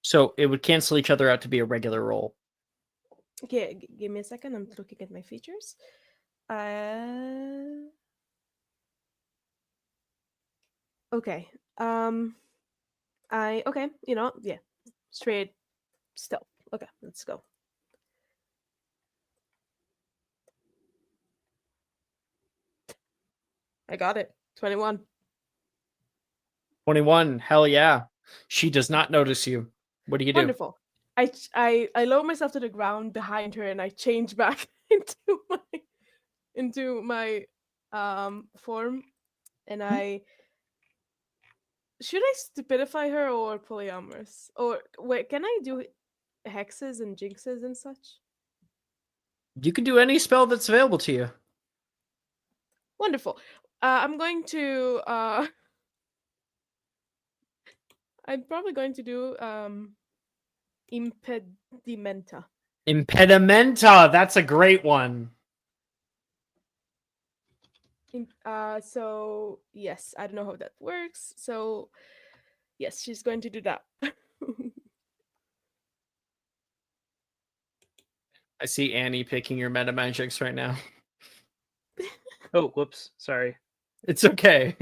G: So it would cancel each other out to be a regular roll.
C: Okay, give me a second. I'm looking at my features. Okay. Okay. Yeah. Straight stealth. Okay, let's go. I got it. 21.
G: 21. Hell yeah. She does not notice you. What do you do?
C: Wonderful. I lower myself to the ground behind her and I change back into my form, and I should I stupidify her or polyamorous? Or wait, can I do hexes and jinxes and such?
G: You can do any spell that's available to you.
C: Wonderful. I'm going to I'm probably going to do impedimenta.
G: Impedimenta. That's a great one.
C: So yes, I don't know how that works. So yes, she's going to do that.
G: I see Annie picking your meta magics right now.
A: Oh, whoops. Sorry.
G: It's okay.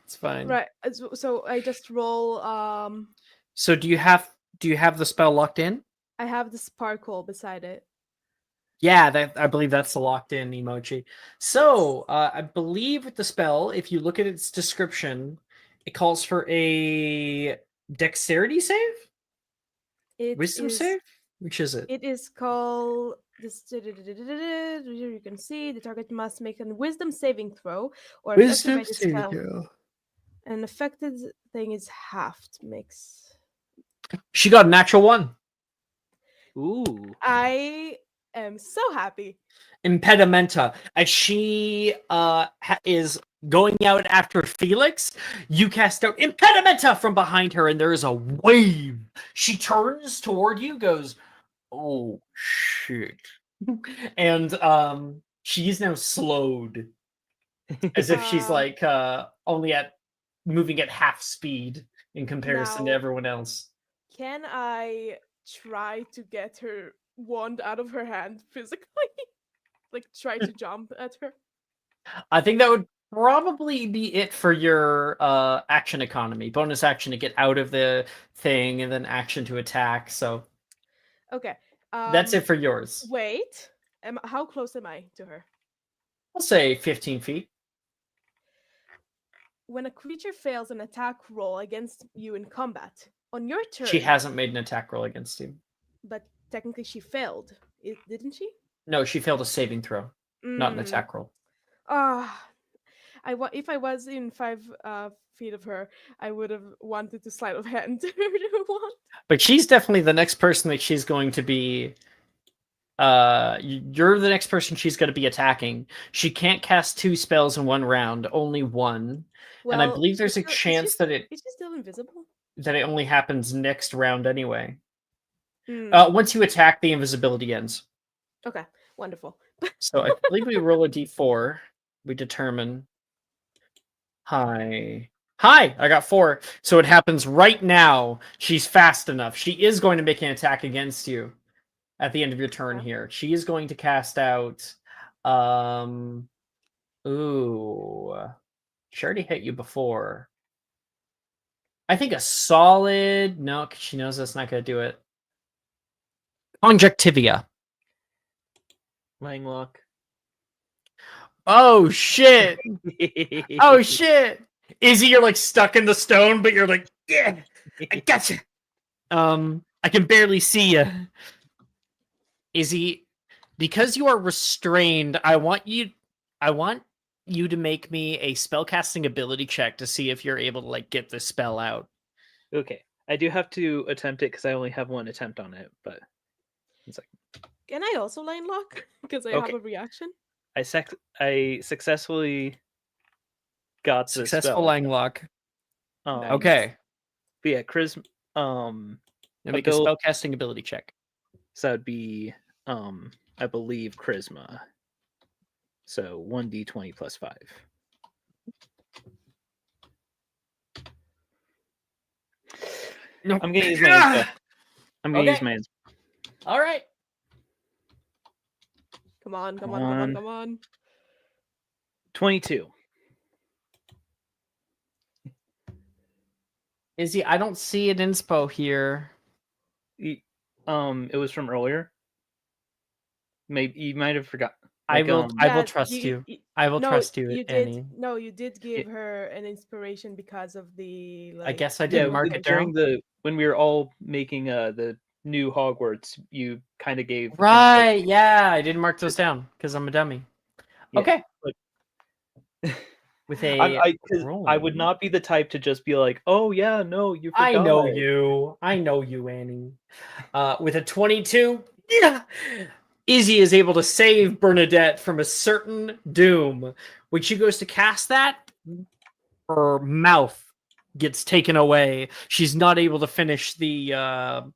G: It's fine.
C: Right. So I just roll.
G: So do you have the spell locked in?
C: I have the sparkle beside it.
G: Yeah, I believe that's the locked in emoji. So I believe with the spell, if you look at its description, it calls for a dexterity save? Wisdom save? Which is it?
C: It is called this. You can see the target must make a wisdom saving throw or
G: Wisdom
C: affected by the
G: saving
C: spell.
G: throw.
C: An affected thing is halved. Makes.
G: She got a natural 1.
A: Ooh.
C: I am so happy.
G: Impedimenta. As she is going out after Felix, you cast out Impedimenta from behind her, and there is a wave. She turns toward you, goes, "Oh shit," and she's now slowed, as if she's like only moving at half speed in comparison to
C: Now-
G: everyone else.
C: Can I try to get her wand out of her hand physically? Like try to jump at her?
G: I think that would probably be it for your action economy. Bonus action to get out of the thing, and then action to attack. So
C: Okay.
G: that's it for yours.
C: Wait. How close am I to her?
G: I'll say 15 feet.
C: when a creature fails an attack roll against you in combat, on your turn.
G: She hasn't made an attack roll against you.
C: But technically, she failed, didn't she?
G: No, she failed a saving throw, not an
C: Mm.
G: attack roll.
C: If I was in 5 feet of her, I would have wanted to sleight of hand her wand.
G: But she's definitely the next person that she's going to be. You're the next person she's going to be attacking. She can't cast 2 spells in one round, only one. And I believe there's a chance that
C: is she still invisible?
G: That it only happens next round anyway.
C: Mm.
G: Once you attack, the invisibility ends.
C: Okay, wonderful.
G: So I believe we roll a d4. We determine. Hi, I got 4. So it happens right now. She's fast enough. She is going to make an attack against you at the end of your turn here. She is going to cast out. Ooh. She already hit you before. I think a solid. No, 'cause she knows that's not going to do it. Conjunctivia.
A: Langlock.
G: Oh shit! Oh shit! Izzy, you're like stuck in the stone, but you're like, yeah, I gotcha. I can barely see you. Izzy, because you are restrained, I want you to make me a spellcasting ability check to see if you're able to like get this spell out.
A: Okay, I do have to attempt it because I only have one attempt on it, but it's like.
C: Can I also line lock? Because I have a reaction.
A: I successfully got the
G: Successful
A: spell.
G: Langlock.
C: Nice.
G: Okay.
A: But yeah, charisma.
G: Make a spellcasting ability check.
A: So that'd be, I believe, charisma. So 1d20 plus 5.
G: No.
A: I'm gonna use my inspo. I'm gonna use my inspo.
G: All right.
C: Come on.
A: 22.
G: Izzy, I don't see an inspo here.
A: It was from earlier. Maybe you might have forgotten.
G: I will trust you. I will trust you, Annie.
C: You did give her an inspiration because of the.
G: I guess I didn't mark it down.
A: When we were all making the new Hogwarts, you kind of gave.
G: Right? Yeah, I didn't mark those down because I'm a dummy.
A: Yeah,
G: okay. With a
A: I would not be the type to just be like, oh yeah, no, you forgot.
G: I know you, Annie. With a 22, yeah, Izzy is able to save Bernadette from a certain doom. When she goes to cast that, her mouth gets taken away. She's not able to finish the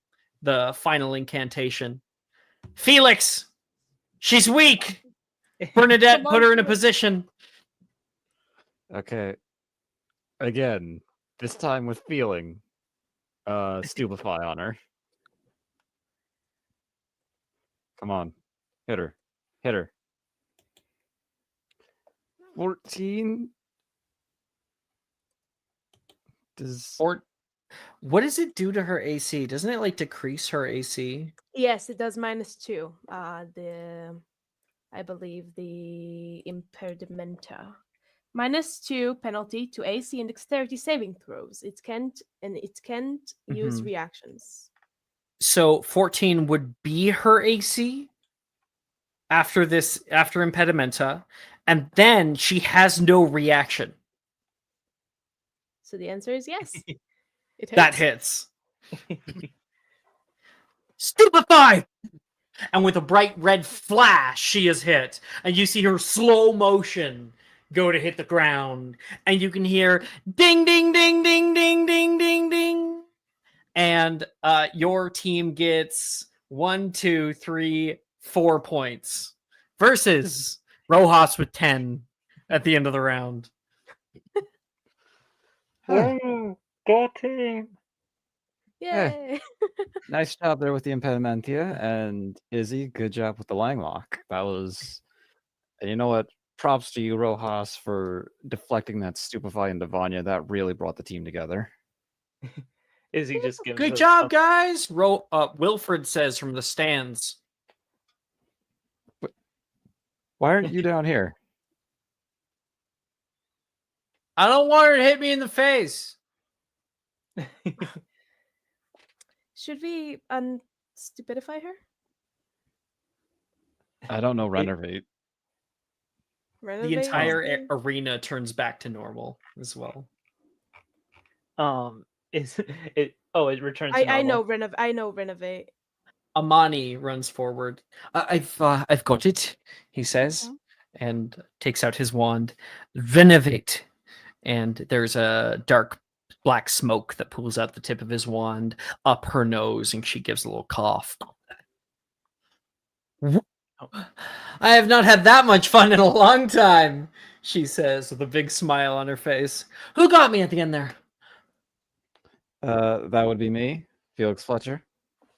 G: final incantation. Felix, she's weak. Bernadette, put her in a position.
E: Okay. Again, this time with feeling. Stupefy on her. Come on. Hit her. 14.
G: What does it do to her AC? Doesn't it like decrease her AC?
C: Yes, it does -2. I believe the impedimenta. -2 penalty to AC and dexterity saving throws. It can't use reactions.
G: So 14 would be her AC after impedimenta, and then she has no reaction.
C: So the answer is yes. It hits.
G: That hits. Stupefy! And with a bright red flash, she is hit. And you see her slow motion go to hit the ground. And you can hear ding, ding, ding, ding, ding, ding, ding, ding. And your team gets 1, 2, 3, 4 points. Versus Rojas with 10 at the end of the round.
A: Go team!
C: Yay!
E: Nice job there with the impedimentia, and Izzy, good job with the Langlock. That was, and you know what? Props to you, Rojas, for deflecting that Stupefy into Vanya. That really brought the team together.
A: Izzy just gives
G: good job, guys. Wilfred says from the stands.
E: Why aren't you down here?
G: I don't want her to hit me in the face.
C: Should we unstupidify her?
E: I don't know renovate.
G: The
C: Renovate
G: entire
C: is the-
G: arena turns back to normal as well.
A: Is it? Oh, it returns to
C: I
A: normal.
C: I know renovate.
G: Amani runs forward. I've got it, he says, and takes out his wand. Renovate. And there's a dark black smoke that pulls out the tip of his wand up her nose, and she gives a little cough. I have not had that much fun in a long time, she says with a big smile on her face. Who got me at the end there?
E: That would be me, Felix Fletcher.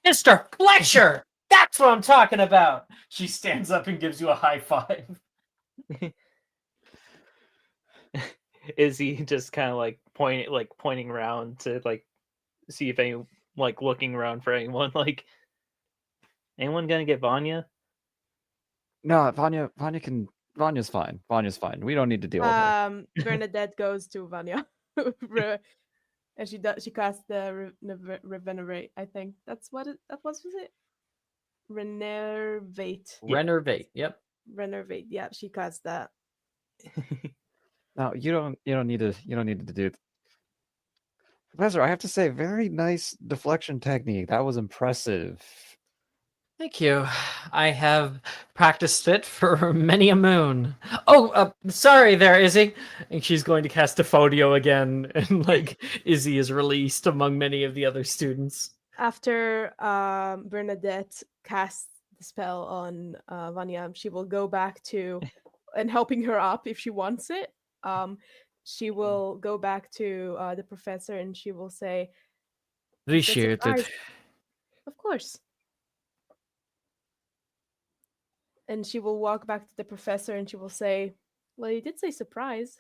G: Mr. Fletcher! That's what I'm talking about! She stands up and gives you a high five.
A: Is he just kind of like pointing around to like see if any like looking around for anyone like anyone gonna get Vanya?
E: No, Vanya's fine. Vanya's fine. We don't need to deal with her.
C: Bernadette goes to Vanya. And she casts the revenerate, I think. That's what that was it? Renervate.
G: Renervate, yep.
C: Renervate, yeah, she casts that.
E: No, you don't need to do. Professor, I have to say, very nice deflection technique. That was impressive.
G: Thank you. I have practiced it for many a moon. Oh, sorry there, Izzy. And she's going to cast Defodio again, and like Izzy is released among many of the other students.
C: After Bernadette casts the spell on Vanya, she will go back to and helping her up if she wants it. She will go back to the professor and she will say,
G: Appreciate it.
C: surprise. Of course. And she will walk back to the professor and she will say, well, you did say surprise.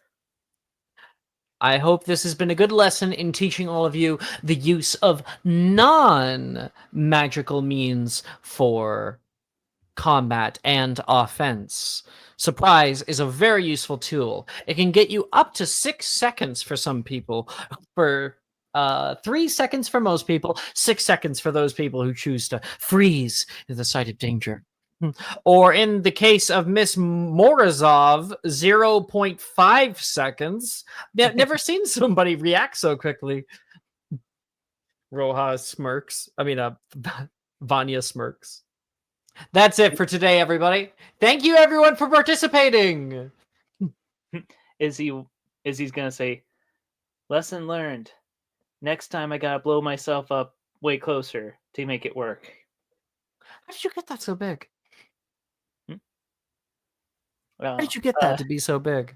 G: I hope this has been a good lesson in teaching all of you the use of non-magical means for combat and offense. Surprise is a very useful tool. It can get you up to 6 seconds for some people, for 3 seconds for most people, 6 seconds for those people who choose to freeze at the sight of danger. Or in the case of Miss Morozov, 0.5 seconds. Never seen somebody react so quickly. Rojas smirks. Vanya smirks. That's it for today, everybody. Thank you, everyone, for participating.
A: Izzy's gonna say, lesson learned. Next time I gotta blow myself up way closer to make it work.
G: How did you get that so big?
A: Well,
G: How did you get that to be so big?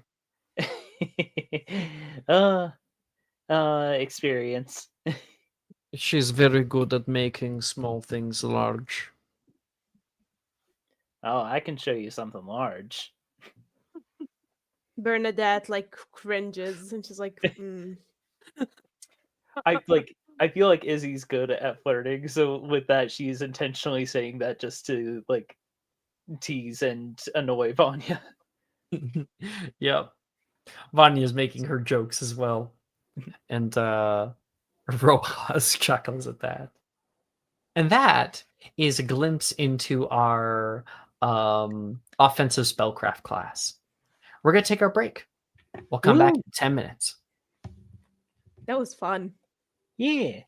A: Experience.
G: She's very good at making small things large.
A: Oh, I can show you something large.
C: Bernadette like cringes and she's like,
A: I feel like Izzy's good at flirting, so with that she's intentionally saying that just to like tease and annoy Vanya.
G: Yep. Vanya's making her jokes as well. And Rojas chuckles at that. And that is a glimpse into our offensive spellcraft class. We're going to take our break. We'll come back in 10 minutes.
C: that was fun.
A: Yeah.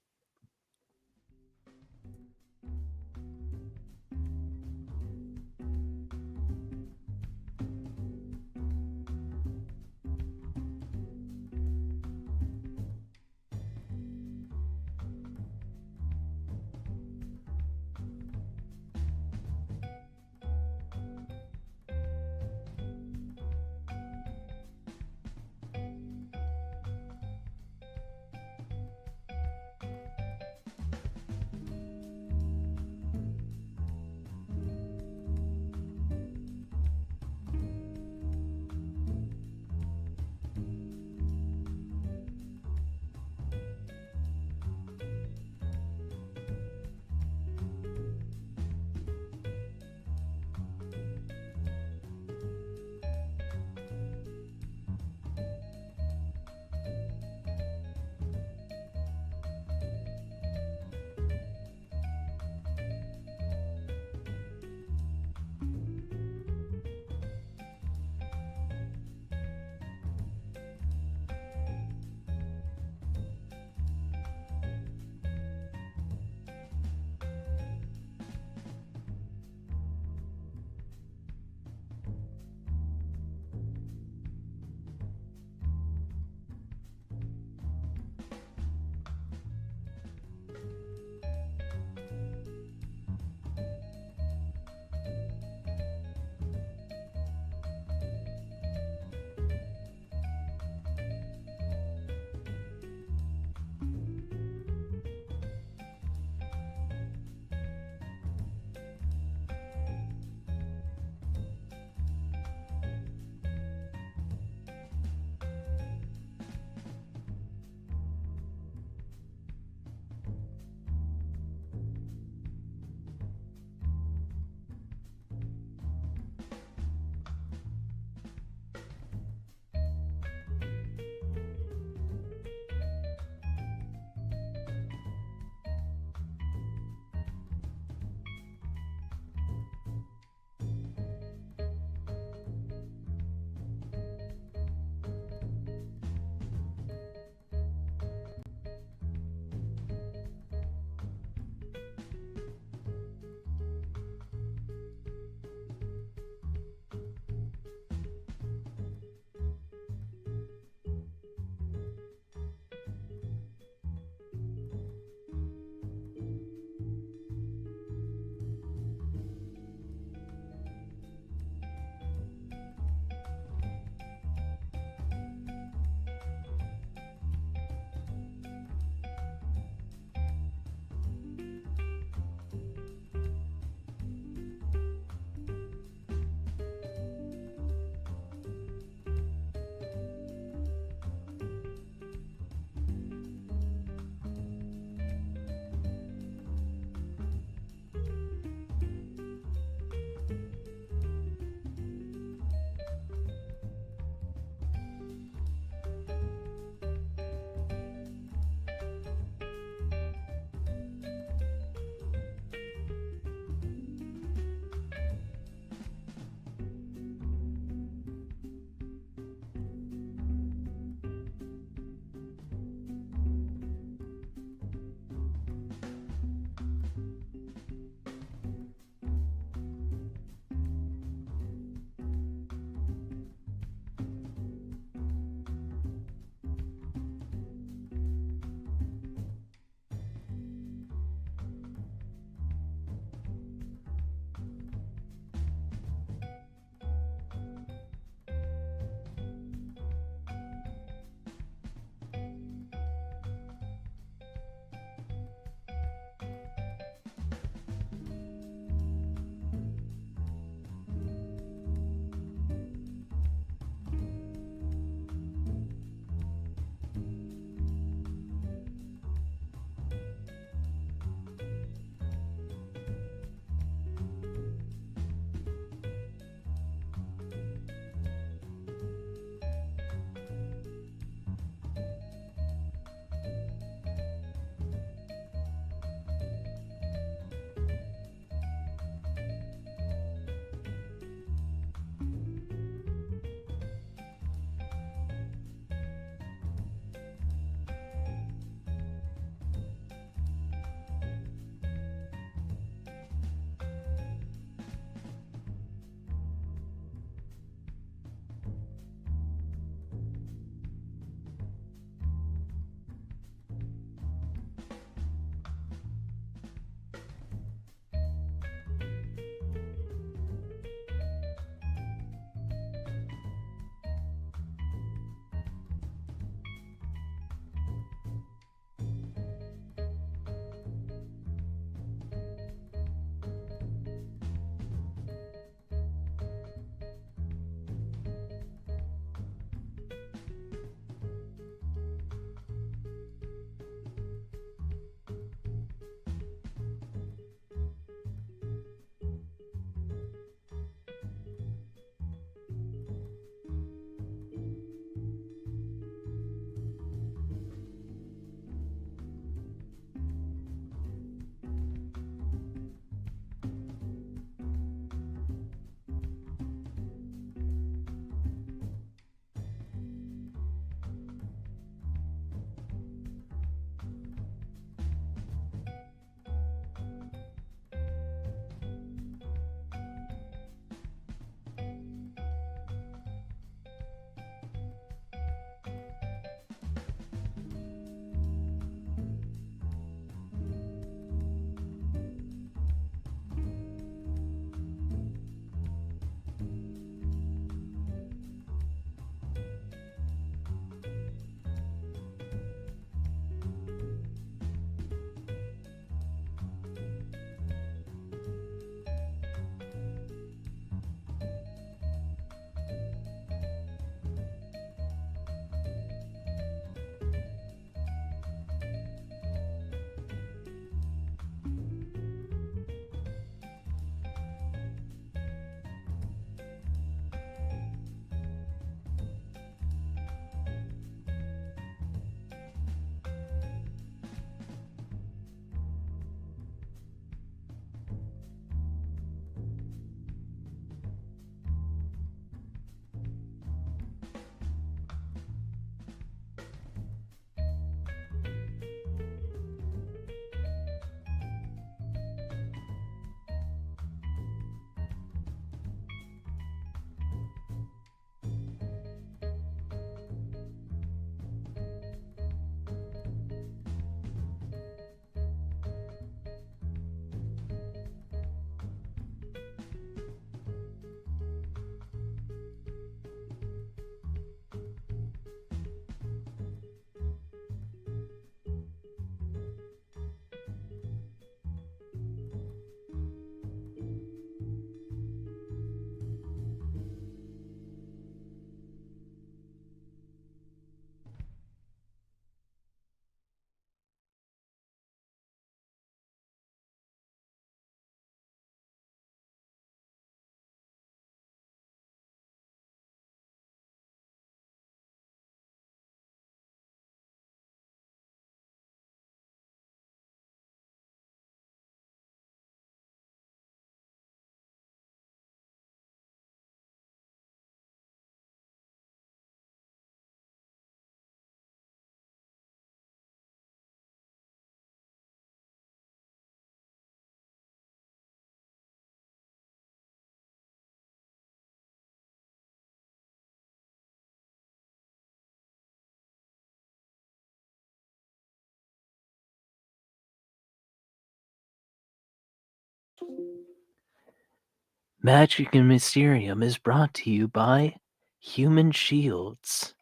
A: Magic and Mysterium is brought to you by Human Shields.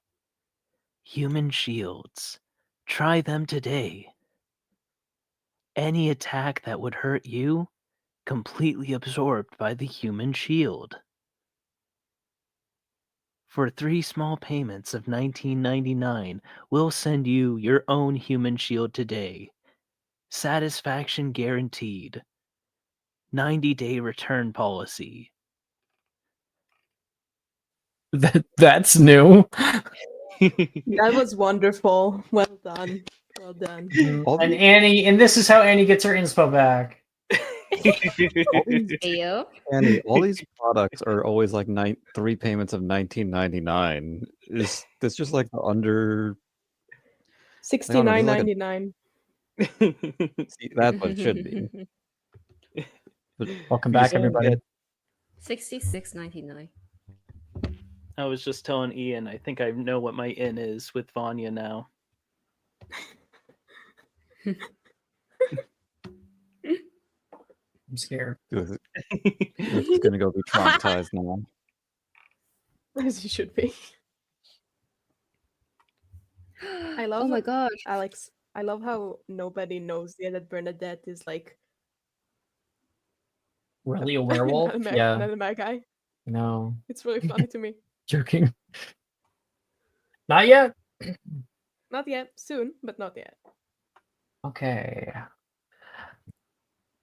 A: Human Shields. Try them today. Any attack that would hurt you, completely absorbed by the Human Shield. For 3 small payments of $19.99, we'll send you your own Human Shield today. Satisfaction guaranteed. 90-day return policy.
G: That's new.
C: That was wonderful. Well done. Well done.
E: All
D: And
E: these-
D: Annie, and this is how Annie gets her inspo back.
E: all these
B: Ayo.
E: Annie, all these products are always like 3 payments of $19.99. Is this just like the under?
C: $69.99.
E: See, that's what it should be. But
G: Welcome
E: you
G: back,
E: still
G: everybody.
E: get-
B: 66.99.
A: I was just telling Ian, I think I know what my in is with Vanya now.
G: I'm scared.
E: It's gonna go be traumatized now.
C: As you should be. I love
B: Oh my gosh.
C: Alex, I love how nobody knows yet that Bernadette is like
G: Really a werewolf?
C: not a mad guy.
G: No.
C: It's really funny to me.
G: Joking. Not yet.
C: Not yet. Soon, but not yet.
D: Okay.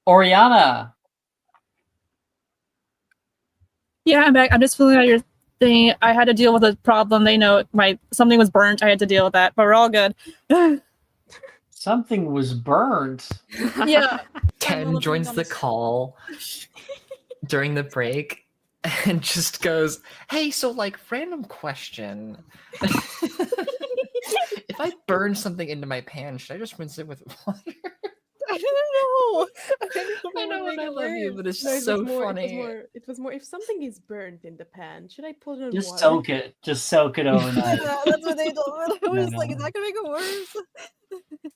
D: Oriana.
H: Yeah, I'm back. I'm just filling out your thing. I had to deal with a problem. They know something was burnt. I had to deal with that, but we're all good.
D: Something was burnt.
H: Yeah.
I: Ken joins the call during the break and just goes, "Hey, so like random question. If I burn something into my pan, should I just rinse it with water?"
H: I don't know.
I: I know and I love you, but it's
C: No,
I: so
C: It
I: funny.
C: was more if something is burnt in the pan, should I put it in
D: Just
C: water?
D: soak it. Just soak it overnight.
H: Yeah, that's what they told me. I was
D: No,
H: like,
D: no.
H: is that gonna make it worse?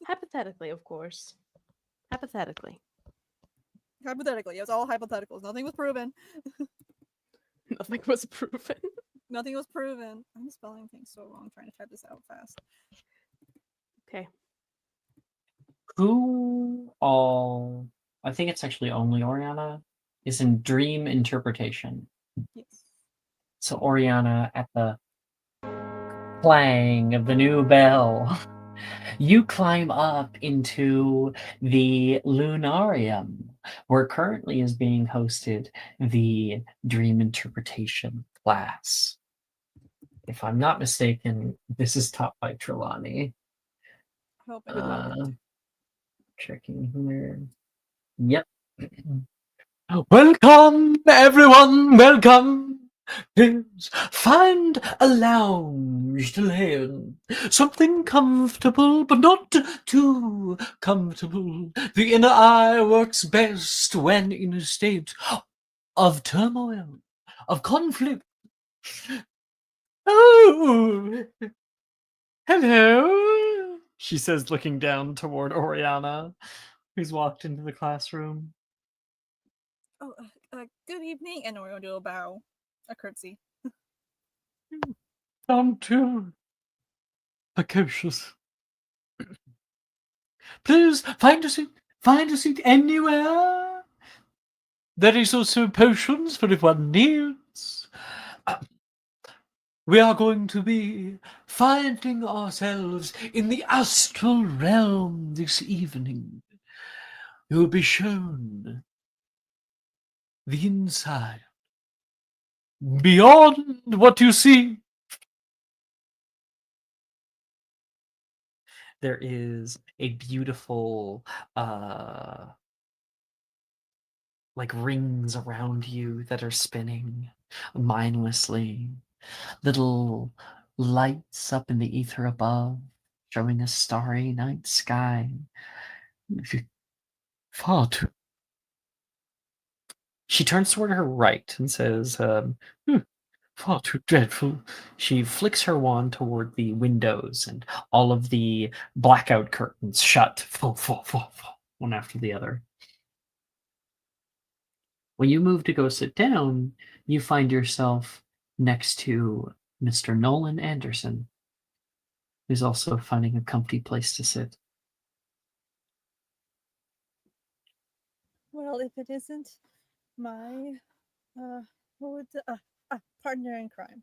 C: Hypothetically, of course. Hypothetically.
H: Hypothetically, it was all hypotheticals. Nothing was proven.
C: Nothing was proven.
H: Nothing was proven. I'm spelling things so wrong trying to type this out fast.
C: Okay.
D: Who all, I think it's actually only Oriana, is in dream interpretation.
H: Yes.
D: So Oriana, at the clang of the new bell, you climb up into the Lunarium, where currently is being hosted the dream interpretation class. If I'm not mistaken, this is taught by Trelawney.
H: Hope I did
D: Checking here. Yep. Welcome, everyone. Welcome. Please find a lounge to lay in. Something comfortable, but not too comfortable. The inner eye works best when in a state of turmoil, of conflict. Oh, hello, she says, looking down toward Oriana, who's walked into the classroom.
H: Oh, good evening, and we'll do a bow, a curtsy.
D: I'm too precocious. Please find a seat anywhere. There is also potions for if one needs. We are going to be finding ourselves in the astral realm this evening. You will be shown the inside. Beyond what you see, there is a beautiful like rings around you that are spinning mindlessly, little lights up in the ether above showing a starry night sky. Far too. She turns toward her right and says, far too dreadful. She flicks her wand toward the windows, and all of the blackout curtains shut, one after the other. When you move to go sit down, you find yourself next to Mr. Nolan Anderson, who's also finding a comfy place to sit.
H: Well, if it isn't my what would partner in crime.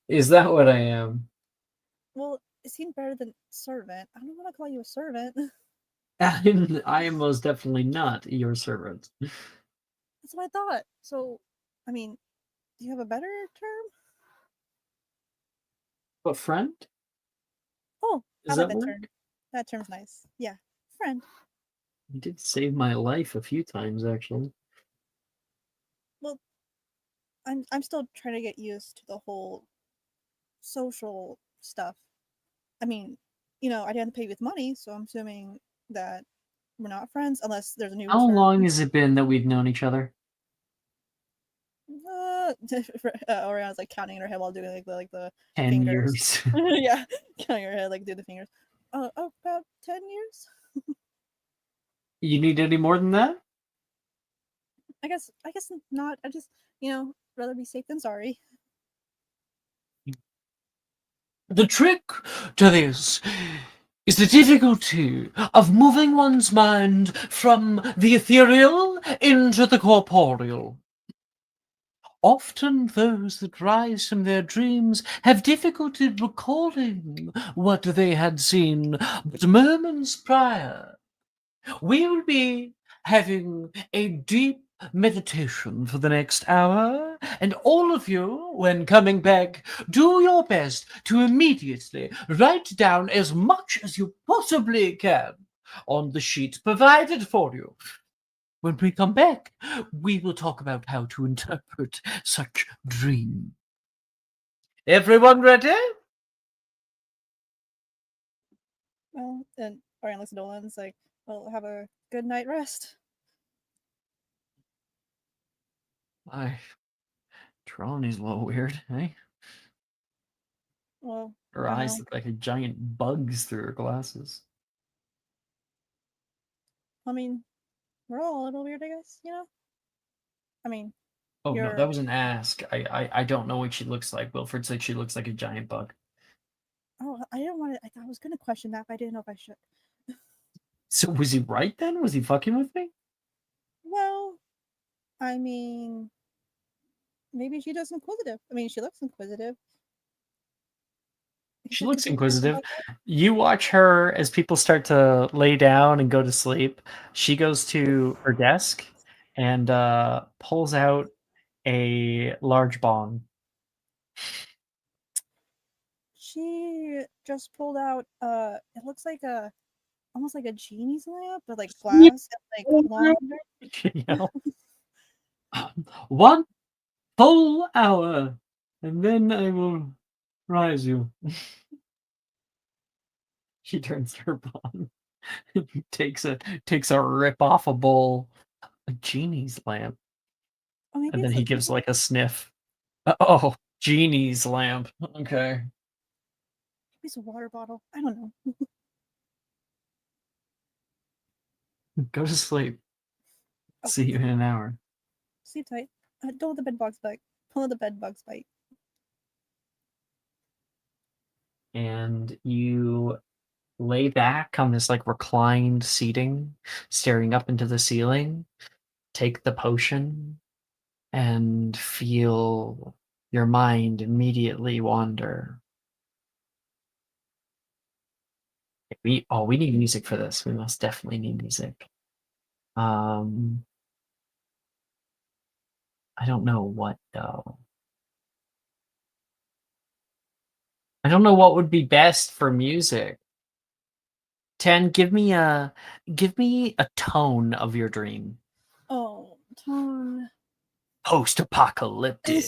D: Is that what I am?
H: Well, it seemed better than servant. I don't want to call you a servant.
D: I am most definitely not your servant.
H: That's what I thought. So, I mean, do you have a better term?
D: But friend?
H: Oh, I
D: Does
H: like
D: that
H: that
D: work?
H: term. That term's nice. Yeah, friend.
D: You did save my life a few times, actually.
H: Well, I'm still trying to get used to the whole social stuff. I mean, I didn't pay you with money, so I'm assuming that we're not friends unless there's a new
D: How
H: term.
D: long has it been that we've known each other?
H: Oriana's like counting in her head while doing like the
D: 10
H: fingers.
D: years.
H: Yeah, counting her head like do the fingers. About 10 years.
D: You need any more than that?
H: I guess not. I just rather be safe than sorry.
J: The trick to this is the difficulty of moving one's mind from the ethereal into the corporeal. Often those that rise from their dreams have difficulty recalling what they had seen but moments prior. We will be having a deep meditation for the next hour, and all of you, when coming back, do your best to immediately write down as much as you possibly can on the sheet provided for you. When we come back, we will talk about how to interpret such dream. Everyone ready?
H: Well, and Oriana looks at Nolan and is like, well, have a good night rest.
D: Trelawney's a little weird, eh?
H: Well,
D: Her
H: I don't
D: eyes
H: know.
D: look like a giant bugs through her glasses.
H: I mean, we're all a little weird, I guess, I mean,
D: Oh no,
H: you're
D: that was an ask. I don't know what she looks like. Wilfred said she looks like a giant bug.
H: I didn't want to I was gonna question that, but I didn't know if I should.
D: So was he right then? Was he fucking with me?
H: Well, I mean, maybe she does inquisitive. I mean, she looks inquisitive.
D: She looks inquisitive. You watch her as people start to lay down and go to sleep. She goes to her desk and pulls out a large bong.
H: She just pulled out it looks like almost like a genie's lamp, but like glass and like longer.
D: One full hour, and then I will rise you. She turns her bong, takes a rip off a bowl, a genie's lamp,
H: Oh, maybe
D: and then
H: it's
D: he gives like a sniff. Oh, genie's lamp. Okay.
H: it's a water bottle. I don't know.
D: Go to sleep.
H: Oh.
D: See you in an hour.
H: Sleep tight. Don't let the bed bugs bite. Don't let the bed bugs bite.
D: And you lay back on this like reclined seating, staring up into the ceiling. Take the potion and feel your mind immediately wander. We need music for this. We must definitely need music. I don't know what though. I don't know what would be best for music. 10, give me a tone of your dream.
H: Oh, tone.
D: Post-apocalyptic.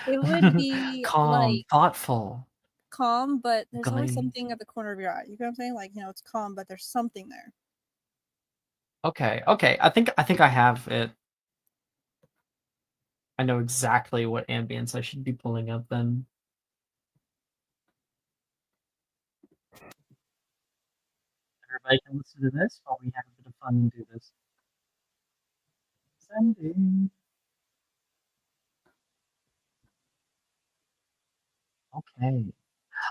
H: It would be
D: Calm,
H: like
D: thoughtful.
H: calm, but there's always
D: Glade.
H: something at the corner of your eye. You know what I'm saying? Like, it's calm, but there's something there.
D: Okay. I think I have it. I know exactly what ambience I should be pulling up then. Everybody can listen to this while we have a bit of fun and do this.
J: Standing. Okay.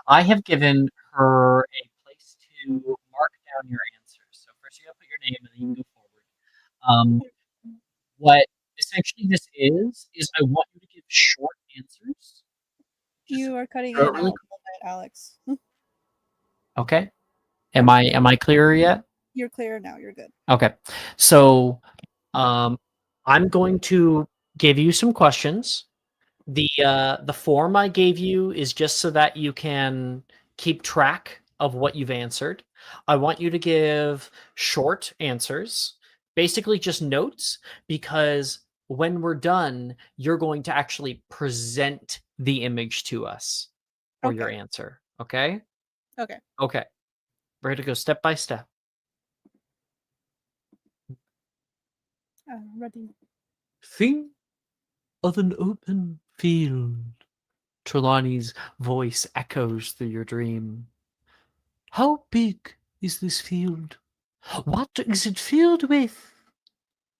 J: I have given her a place to mark down your answers. So first you gotta put your name and then you can go forward. What essentially this is I want you to give short answers. Just
H: You are cutting in
J: throw it
H: and
J: really
H: out, Alex.
J: Okay. Am I clearer yet?
H: You're clear now. You're good.
J: Okay. So I'm going to give you some questions. The form I gave you is just so that you can keep track of what you've answered. I want you to give short answers, basically just notes, because when we're done, you're going to actually present the image to us for your
H: Okay.
J: answer. Okay?
H: Okay.
J: Okay. We're going to go step by step.
H: Ready.
J: Think of an open field. Trelawney's voice echoes through your dream. How big is this field? What is it filled with?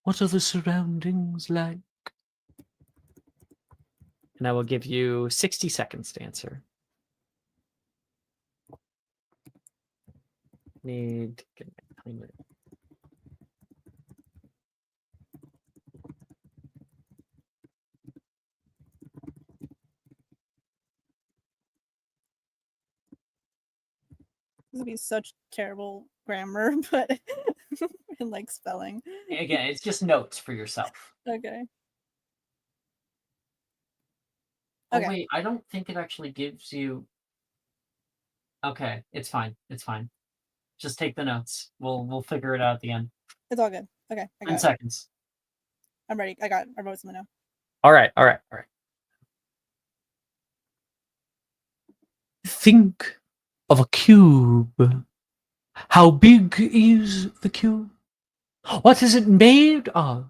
J: What are the surroundings like? And I will give you 60 seconds to answer. Need to get my timer.
H: This would be such terrible grammar, but and like spelling.
J: Again, it's just notes for yourself.
H: Okay.
J: Oh
H: Okay.
J: wait, I don't think it actually gives you. Okay, it's fine. It's fine. Just take the notes. We'll figure it out at the end.
H: It's all good. Okay. I
J: 10
H: got it.
J: seconds.
H: I'm ready. I got it. I wrote something now.
J: All right. Think of a cube. How big is the cube? What is it made of?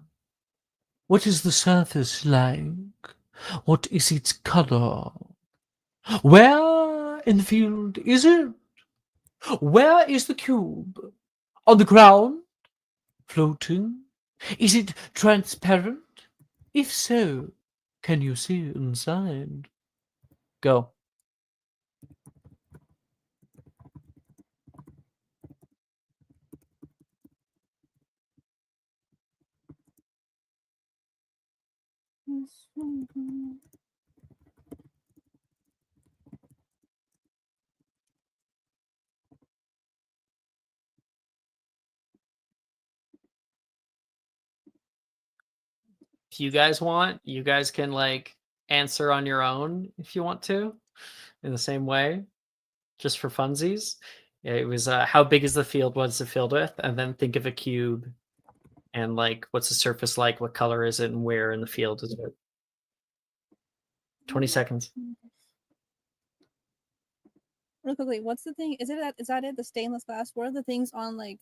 J: What is the surface like? What is its color? Where in the field is it? Where is the cube? On the ground? Floating? Is it transparent? If so, can you see inside? Go. If you guys want, you guys can like answer on your own if you want to, in the same way, just for funsies. It was how big is the field? What's it filled with? And then think of a cube, and like what's the surface like? What color is it? And where in the field is it? 20 seconds.
H: Real quickly, what's the thing? Is that it? The stainless glass? What are the things on like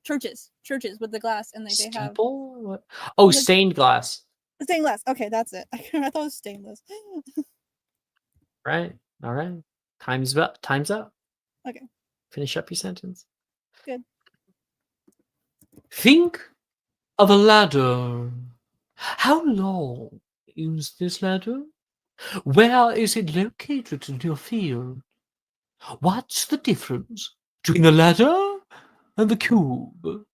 H: churches with the glass and like they have
J: Steeple? What? Oh, stained glass.
H: stained glass. Okay, that's it. I thought it was stainless.
J: Right. All right. Time's up. Time's up.
H: Okay.
J: Finish up your sentence.
H: Good.
J: Think of a ladder. How long is this ladder? Where is it located in your field? What's the difference between the ladder and the cube?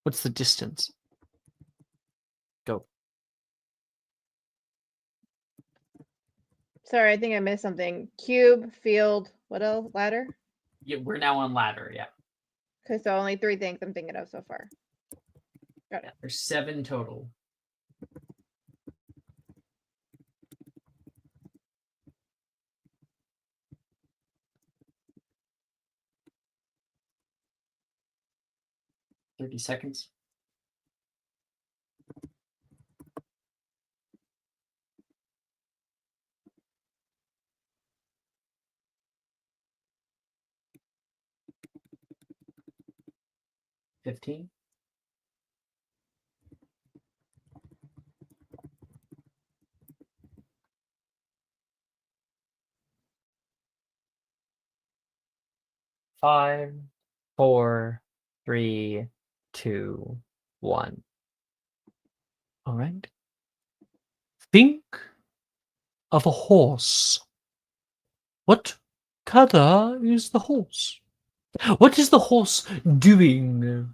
J: What's the distance? Go.
F: Sorry, I think I missed something. Cube, field, what else? Ladder?
J: Yeah, we're now on ladder, yeah.
F: Okay, so only 3 things I'm thinking of so far. Got it.
J: There's 7 total. "30 seconds. "15. "5, 4,
G: 3, 2, 1.
J: All right. Think of a horse. What color is the horse? What is the horse doing?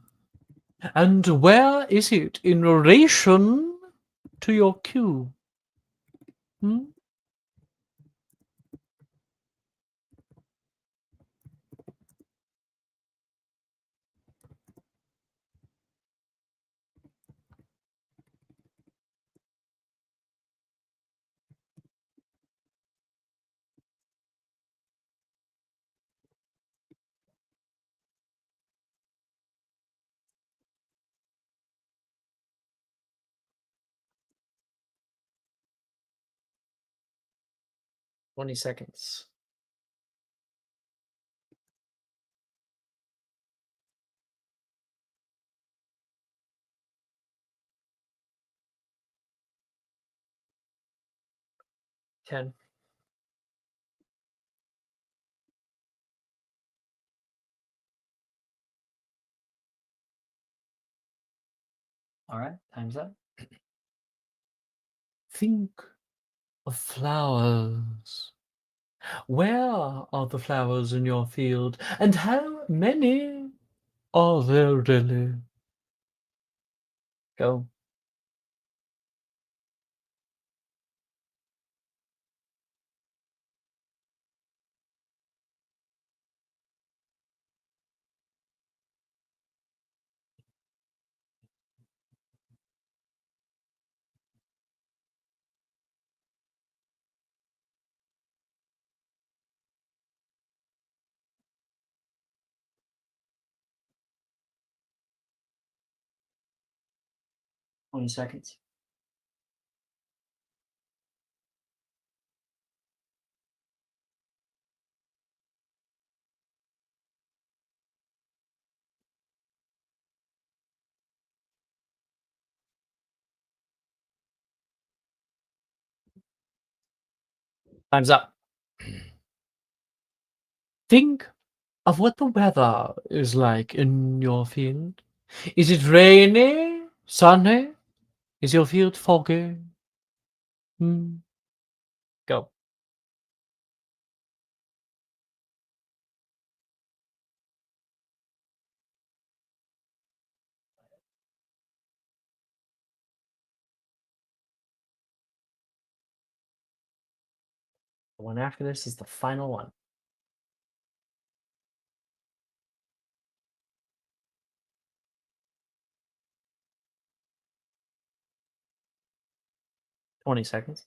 J: And where is it in relation to your cube? Hmm?
G: Twenty seconds. Ten.
J: All right, time's up. Think of flowers. Where are the flowers in your field? And how many are there really?
G: Go.
D: Twenty seconds.
G: Time's up.
J: Think of what the weather is like in your field. Is it rainy? Sunny? Is your field foggy? Hmm.
G: Go. The one after this is the final one. Twenty seconds.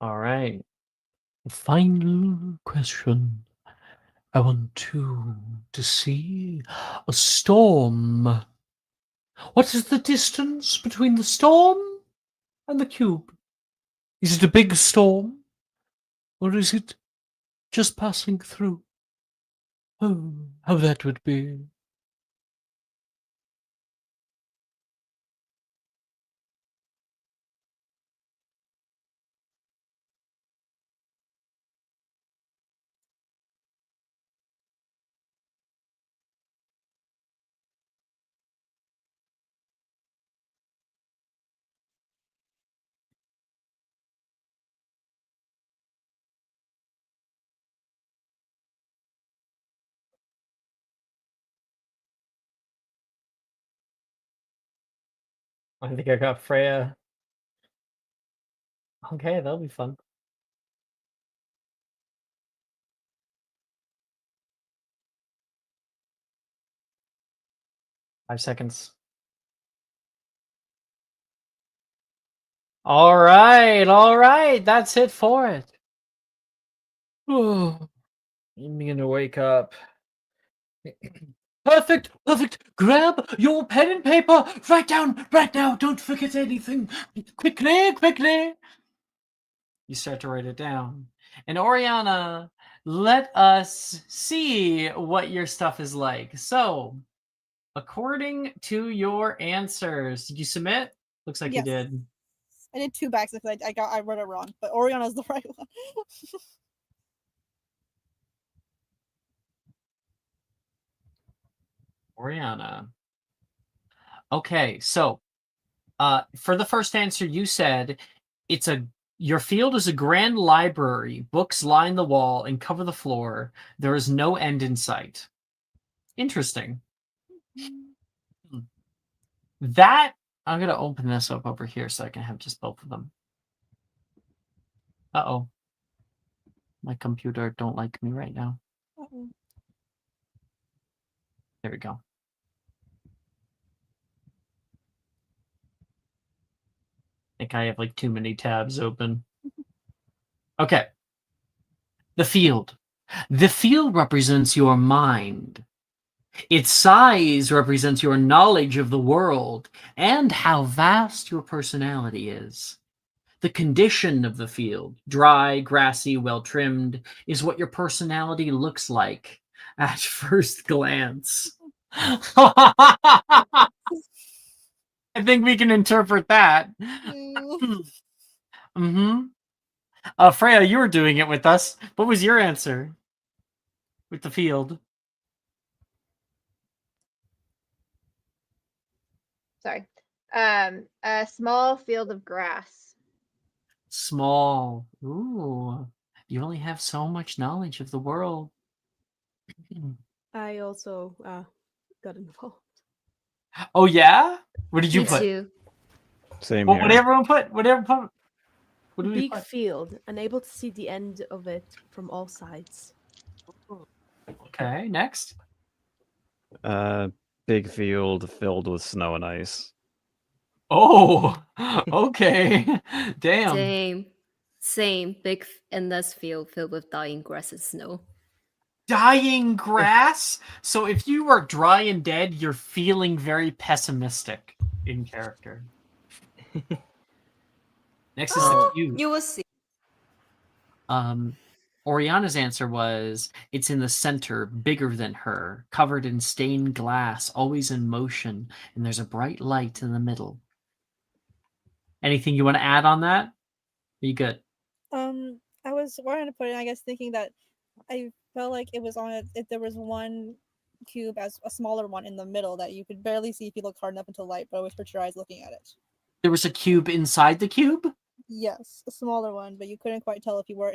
G: All right.
J: Final question. I want to see a storm. What is the distance between the storm and the cube? Is it a big storm? Or is it just passing through? Oh, how that would be.
G: I think I got Freya. Okay, that'll be fun. Five seconds. All right. That's it for it. Oh, I'm gonna wake up.
J: Perfect. Grab your pen and paper. Write down right now. Don't forget anything. Quickly.
D: You start to write it down. And Oriana, let us see what your stuff is like. So, according to your answers, did you submit? Looks like you
H: Yes.
D: did.
H: I did 2 backs because I read it wrong, but Oriana's the right one.
D: Oriana. Okay, so for the first answer, you said your field is a grand library. Books line the wall and cover the floor. There is no end in sight. Interesting. That I'm gonna open this up over here so I can have just both of them. Uh-oh. My computer don't like me right now.
H: Uh-oh.
D: There we go. I think I have like too many tabs open. Okay. The field. The field represents your mind. Its size represents your knowledge of the world and how vast your personality is. The condition of the field, dry, grassy, well-trimmed, is what your personality looks like at first glance. I think we can interpret that. Freya, you were doing it with us. What was your answer with the field?
F: Sorry. A small field of grass.
D: Small. Ooh. You only have so much knowledge of the world.
C: I also got involved.
D: Oh yeah? What did you
B: Me
D: put?
B: too.
E: Same
D: What
E: here.
D: did everyone put? What did we
C: Big
D: put?
C: field, unable to see the end of it from all sides.
D: Okay, next.
E: Big field filled with snow and ice.
D: Oh, okay. Damn.
B: Same. Big endless field filled with dying grass and snow.
D: Dying grass? So if you are dry and dead, you're feeling very pessimistic in character. Next is the cube.
B: You will see.
D: Oriana's answer was, it's in the center, bigger than her, covered in stained glass, always in motion, and there's a bright light in the middle. Anything you want to add on that? Are you good?
H: I was trying to put it, I guess, thinking that I felt like it was on it if there was one cube as a smaller one in the middle that you could barely see if you look hard enough into light, but always put your eyes looking at it.
D: There was a cube inside the cube?
H: Yes, a smaller one, but you couldn't quite tell if you were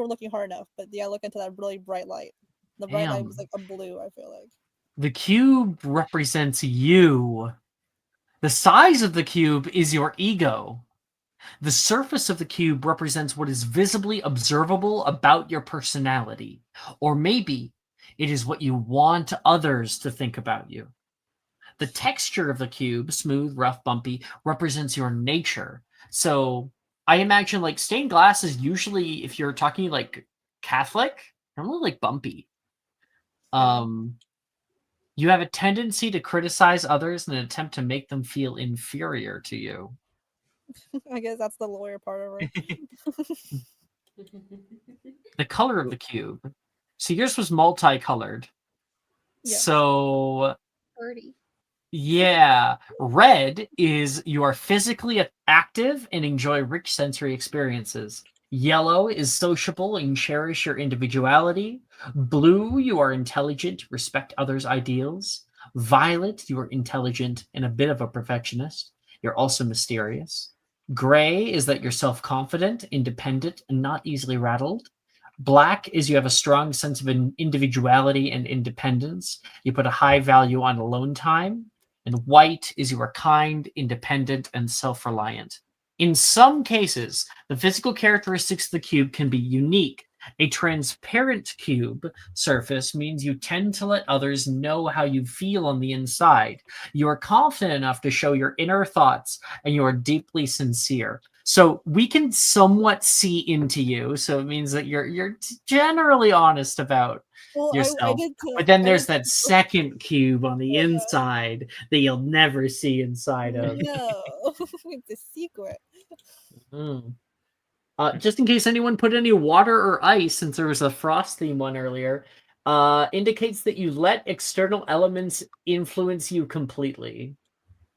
H: looking hard enough. But yeah, look into that really bright light. The bright light was like a blue, I feel like.
D: The cube represents you. The size of the cube is your ego. The surface of the cube represents what is visibly observable about your personality. Or maybe it is what you want others to think about you. The texture of the cube, smooth, rough, bumpy, represents your nature. So I imagine like stained glass is usually, if you're talking like Catholic, normally like bumpy. You have a tendency to criticize others in an attempt to make them feel inferior to you.
H: I guess that's the lawyer part of it.
D: The color of the cube. So yours was multicolored.
H: Yeah.
D: So
B: Pretty.
D: yeah, red is you are physically active and enjoy rich sensory experiences. Yellow is sociable and cherish your individuality. Blue, you are intelligent, respect others' ideals. Violet, you are intelligent and a bit of a perfectionist. You're also mysterious. Gray is that you're self-confident, independent, and not easily rattled. Black is you have a strong sense of individuality and independence. You put a high value on alone time. And white is you are kind, independent, and self-reliant. In some cases, the physical characteristics of the cube can be unique. A transparent cube surface means you tend to let others know how you feel on the inside. You are confident enough to show your inner thoughts, and you are deeply sincere. So we can somewhat see into you. So it means that you're generally honest about yourself. But then there's that second cube on the inside that you'll never see inside of.
H: No, it's a secret.
D: Just in case anyone put any water or ice, since there was a frost theme one earlier, indicates that you let external elements influence you completely,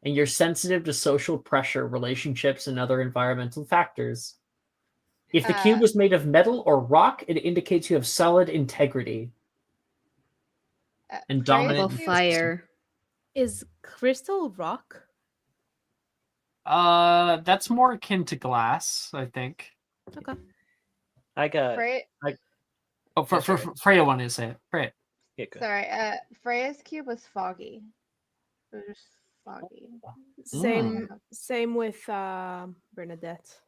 D: and you're sensitive to social pressure, relationships, and other environmental factors. If the cube was made of metal or rock, it indicates you have solid integrity and
F: Freya's
D: dominant.
B: About
F: cube-
B: fire.
C: Is crystal rock?
D: That's more akin to glass, I think.
C: Okay.
A: I got.
F: Freya,
D: Oh, for Freya wanted to say it. Freya.
A: Yeah, go.
F: sorry, Freya's cube was foggy. It was just foggy.
C: Same with Bernadette.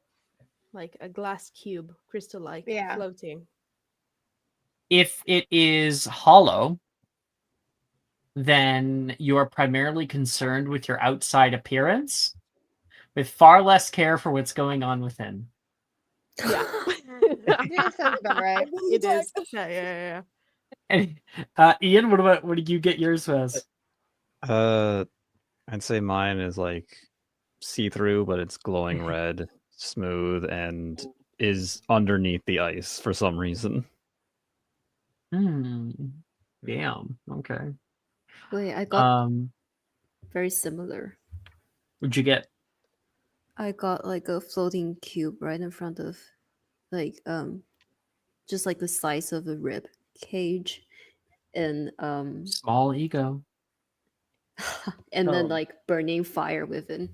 C: Like a glass cube, crystal-like,
F: Yeah.
C: floating.
D: If it is hollow, then you are primarily concerned with your outside appearance, with far less care for what's going on within.
C: Yeah.
F: Yeah, sounds about right.
C: It is. Yeah.
D: And, Ian, what did you get yours as?
E: I'd say mine is like see-through, but it's glowing red, smooth, and is underneath the ice for some reason.
D: Damn. Okay.
B: Wait, I got
D: Um,
B: very similar.
D: what'd you get?
B: I got like a floating cube right in front of, like, just like the size of a rib cage, and
D: Small ego.
B: and then
A: Oh.
B: like burning fire within.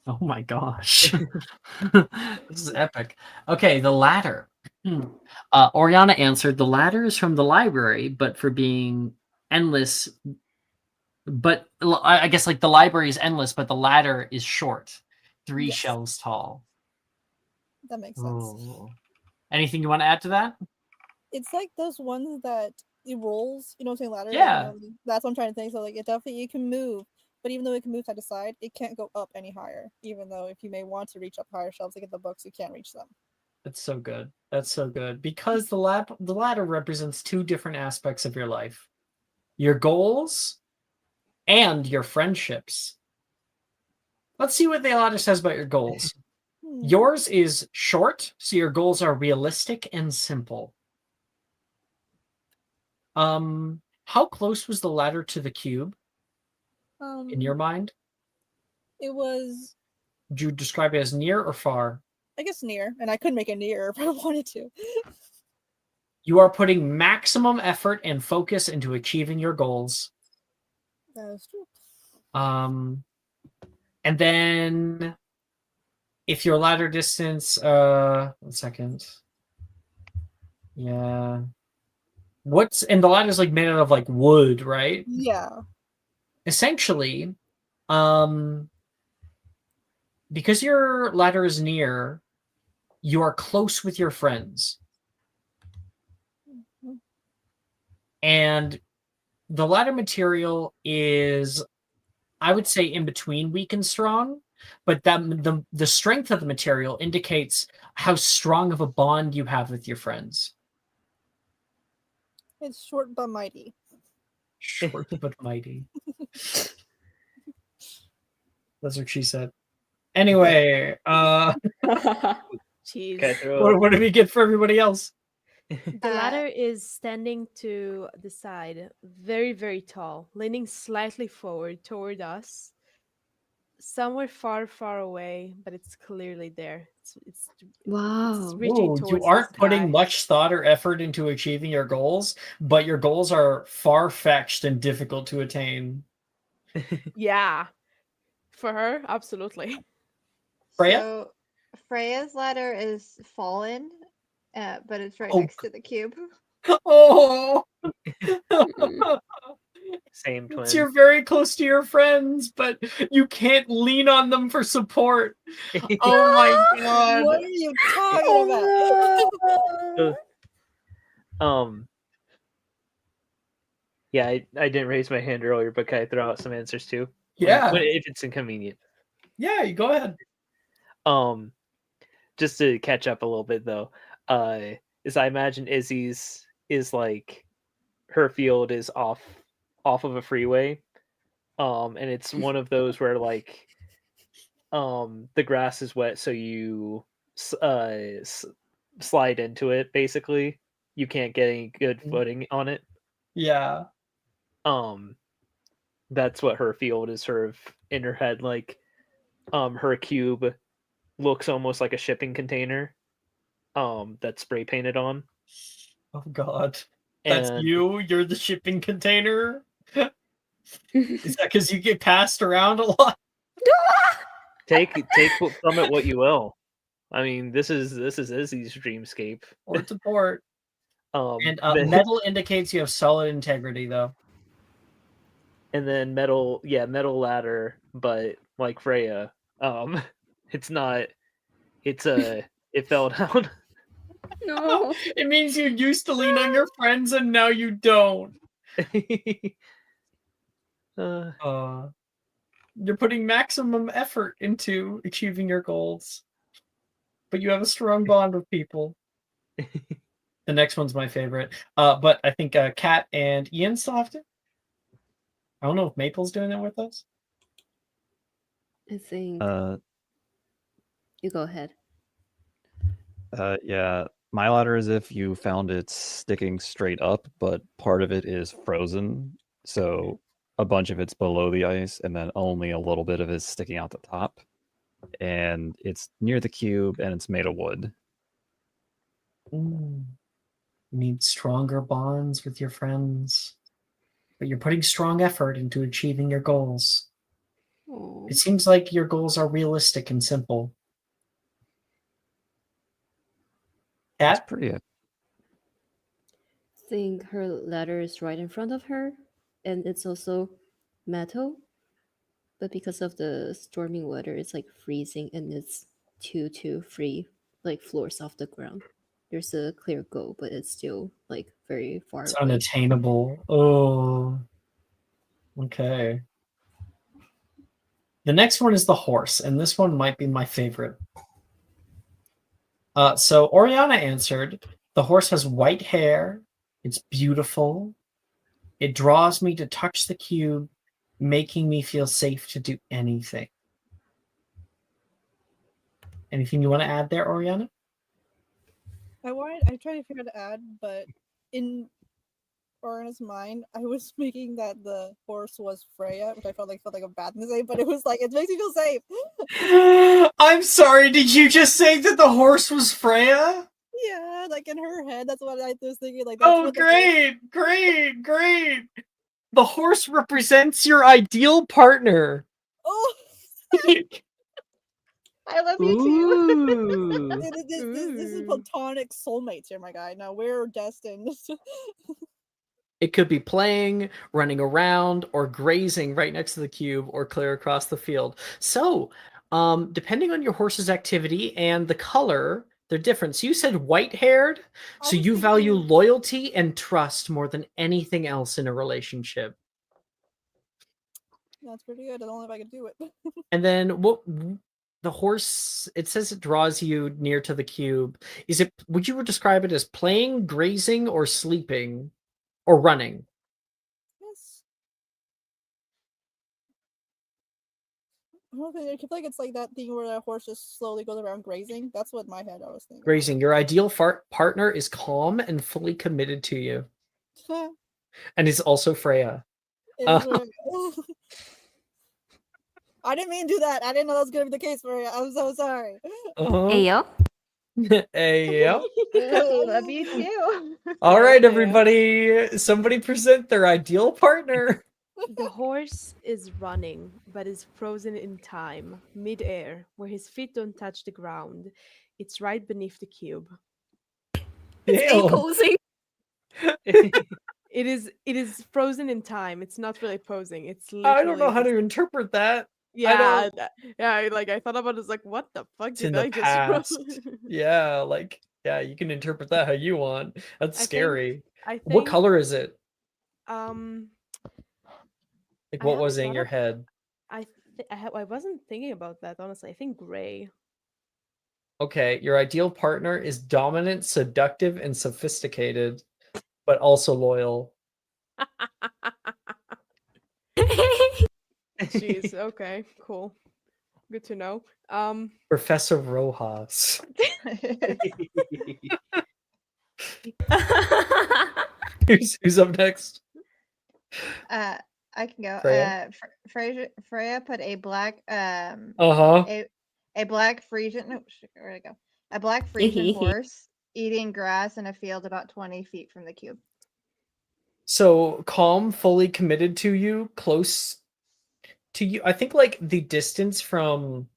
D: Oh my gosh. This is epic. Okay, the ladder. Oriana answered, the ladder is from the library, but for being endless. But I guess like the library is endless, but the ladder is short. 3
H: Yes.
D: shelves tall.
H: That makes sense.
D: Oh. Anything you want to add to that?
H: It's like those ones that it rolls, you know what I'm saying, ladder?
D: Yeah.
H: Like, that's what I'm trying to think. So like it definitely can move, but even though it can move side to side, it can't go up any higher. Even though if you may want to reach up higher shelves to get the books, you can't reach them.
D: That's so good. That's so good. Because the ladder represents 2 different aspects of your life. Your goals and your friendships. Let's see what the ladder says about your goals. Yours is short, so your goals are realistic and simple. How close was the ladder to the cube in your mind?
H: It was,
D: Would you describe it as near or far?
H: I guess, near, and I could make it nearer if I wanted to.
D: You are putting maximum effort and focus into achieving your goals.
H: That is true.
D: And then if your ladder distance, 1 second. Yeah. And the ladder's like made out of like wood, right?
H: Yeah.
D: Essentially, because your ladder is near, you are close with your friends. And the ladder material is, I would say, in between weak and strong, but that the strength of the material indicates how strong of a bond you have with your friends.
H: It's short but mighty.
D: Short but mighty. That's what she said. Anyway,
C: Jeez.
D: what did we get for everybody else?
C: The ladder is standing to the side, very, very tall, leaning slightly forward toward us. Somewhere far, far away, but it's clearly there. It's
B: Wow.
C: reaching
D: Ooh,
C: towards
D: you
C: the
D: aren't
C: sky.
D: putting much thought or effort into achieving your goals, but your goals are far-fetched and difficult to attain.
C: Yeah. For her, absolutely.
D: Freya?
F: So Freya's ladder is fallen, but it's right
D: Oh.
F: next to the cube.
D: Oh!
A: Same twin.
D: You're very close to your friends, but you can't lean on them for support. Oh my god.
H: What are you talking about?
A: Yeah, I didn't raise my hand earlier, but can I throw out some answers too?
D: Yeah.
A: If it's inconvenient.
D: Yeah, you go ahead.
A: Just to catch up a little bit though, is I imagine Izzy's is like her field is off of a freeway. And it's one of those where like the grass is wet, so you slide into it. Basically, you can't get any good footing on it.
G: Yeah.
A: That's what her field is sort of in her head. Like, her cube looks almost like a shipping container. That's spray painted on.
G: Oh God. That's
A: And
G: you? You're the shipping container? Is that because you get passed around a lot?
A: take from it what you will. I mean, this is Izzy's dreamscape.
G: Port to port. And
A: the-
G: metal indicates you have solid integrity, though.
A: and then metal ladder, but like Freya, it's not. It fell down.
B: No.
G: It means you used to lean on your friends and now you don't. You're putting maximum effort into achieving your goals, but you have a strong bond with people. The next one's my favorite, but I think Kat and Ian still have to. I don't know if Maple's doing it with us.
B: I think you go ahead.
E: Yeah, my ladder is if you found it sticking straight up, but part of it is frozen, so a bunch of it's below the ice, and then only a little bit of it is sticking out the top. And it's near the cube, and it's made of wood.
G: Ooh. You need stronger bonds with your friends, but you're putting strong effort into achieving your goals.
B: Aww.
G: It seems like your goals are realistic and simple.
E: That's
G: Kat?
E: pretty.
B: I think her ladder is right in front of her, and it's also metal. But because of the storming weather, it's like freezing, and it's 2 to 3 like floors off the ground. There's a clear goal, but it's still like very far
G: It's
B: away.
G: unattainable. Oh. Okay. The next one is the horse, and this one might be my favorite. So Oriana answered, the horse has white hair. It's beautiful. It draws me to touch the cube, making me feel safe to do anything. Anything you want to add there, Oriana?
H: I tried to figure out to add, but in Oriana's mind, I was thinking that the horse was Freya, which I felt like a bad thing to say, but it was like, it makes me feel safe.
G: I'm sorry, did you just say that the horse was Freya?
H: Yeah, like in her head, that's what I was thinking. Like, that's
G: Oh,
H: what
G: great. The horse represents your ideal partner.
H: Oh,
F: I love you too.
A: Ooh.
H: this is platonic soulmates here, my guy. Now we're destined.
G: It could be playing, running around, or grazing right next to the cube, or clear across the field. So, depending on your horse's activity and the color, they're different. So you said white-haired, so you value loyalty and trust more than anything else in a relationship.
H: That's pretty good. I don't know if I could do it.
G: And then what? The horse, it says it draws you near to the cube. Would you describe it as playing, grazing, or sleeping, or running?
H: Yes. I don't think I feel like it's like that thing where the horse just slowly goes around grazing. That's what in my head I was thinking.
G: Grazing. Your ideal partner is calm and fully committed to you, and is also Freya.
H: I didn't mean to do that. I didn't know that was going to be the case for you. I'm so sorry.
B: Ayo.
G: Ayo.
F: I love you too.
G: All right, everybody. Somebody present their ideal partner.
C: The horse is running, but is frozen in time, mid-air, where his feet don't touch the ground. It's right beneath the cube.
B: It's posing.
C: It is frozen in time. It's not really posing. It's
G: I don't know
C: literally
G: how
C: just-
G: to interpret that.
C: Yeah, like I thought about it, it's like, what the fuck
G: It's in
C: did
G: the
C: I just
G: past. Yeah, you can interpret that how you want. That's scary.
C: I think
G: What color is it?
C: Like
G: what was in your head?
C: I wasn't thinking about that, honestly. I think gray.
G: Okay, your ideal partner is dominant, seductive, and sophisticated, but also loyal.
C: Jeez, okay, cool. Good to know.
G: Professor Rojas. Who's up next?
F: I can go.
G: Freya?
F: Freya put a black
G: Uh-huh.
F: a black Frisian where'd it go? A black Frisian horse eating grass in a field about 20 feet from the cube.
G: So Calm fully committed to you, close to you. I think like the distance from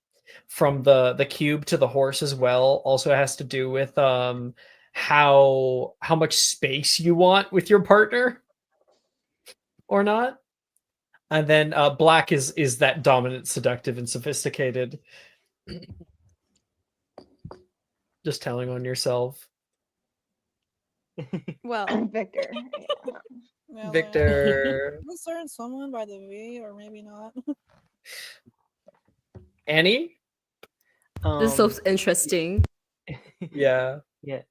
G: the cube to the horse as well also has to do with how much space you want with your partner or not. And then Black is that dominant, seductive, and sophisticated. Just telling on yourself.
C: Well,
F: Victor.
H: Yeah,
G: Victor.
H: Concern someone by the V, or maybe not.
G: Annie?
B: This is so interesting.
G: Yeah.
A: Yeah.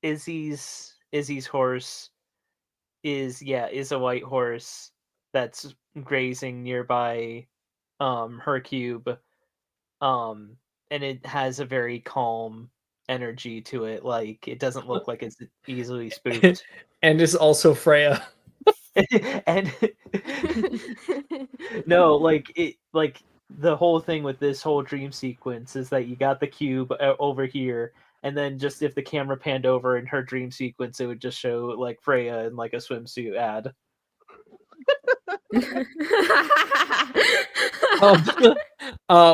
A: Izzy's horse is a white horse that's grazing nearby her cube. And it has a very calm energy to it. Like it doesn't look like it's easily spooked.
G: And is also Freya.
A: And no, like the whole thing with this whole dream sequence is that you got the cube over here, and then just if the camera panned over in her dream sequence, it would just show like Freya in like a swimsuit ad.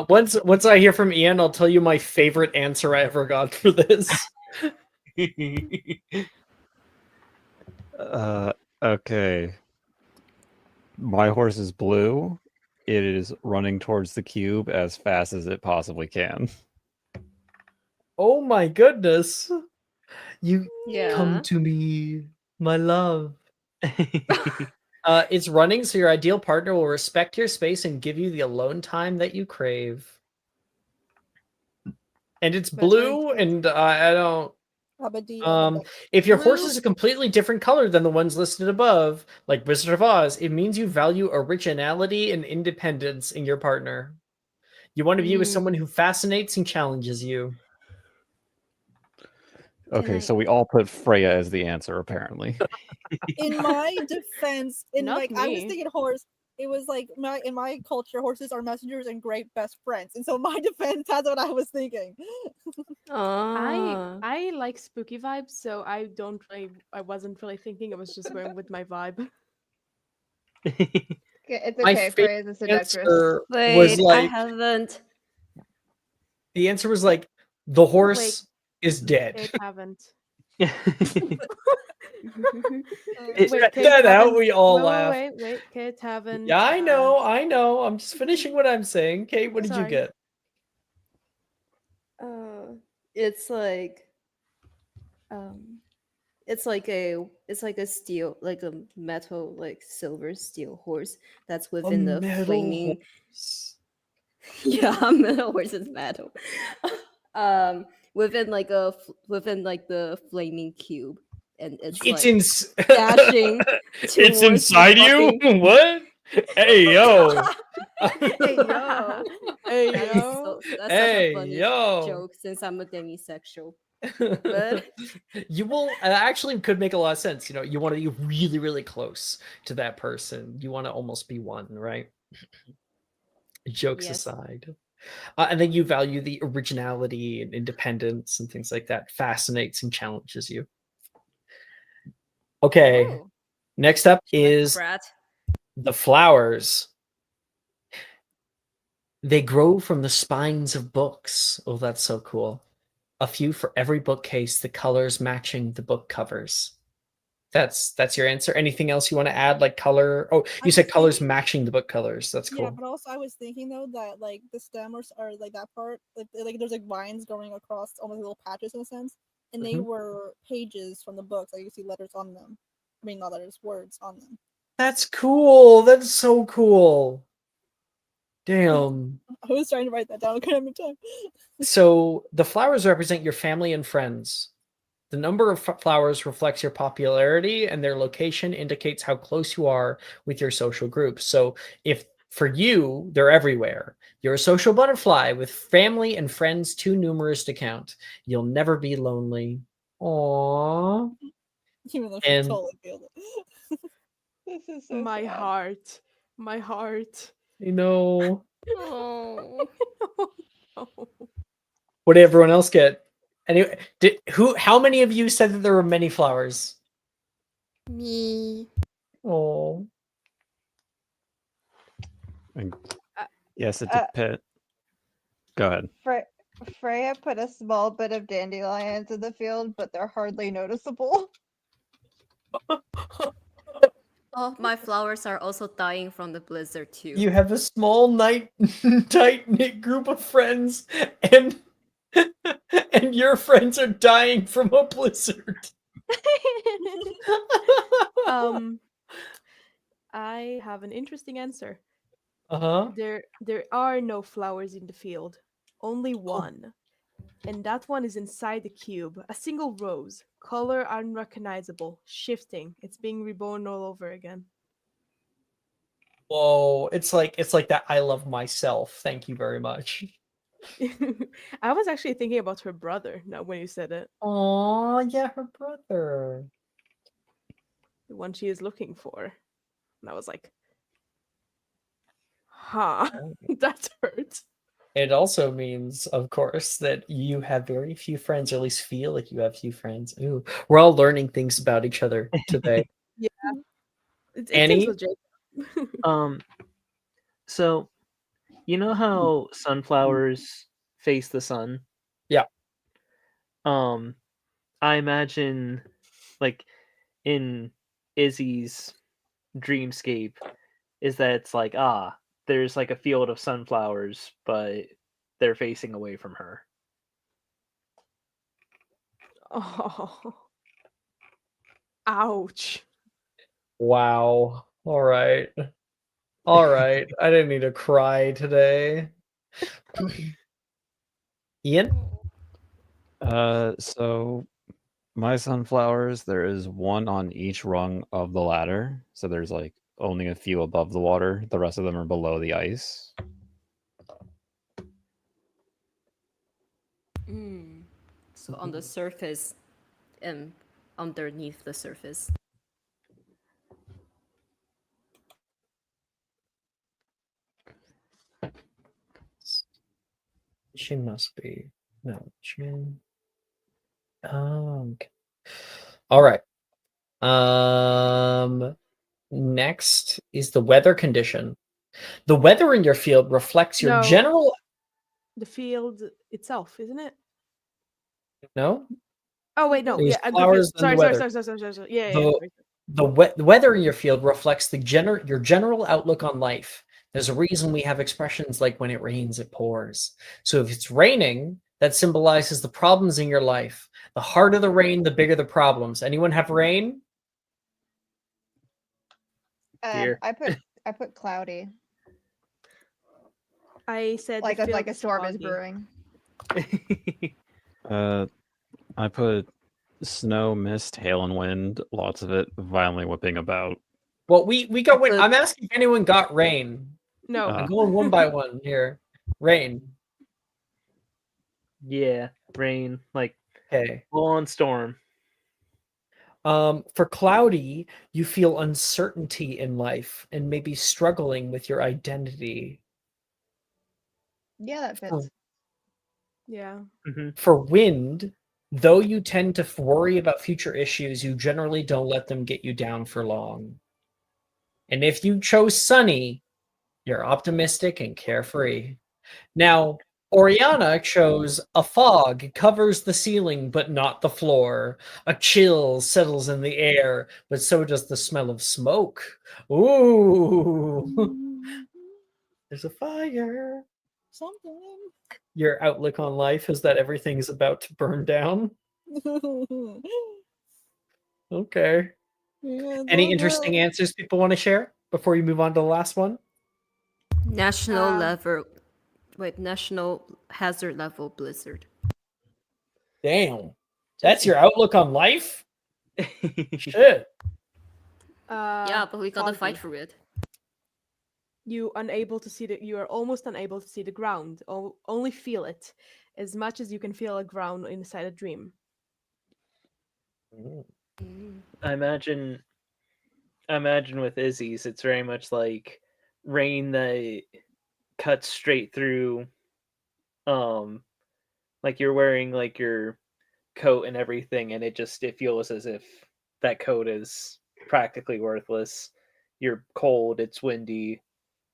G: Once I hear from Ian, I'll tell you my favorite answer I ever got for this.
E: Okay. My horse is blue. It is running towards the cube as fast as it possibly can.
G: Oh my goodness. You
B: Yeah.
G: come to me, my love. It's running, so your ideal partner will respect your space and give you the alone time that you crave. And it's blue, and I don't. If your horse is a completely different color than the ones listed above, like Wizard of Oz, it means you value originality and independence in your partner. You want to view as someone who fascinates and challenges you.
E: Okay, so we all put Freya as the answer, apparently.
H: In my defense, I was
C: me.
H: thinking horse. It was like in my culture, horses are messengers and great best friends. And so my defense, that's what I was thinking.
C: I like spooky vibes, so I wasn't really thinking. I was just going with my vibe.
F: It's okay. Freya is a seductress.
G: Was like,
B: I haven't.
G: The answer was like the horse is dead.
C: They haven't.
G: Check that out. We all laugh.
C: Wait. Kids haven't.
G: Yeah, I know. I'm just finishing what I'm saying. Kate, what did you get?
B: It's like it's like a steel, like a metal, like silver steel horse that's within the flaming
G: horse.
B: Yeah, metal horse is metal. Within the flaming cube, and it's like dashing.
G: It's inside you. What? Hey yo.
B: Hey yo.
C: Hey
B: That's
C: yo.
B: such
G: Hey
B: a funny
G: yo.
B: joke since I'm a demisexual. But
G: You will actually could make a lot of sense. You know, you want to be really, really close to that person. You want to almost be one, right? Jokes aside. And then you value the originality and independence and things like that. Fascinates and challenges you. Okay. Next up is the flowers. They grow from the spines of books. Oh, that's so cool. A few for every bookcase, the colors matching the book covers. That's your answer. Anything else you want to add, like color? Oh, you said colors matching the book colors. That's cool.
H: Yeah, but also I was thinking though that like the stems are like that part, like there's like vines going across almost little patches in a sense, and they were pages from the books. Like you see letters on them. I mean, not letters, words on them.
G: That's cool. That's so cool. Damn.
H: I was trying to write that down. I couldn't have time.
G: So the flowers represent your family and friends. The number of flowers reflects your popularity, and their location indicates how close you are with your social group. So if For you, they're everywhere. You're a social butterfly with family and friends too numerous to count. You'll never be lonely. Aww.
H: Even though she
G: And
H: totally failed it.
F: This is so
C: My
F: sad.
C: heart. My heart.
G: you know,
B: Oh.
C: Oh.
G: what did everyone else get? Anyway, how many of you said that there were many flowers?
B: Me.
G: Oh.
E: Yes, it
F: Uh,
E: depends. Go ahead.
F: Freya put a small bit of dandelions in the field, but they're hardly noticeable.
B: Oh, my flowers are also dying from the blizzard too.
G: You have a small, tight knit group of friends, and and your friends are dying from a blizzard.
C: I have an interesting answer.
G: Uh-huh.
C: There are no flowers in the field. Only one. And that one is inside the cube. A single rose. Color unrecognizable. Shifting. It's being reborn all over again.
G: Whoa, it's like that I love myself. Thank you very much.
C: I was actually thinking about her brother now when you said it.
G: Oh, yeah, her brother.
C: The one she is looking for. And I was like, huh, that hurts.
G: It also means, of course, that you have very few friends, or at least feel like you have few friends. Ooh, we're all learning things about each other today.
C: Yeah. It seems
G: Annie?
C: legit.
A: So, you know how sunflowers face the sun?
G: Yeah.
A: I imagine, like, in Izzy's dreamscape, is that it's like, there's like a field of sunflowers, but they're facing away from her.
C: Oh. Ouch.
G: Wow. All right. All right. I didn't need to cry today. Ian?
E: So my sunflowers, there is one on each rung of the ladder. So there's like only a few above the water. The rest of them are below the ice.
B: So on the surface and underneath the surface.
G: Chin must be. No, chin. Okay. All right. Next is the weather condition. The weather in your field reflects your
C: No.
G: general.
C: The field itself, isn't it?
G: No?
C: Oh wait, no.
G: There's
C: Yeah, I'm
G: flowers
C: confused.
G: and the
C: Sorry.
G: weather.
C: Yeah.
G: The weather in your field reflects your general outlook on life. There's a reason we have expressions like when it rains, it pours. So if it's raining, that symbolizes the problems in your life. The harder the rain, the bigger the problems. Anyone have rain?
A: Here.
F: I put cloudy,
C: I said
F: like
C: the
F: a
C: field
F: storm is
C: foggy.
F: brewing.
E: I put snow, mist, hail, and wind. Lots of it violently whipping about.
G: Well, we got wind. I'm asking if anyone got rain.
C: No.
G: I'm going one by one here. Rain.
A: Yeah, rain, like
G: Okay.
A: full on storm.
G: For cloudy, you feel uncertainty in life and maybe struggling with your identity.
F: Yeah, that fits.
C: Yeah.
G: For wind, though you tend to worry about future issues, you generally don't let them get you down for long. And if you chose sunny, you're optimistic and carefree. Now, Oriana chose a fog covers the ceiling but not the floor. A chill settles in the air, but so does the smell of smoke. Ooh. There's a fire. Something. Your outlook on life is that everything's about to burn down. Okay.
H: Yeah,
G: Any interesting answers people want to share before you move on to the last one?
B: National hazard level blizzard.
G: Damn. That's your outlook on life? Shit.
B: Yeah, but we gotta
C: foggy.
B: fight for it.
C: You are almost unable to see the ground. Only feel it, as much as you can feel a ground inside a dream.
A: I imagine with Izzy's, it's very much like rain that cuts straight through. Like you're wearing like your coat and everything, and it feels as if that coat is practically worthless. You're cold. It's windy.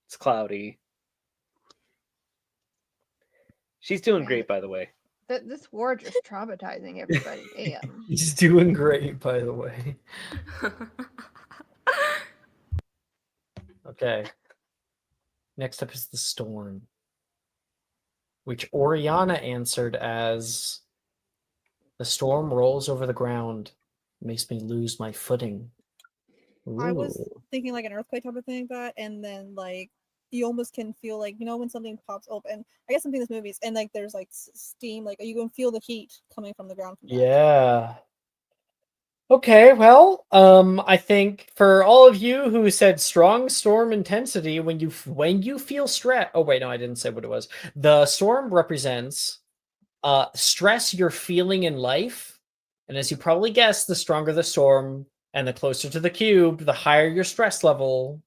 A: It's cloudy. She's doing
F: Man,
A: great, by the way.
F: this war just traumatizing everybody. Damn.
G: He's doing great, by the way. Okay. Next up is the storm, which Oriana answered as the storm rolls over the ground, makes me lose my footing.
H: I was
G: Ooh.
H: thinking like an earthquake type of thing like that, and then like you almost can feel like when something pops open. I guess I'm thinking this movies, and like there's like steam, like you can feel the heat coming from the ground. From that.
G: Yeah. Okay, well, I think for all of you who said strong storm intensity, when you feel stress. Oh wait, no, I didn't say what it was. The storm represents stress you're feeling in life, and as you probably guessed, the stronger the storm and the closer to the cube, the higher your stress level.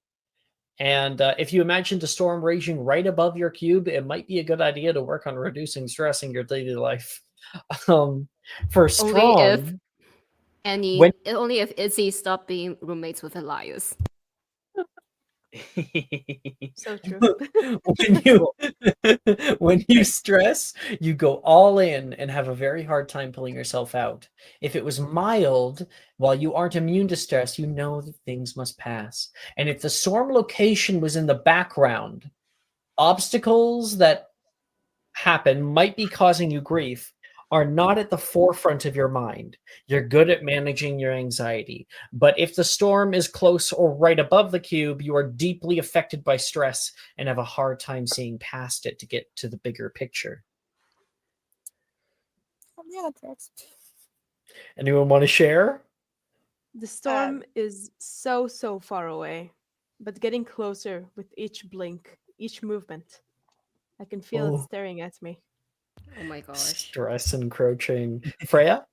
G: And if you imagine the storm raging right above your cube, it might be a good idea to work on reducing stress in your daily life. For strong.
B: Only if Izzy stopped being roommates with Elias.
C: So true.
G: when you stress, you go all in and have a very hard time pulling yourself out. If it was mild, while you aren't immune to stress, you know that things must pass. And if the storm location was in the background, obstacles that happen might be causing you grief are not at the forefront of your mind. You're good at managing your anxiety. But if the storm is close or right above the cube, you are deeply affected by stress and have a hard time seeing past it to get to the bigger picture.
H: Yeah, that tracks.
G: Anyone want to share?
C: The storm is so far away, but getting closer with each blink, each movement. I can feel it staring at me.
B: Oh my gosh.
G: Stress encroaching. Freya?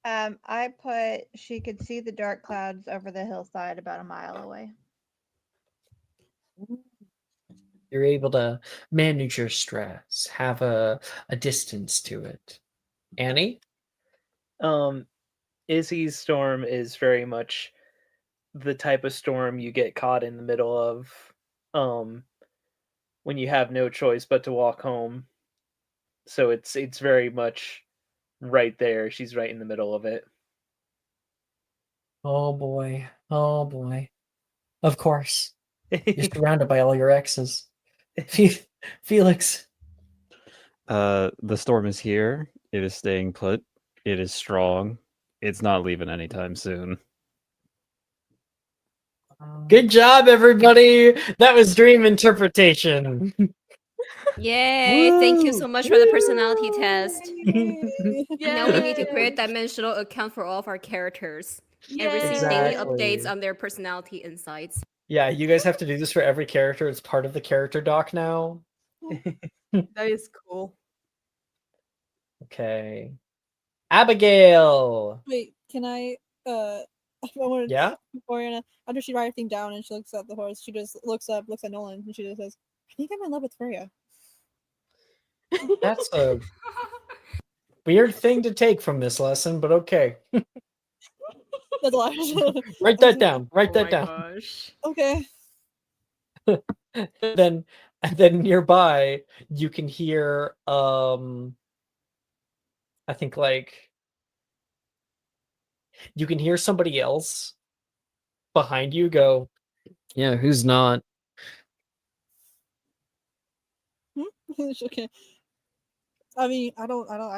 F: I put she could see the dark clouds over the hillside about a mile away.
G: You're able to manage your stress, have a distance to it. Annie?
A: Izzy's storm is very much the type of storm you get caught in the middle of when you have no choice but to walk home. So it's very much right there. She's right in the middle of it.
G: Oh boy. Oh boy. Of course. You're surrounded by all your exes. Felix.
E: The storm is here. It is staying put. It is strong. It's not leaving anytime soon.
G: Good job, everybody. That was dream interpretation.
B: Yay! Thank you so much for the personality test.
H: Yeah.
B: Now we need to create a dimensional account for all of our characters and receive daily updates
G: Exactly.
B: on their personality insights.
G: Yeah, you guys have to do this for every character. It's part of the character doc now.
C: That is cool.
G: Okay. Abigail.
H: Wait, can I? I wanted
G: Yeah?
H: Oriana, after she writes everything down and she looks at the horse, she just looks up, looks at Nolan, and she just says, "I think I'm in love with Freya."
G: That's a weird thing to take from this lesson, but okay.
H: That's a lot.
G: Write that down. Write that down.
B: Gosh.
H: Okay.
G: And then nearby you can hear I think like you can hear somebody else behind you go, yeah, who's not?
H: Okay. I mean, I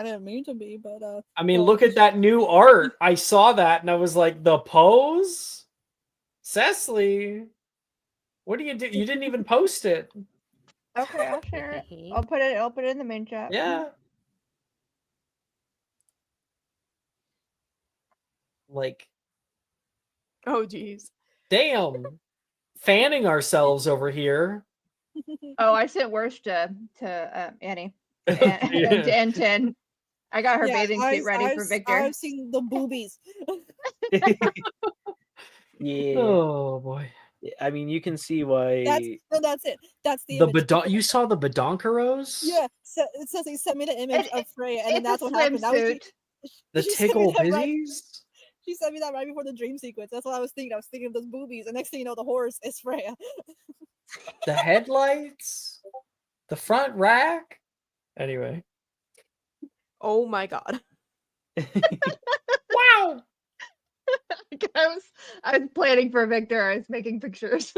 H: didn't mean to be, but
G: I mean,
H: well,
G: look at that new art. I saw that and I was like, the pose? Cecily, what do? You didn't even post it.
F: Okay, I'll share it. I'll put it in the main chat.
G: Yeah. Like,
C: Oh, geez.
G: damn. fanning ourselves over here.
F: Oh, I sent worse to Annie and 10. I got her bathing suit ready for Victor.
H: I've seen the boobies.
A: Yeah.
G: Oh boy.
A: I mean, you can see why.
H: That's it. That's the
G: The
H: image.
G: you saw the badonkeros?
H: Yeah, so it says he sent me the image of Freya, and then
F: It's
H: that's
F: a
H: what happened. That was
F: swimsuit.
G: The
H: she sent me
G: tickle
H: that right-
G: busies?
H: She sent me that right before the dream sequence. That's what I was thinking. I was thinking of those boobies, and next thing you know, the horse is Freya.
G: The headlights? The front rack? Anyway.
C: Oh my god.
G: Wow!
F: I was planning for Victor. I was making pictures.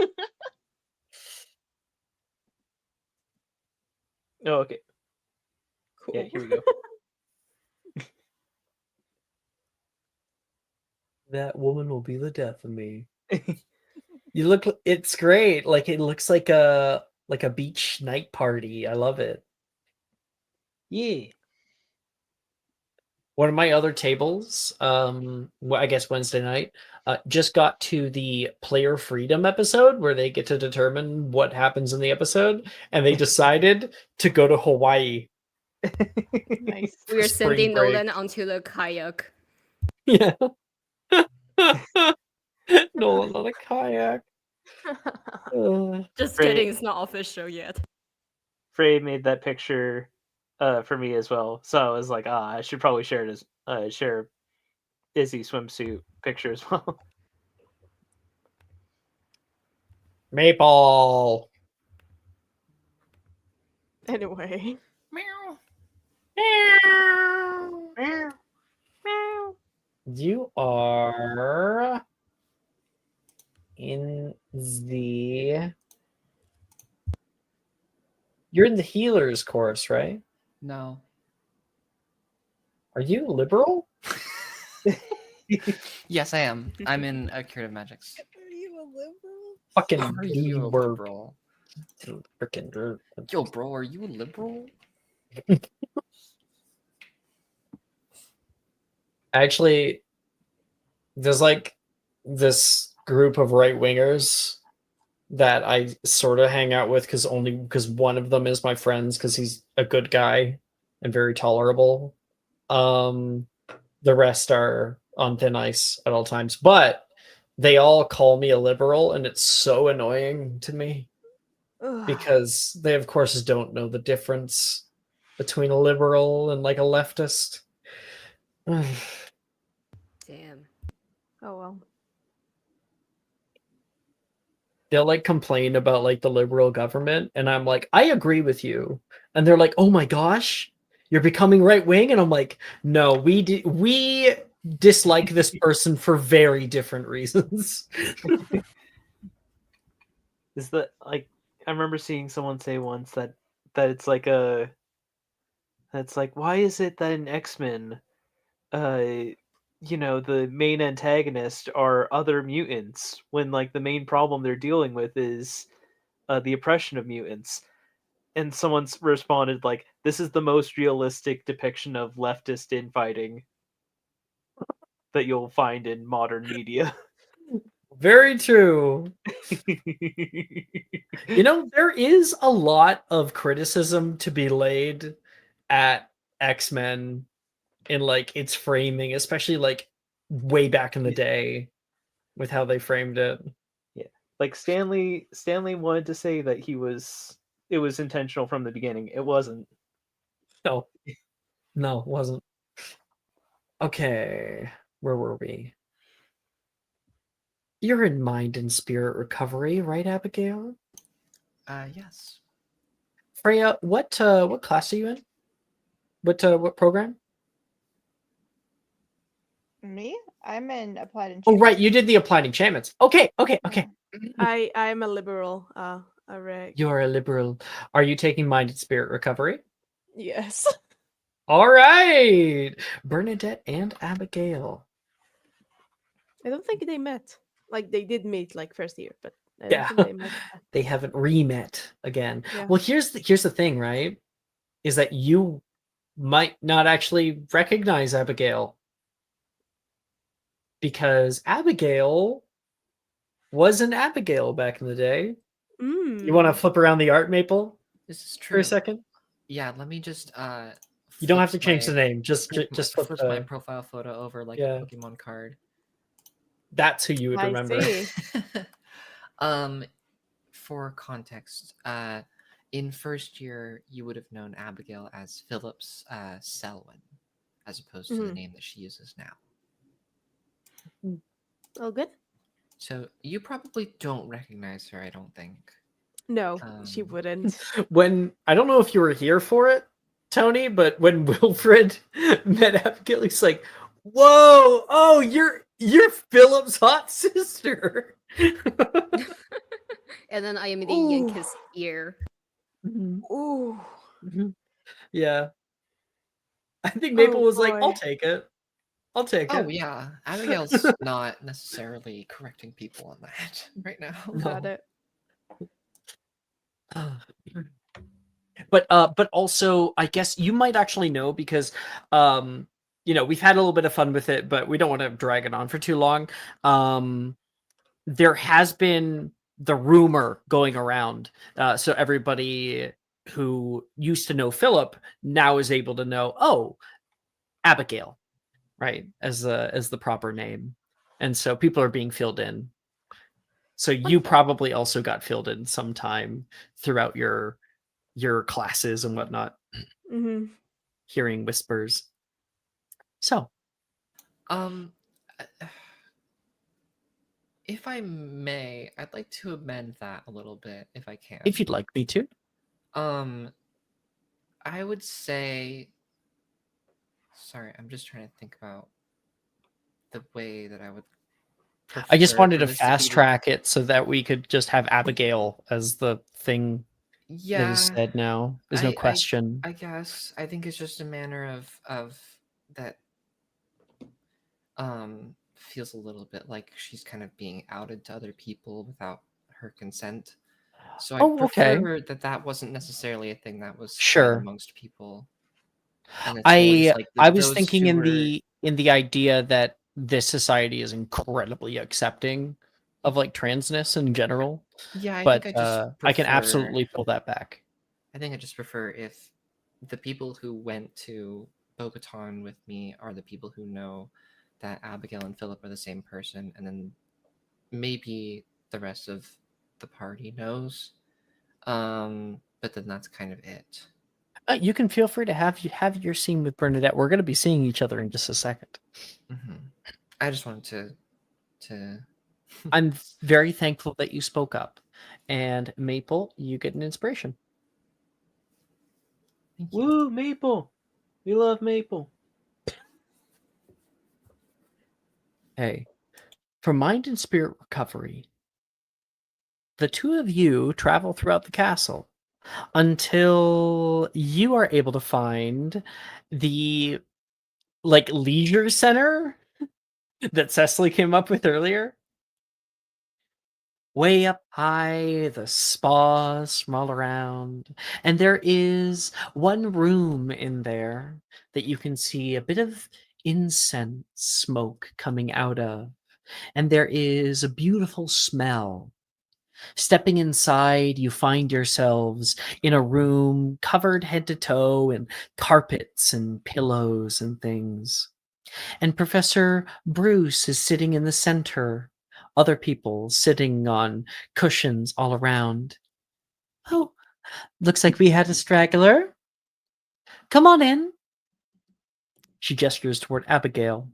A: Oh, okay.
C: Cool.
A: Yeah, here we go.
G: That woman will be the death of me. You look it's great. Like it looks like a beach night party. I love it.
A: Yeah.
G: One of my other tables, I guess Wednesday night, just got to the player freedom episode where they get to determine what happens in the episode, and they decided to go to Hawaii.
F: Nice.
B: We are
G: for spring
B: sending
G: break.
B: Nolan onto the kayak.
G: Yeah. Nolan on a kayak.
B: Just
A: Great.
B: kidding, it's not official yet.
A: Frey made that picture for me as well, so I was like, I should probably share it as share Izzy swimsuit picture as well.
G: Maple.
C: Anyway.
G: You are in the. You're in the healers course, right?
I: No.
G: Are you liberal?
I: Yes, I am. I'm in curative magics.
H: Are you a liberal?
G: Fucking
I: Are you a
G: work.
I: liberal?
G: Freaking.
I: Yo, bro, are you a liberal?
G: Actually, there's like this group of right wingers that I sort of hang out with because one of them is my friends because he's a good guy and very tolerable. The rest are on thin ice at all times, but they all call me a liberal, and it's so annoying to me because they, of course, don't know the difference between a liberal and like a leftist.
B: Damn.
C: Oh well.
G: They'll like complain about like the liberal government, and I'm like, I agree with you, and they're like, oh my gosh, you're becoming right wing, and I'm like, no, we dislike this person for very different reasons.
A: Is that like I remember seeing someone say once that it's like a that's like why is it that in X-Men the main antagonist are other mutants when like the main problem they're dealing with is the oppression of mutants, and someone's responded like this is the most realistic depiction of leftist infighting that you'll find in modern media.
G: Very true. There is a lot of criticism to be laid at X-Men in like its framing, especially like way back in the day with how they framed it.
A: Yeah. Like Stanley wanted to say that it was intentional from the beginning. It wasn't.
G: No, it wasn't. Okay, where were we? You're in mind and spirit recovery, right, Abigail?
I: Yes.
G: Freya, what class are you in? What program?
F: Me? I'm in applied
G: Oh,
F: enchantment.
G: right, you did the applied enchantments. Okay.
C: I'm a liberal. A reg.
G: You're a liberal. Are you taking mind and spirit recovery?
C: Yes.
G: All right, Bernadette and Abigail.
C: I don't think they met. Like they did meet like first year, but I don't
G: Yeah.
C: think they met.
G: They haven't re-met again.
C: Yeah.
G: Well, here's the thing, right? Is that you might not actually recognize Abigail because Abigail was an Abigail back in the day. You want to
C: Mm.
G: flip around the art, Maple,
I: This is
G: for a
I: true.
G: second?
I: Yeah, let me just
G: You don't have to
I: flips
G: change the
I: my-
G: name. Just flip
I: flips my
G: the.
I: profile photo over like
G: Yeah.
I: a Pokemon card.
G: That's who you would
C: I
G: remember.
C: see.
I: For context, in first year you would have known Abigail as Phillips Selwyn, as opposed to the
C: Mhm.
I: name that she uses now.
C: All good?
I: So you probably don't recognize her, I don't think.
C: No, she
I: Um,
C: wouldn't.
G: When I don't know if you were here for it, Tony, but when Wilfred met Abigail, he's like, "Whoa! Oh, you're Philip's hot sister."
B: And then I immediately
C: Ooh.
B: yank his ear.
C: Ooh.
G: Yeah. I think Maple
C: Oh,
G: was like, "I'll
C: boy.
G: take it. I'll take
I: Oh
G: it."
I: yeah, Abigail's not necessarily correcting people on that right now.
C: Got
G: No.
C: it.
G: But also I guess you might actually know because we've had a little bit of fun with it, but we don't want to drag it on for too long. There has been the rumor going around, so everybody who used to know Philip now is able to know, oh, Abigail, right, as the proper name, and so people are being filled in. So you probably also got filled in sometime throughout your classes and whatnot,
C: Mm-hmm.
G: hearing whispers. So,
I: Um, if I may, I'd like to amend that a little bit, if I can.
G: if you'd like me to.
I: I would say. Sorry, I'm just trying to think about the way that I would.
G: I just
I: prefer
G: wanted
I: for
G: to
I: this
G: fast
I: be
G: track it so that we could just have Abigail as the thing that
I: Yeah,
G: is said now. There's no question.
I: I guess I think it's just a manner of that. Feels a little bit like she's kind of being outed to other people without her consent. So I
G: Oh, okay.
I: prefer that wasn't necessarily a thing that was said
G: Sure.
I: amongst people. And it's more just like
G: I was
I: those
G: thinking
I: two
G: in
I: were.
G: the idea that this society is incredibly accepting of like transness in general,
I: Yeah, I
G: but
I: think I just
G: I can
I: prefer.
G: absolutely pull that back.
I: I think I just prefer if the people who went to Bo-Katan with me are the people who know that Abigail and Philip are the same person, and then maybe the rest of the party knows. But then that's kind of it.
G: You can feel free to have your scene with Bernadette. We're going to be seeing each other in just a second.
I: I just wanted to.
G: I'm very thankful that you spoke up. And Maple, you get an inspiration.
I: Thank you.
A: Woo, Maple. We love Maple.
G: Hey, for mind and spirit recovery, the two of you travel throughout the castle until you are able to find the leisure center that Cecily came up with earlier. Way up high, the spas from all around, and there is one room in there that you can see a bit of incense smoke coming out of, and there is a beautiful smell. Stepping inside, you find yourselves in a room covered head to toe in carpets and pillows and things. And Professor Bruce is sitting in the center, other people sitting on cushions all around. Oh, looks like we had a straggler. Come on in. She gestures toward Abigail.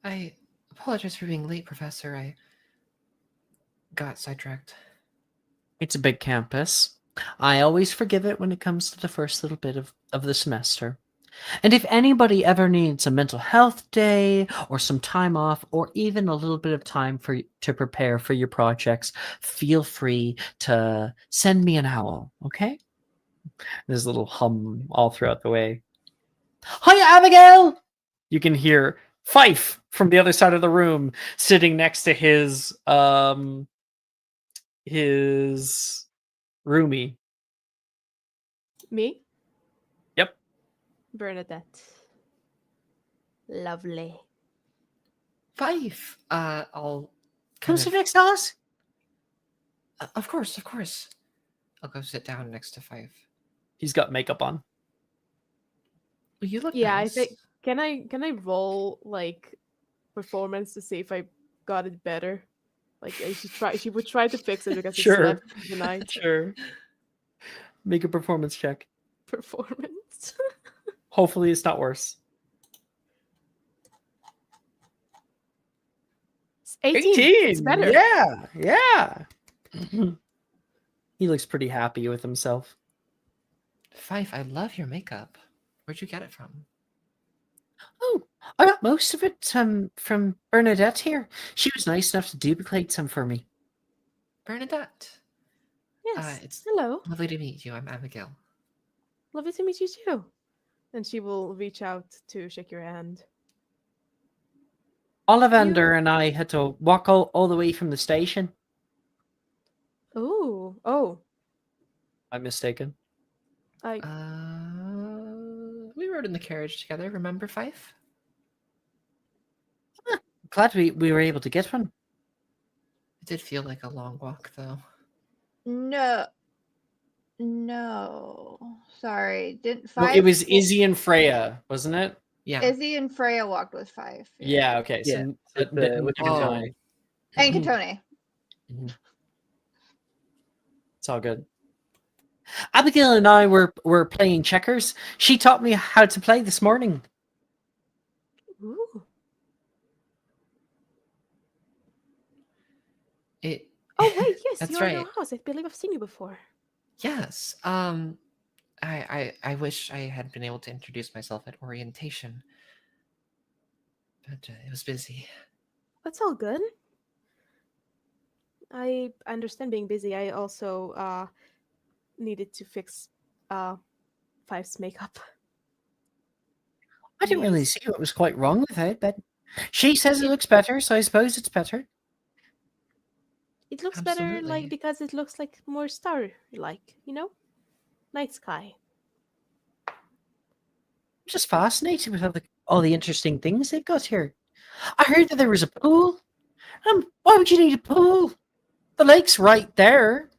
I: I apologize for being late, Professor. I got sidetracked.
G: It's a big campus. I always forgive it when it comes to the first little bit of the semester. And if anybody ever needs a mental health day or some time off or even a little bit of time to prepare for your projects, feel free to send me an owl, okay? There's a little hum all throughout the way. Hi, Abigail! You can hear Fife from the other side of the room sitting next to his roomie.
C: Me?
G: Yep.
C: Bernadette. Lovely.
I: 5. I'll kind of,
J: Crucifix us?
I: of course, of course. I'll go sit down next to 5.
G: He's got makeup on.
I: Well, you look
C: Yeah, I
I: nice.
C: think can I roll like performance to see if I got it better? Like she would try to fix it because it's
G: Sure.
C: left the night
G: Sure. Make a performance check.
C: performance.
G: Hopefully it's not worse.
C: It's 18. It's better.
G: Yeah. Yeah. He looks pretty happy with himself.
I: 5, I love your makeup. Where'd you get it from?
J: Oh, I got most of it from Bernadette here. She was nice enough to duplicate some for me.
I: Bernadette.
C: Yes.
I: It's
C: Hello.
I: lovely to meet you. I'm Abigail.
C: Lovely to meet you too. And she will reach out to shake your hand.
J: Ollivander and I had to walk all the way from the station.
C: Oh.
G: I'm mistaken.
C: I
I: We rode in the carriage together, remember 5?
J: Glad we were able to get one.
I: It did feel like a long walk, though.
F: No, sorry. Didn't
G: No,
F: 5?
G: it was Izzy and Freya, wasn't it?
I: Yeah.
F: Izzy and Freya walked with 5.
G: Yeah, okay.
A: Yeah,
G: So
A: with
G: Katone.
F: And Katone.
G: It's all good.
J: Abigail and I were playing checkers. She taught me how to play this morning.
C: Ooh.
I: Oh
C: wait, yes,
I: that's
C: you're in
I: right.
C: our house. I believe I've seen you before.
I: Yes. I wish I had been able to introduce myself at orientation, but it was busy.
C: That's all good. I understand being busy. I also needed to fix 5's makeup.
J: I didn't really
C: Yes.
J: see what was quite wrong with it, but she says it looks better, so I suppose it's better.
C: It looks better,
I: Absolutely.
C: like because it looks like more star-like, night sky.
J: I'm just fascinated with all the interesting things they've got here. I heard that there was a pool. Why would you need a pool? The lake's right there.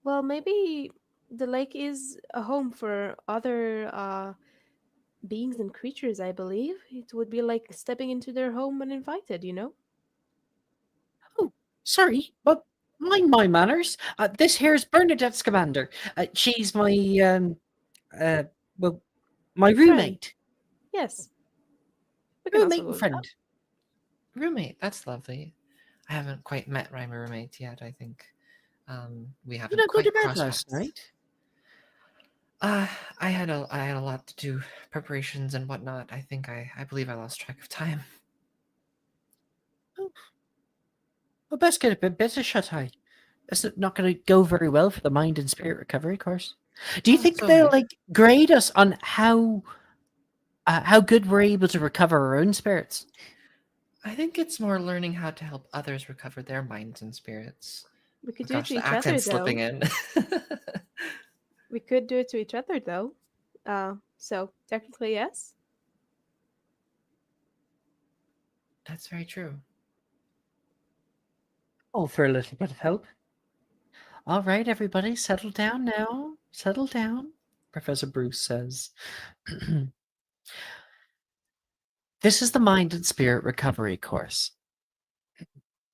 C: Well, maybe the lake is a home for other beings and creatures, I believe. It would be like stepping into their home uninvited,
J: Oh, sorry, but mind my manners. This here's Bernadette's commander. She's my well, my roommate.
C: Yes. We can
J: Roommate
C: also
J: and
C: go
J: friend.
I: Roommate, that's lovely. I haven't quite met my roommate yet, I think. We haven't
J: Did I go
I: quite
J: to bed
I: crossed
J: last
I: paths.
J: night?
I: I had a lot to do, preparations and whatnot. I think I believe I lost track of time.
J: Oh. Well, best get a bit better, shut eye. That's not going to go very well for the mind and spirit recovery course. Do you think they'll grade us on how good we're able to recover our own spirits?
I: I think it's more learning how to help others recover their minds and spirits.
C: We could
I: Oh,
C: do
I: gosh,
C: it to
I: the
C: each other,
I: accent's
C: though.
I: slipping in.
C: We could do it to each other, though. So technically, yes.
I: That's very true.
J: All for a little bit of help. All right, everybody, settle down now. Settle down, Professor Bruce says. This is the Mind and Spirit Recovery course.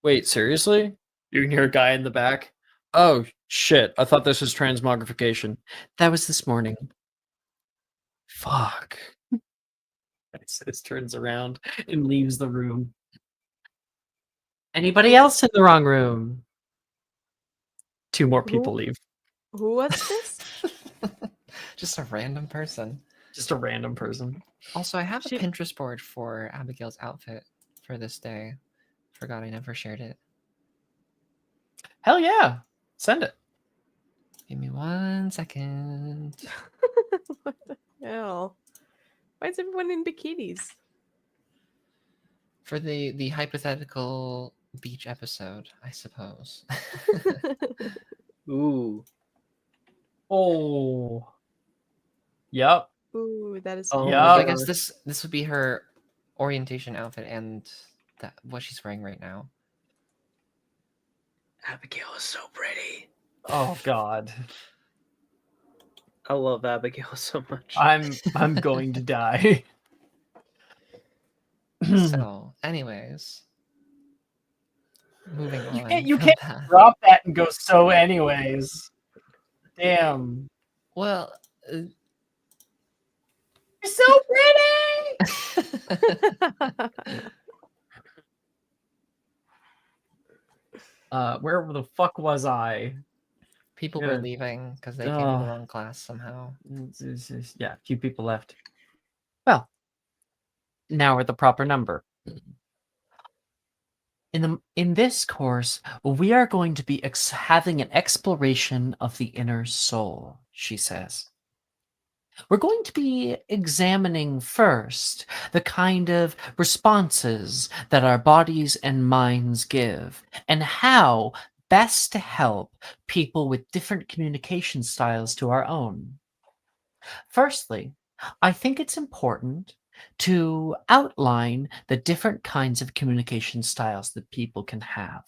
G: Wait, seriously? You can hear a guy in the back. Oh shit! I thought this was transmogrification.
J: That was this morning.
G: Fuck. This turns around and leaves the room.
J: Anybody else in the wrong room?
G: 2 more people leave.
C: Who was this?
I: Just a random person.
G: Just a random person.
I: Also, I have a Pinterest board for Abigail's outfit for this day. Forgot I never shared it.
G: Hell yeah. Send it.
I: Give me 1 second.
C: What the hell? Why is everyone in bikinis?
I: For the hypothetical beach episode, I suppose.
A: Ooh.
G: Oh. Yep.
C: Ooh, that is.
A: Oh
I: So
A: my
I: I guess
A: gosh.
I: this would be her orientation outfit and what she's wearing right now.
A: Abigail is so pretty.
E: Oh God.
A: I love Abigail so much.
G: I'm going to die.
I: So, anyways, moving on.
G: You
I: from
G: can't
I: that.
G: drop that and go so anyways. Damn.
I: Well,
G: You're so pretty. Where the fuck was I?
I: people
G: Yeah.
I: were leaving because they came to the wrong class somehow.
G: Yeah, a few people left. Well, now we're the proper number. In this course, we are going to be having an exploration of the inner soul, she says. We're going to be examining first the kind of responses that our bodies and minds give, and how best to help people with different communication styles to our own. Firstly, I think it's important to outline the different kinds of communication styles that people can have.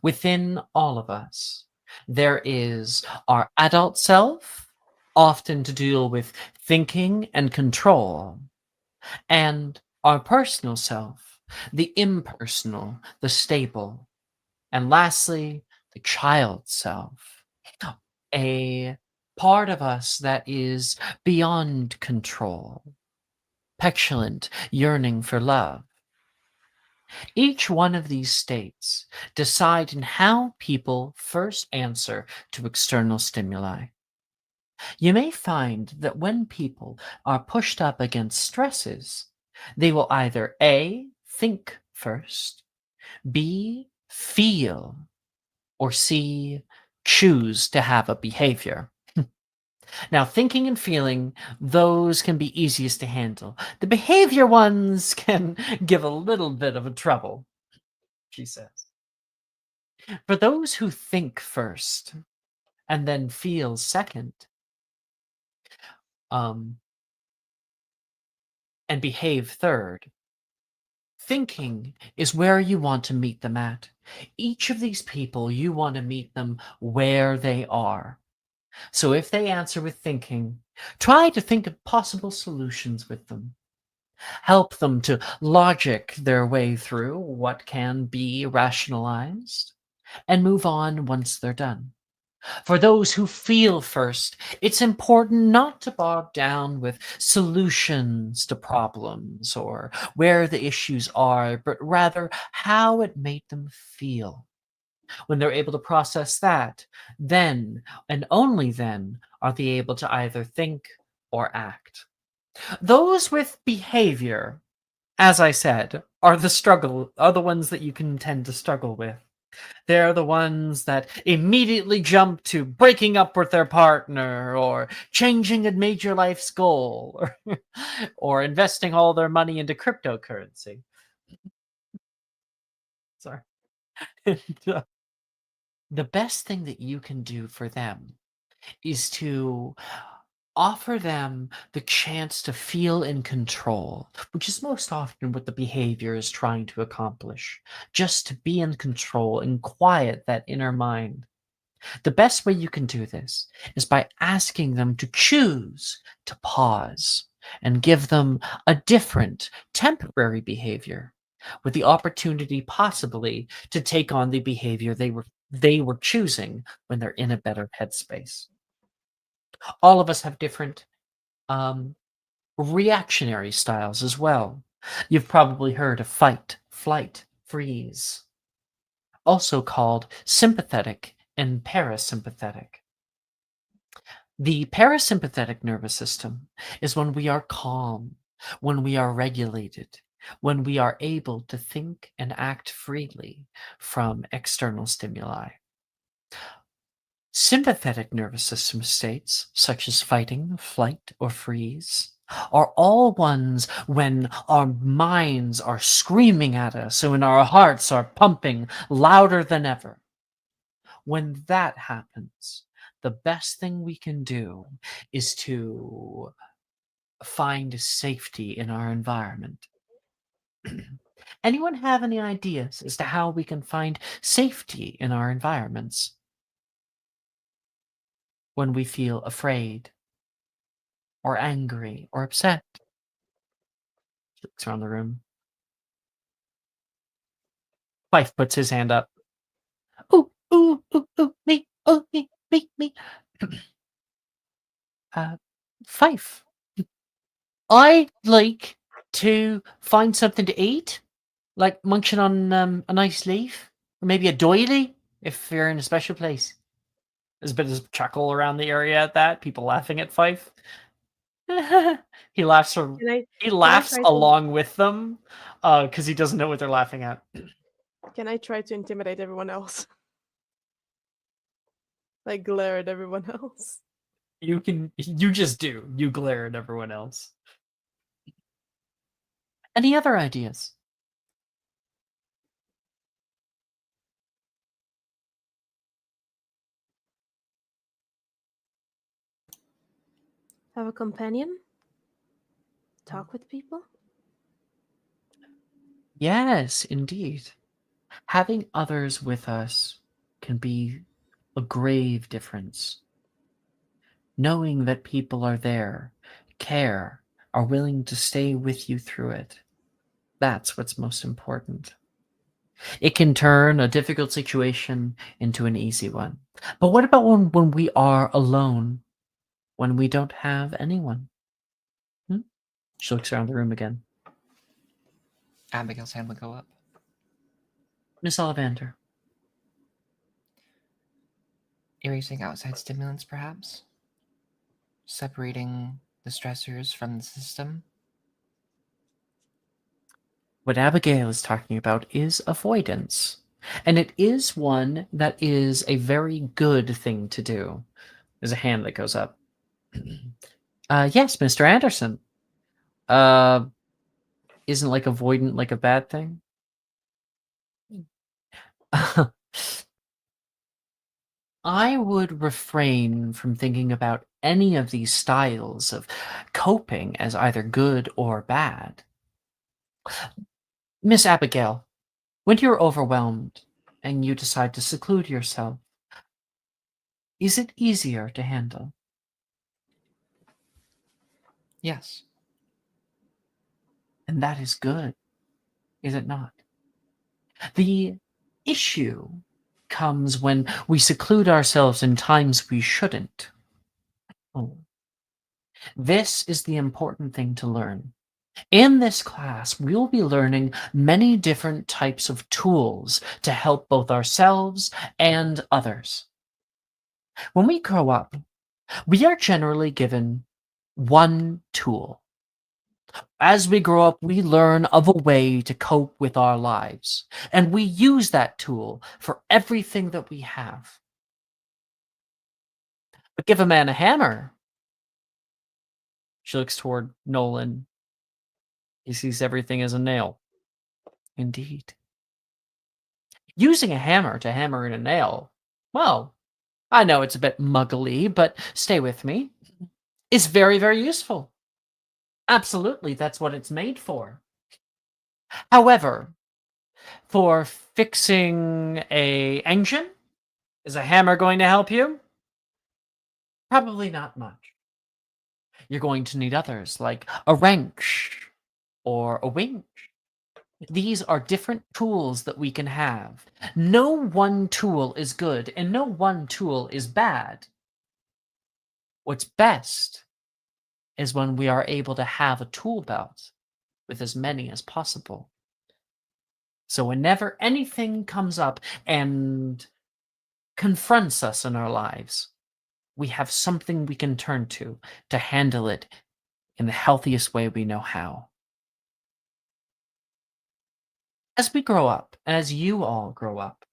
G: Within all of us, there is our adult self, often to deal with thinking and control, and our personal self, the impersonal, the stable, and lastly, the child self, a part of us that is beyond control, petulant, yearning for love. Each one of these states decide in how people first answer to external stimuli. You may find that when people are pushed up against stresses, they will either A, think first, B, feel, or C, choose to have a behavior. Now, thinking and feeling, those can be easiest to handle. The behavior ones can give a little bit of a trouble, she says. For those who think first and then feel second, and behave third, thinking is where you want to meet them at. Each of these people, you want to meet them where they are. So if they answer with thinking, try to think of possible solutions with them. Help them to logic their way through what can be rationalized and move on once they're done. For those who feel first, it's important not to bog down with solutions to problems or where the issues are, but rather how it made them feel. When they're able to process that, then and only then are they able to either think or act. Those with behavior, as I said, are the ones that you can tend to struggle with. They're the ones that immediately jump to breaking up with their partner or changing a major life's goal or investing all their money into cryptocurrency. Sorry. The best thing that you can do for them is to offer them the chance to feel in control, which is most often what the behavior is trying to accomplish. Just to be in control and quiet that inner mind. The best way you can do this is by asking them to choose to pause and give them a different, temporary behavior with the opportunity possibly to take on the behavior they were choosing when they're in a better headspace. All of us have different reactionary styles as well. You've probably heard of fight, flight, freeze, also called sympathetic and parasympathetic. The parasympathetic nervous system is when we are calm, when we are regulated, when we are able to think and act freely from external stimuli. Sympathetic nervous system states, such as fighting, flight, or freeze, are all ones when our minds are screaming at us and when our hearts are pumping louder than ever. When that happens, the best thing we can do is to find safety in our environment.
J: Anyone have any ideas as to how we can find safety in our environments when we feel afraid or angry or upset? Looks around the room. Fife puts his hand up. Ooh, ooh, ooh, ooh, me, oh, me. Fife, I like to find something to eat, like munching on a nice leaf, or maybe a doily if you're in a special place. There's a bit of chuckle around the area at that. People laughing at Fife. he laughs. He laughs
C: try to-
J: along with them, because he doesn't know what they're laughing at.
C: Can I try to intimidate everyone else? Like glare at everyone else.
J: You can. You just do. You glare at everyone else. Any other ideas?
C: Have a companion? Talk with people?
J: Yes, indeed. Having others with us can be a grave difference. Knowing that people are there, care, are willing to stay with you through it. That's what's most important. It can turn a difficult situation into an easy one. But what about when we are alone? When we don't have anyone? She looks around the room again.
I: Abigail's hand would go up.
J: Miss Ollivander.
I: Erasing outside stimulants, perhaps? Separating the stressors from the system?
J: What Abigail is talking about is avoidance. And it is one that is a very good thing to do. There's a hand that goes up. Yes, Mr. Anderson. Isn't like avoidant like a bad thing? I would refrain from thinking about any of these styles of coping as either good or bad. Miss Abigail, when you're overwhelmed and you decide to seclude yourself, is it easier to handle?
I: Yes.
J: And that is good, is it not? The issue comes when we seclude ourselves in times we shouldn't. Oh. This is the important thing to learn. In this class, we will be learning many different types of tools to help both ourselves and others. When we grow up, we are generally given one tool. As we grow up, we learn of a way to cope with our lives, and we use that tool for everything that we have. But give a man a hammer. She looks toward Nolan. He sees everything as a nail. Indeed. Using a hammer to hammer in a nail, well, I know it's a bit muggly, but stay with me. It's very, very useful. Absolutely, that's what it's made for. However, for fixing a engine, is a hammer going to help you? Probably not much. You're going to need others, like a wrench or a winch. These are different tools that we can have. No one tool is good and no one tool is bad. What's best is when we are able to have a tool belt with as many as possible. So whenever anything comes up and confronts us in our lives, we have something we can turn to handle it in the healthiest way we know how. As we grow up, as you all grow up,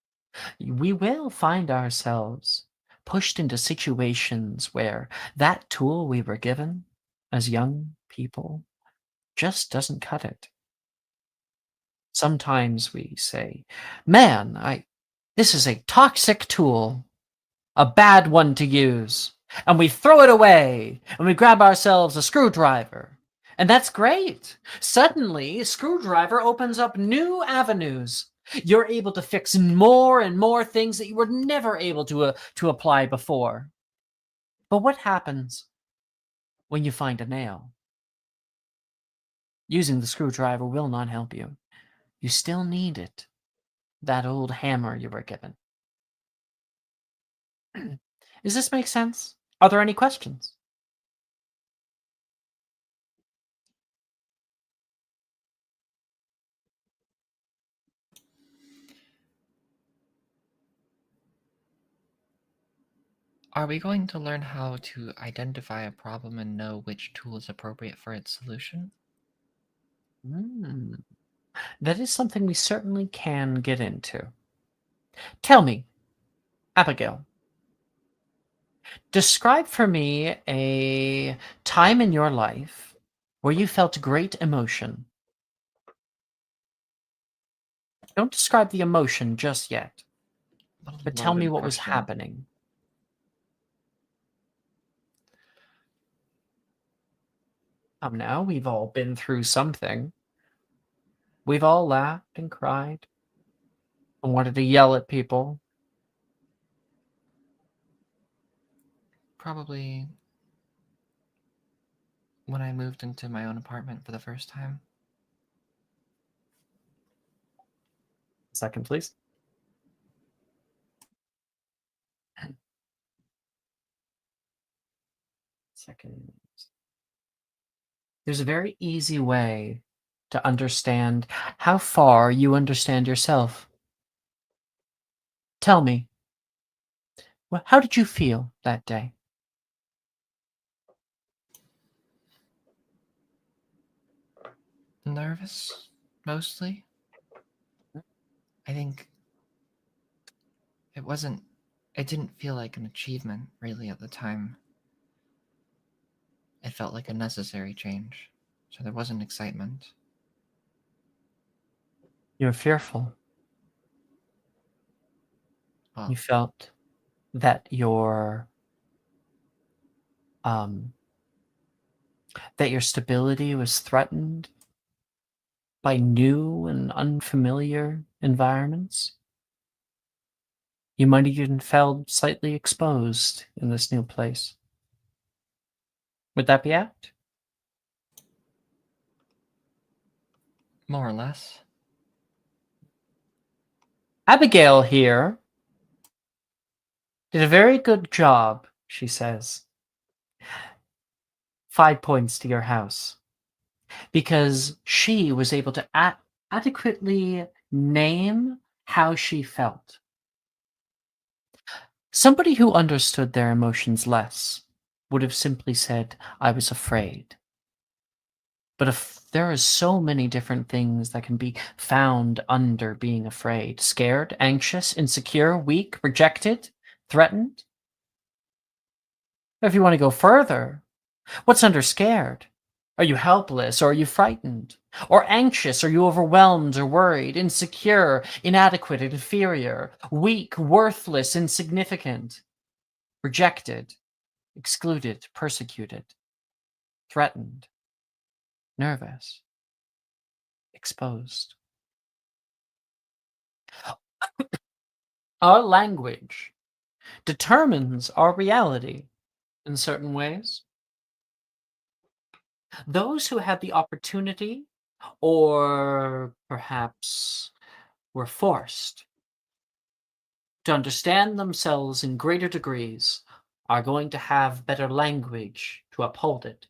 J: we will find ourselves pushed into situations where that tool we were given as young people just doesn't cut it. Sometimes we say, man, this is a toxic tool, a bad one to use. And we throw it away and we grab ourselves a screwdriver And that's great. Suddenly, Screwdriver opens up new avenues. You're able to fix more and more things that you were never able to apply before. But what happens when you find a nail? Using the screwdriver will not help you. You still need it. That old hammer you were given. Does this make sense? Are there any questions?
I: Are we going to learn how to identify a problem and know which tool is appropriate for its solution?
J: That is something we certainly can get into. Tell me, Abigail, describe for me a time in your life where you felt great emotion. Don't describe the emotion just yet,
I: What a
J: but tell me
I: loaded
J: what was
I: question.
J: happening. Now, we've all been through something. We've all laughed and cried and wanted to yell at people.
I: Probably when I moved into my own apartment for the first time.
J: Second, please. Second. There's a very easy way to understand how far you understand yourself. Tell me, how did you feel that day?
I: Nervous, mostly. I think it didn't feel like an achievement really at the time. It felt like a necessary change, so there wasn't excitement.
J: You were fearful.
I: Well,
J: You felt that your stability was threatened by new and unfamiliar environments. You might even felt slightly exposed in this new place. Would that be apt?
I: more or less.
J: Abigail here did a very good job, she says. 5 points to your house. Because she was able to adequately name how she felt. Somebody who understood their emotions less would have simply said, I was afraid. But if there are so many different things that can be found under being afraid, scared, anxious, insecure, weak, rejected, threatened. If you want to go further, what's under scared? Are you helpless or are you frightened? Or anxious? Are you overwhelmed or worried? Insecure, inadequate, inferior, weak, worthless, insignificant, rejected, excluded, persecuted, threatened, nervous, exposed. Our language determines our reality in certain ways. Those who had the opportunity, or perhaps were forced to understand themselves in greater degrees, are going to have better language to uphold it.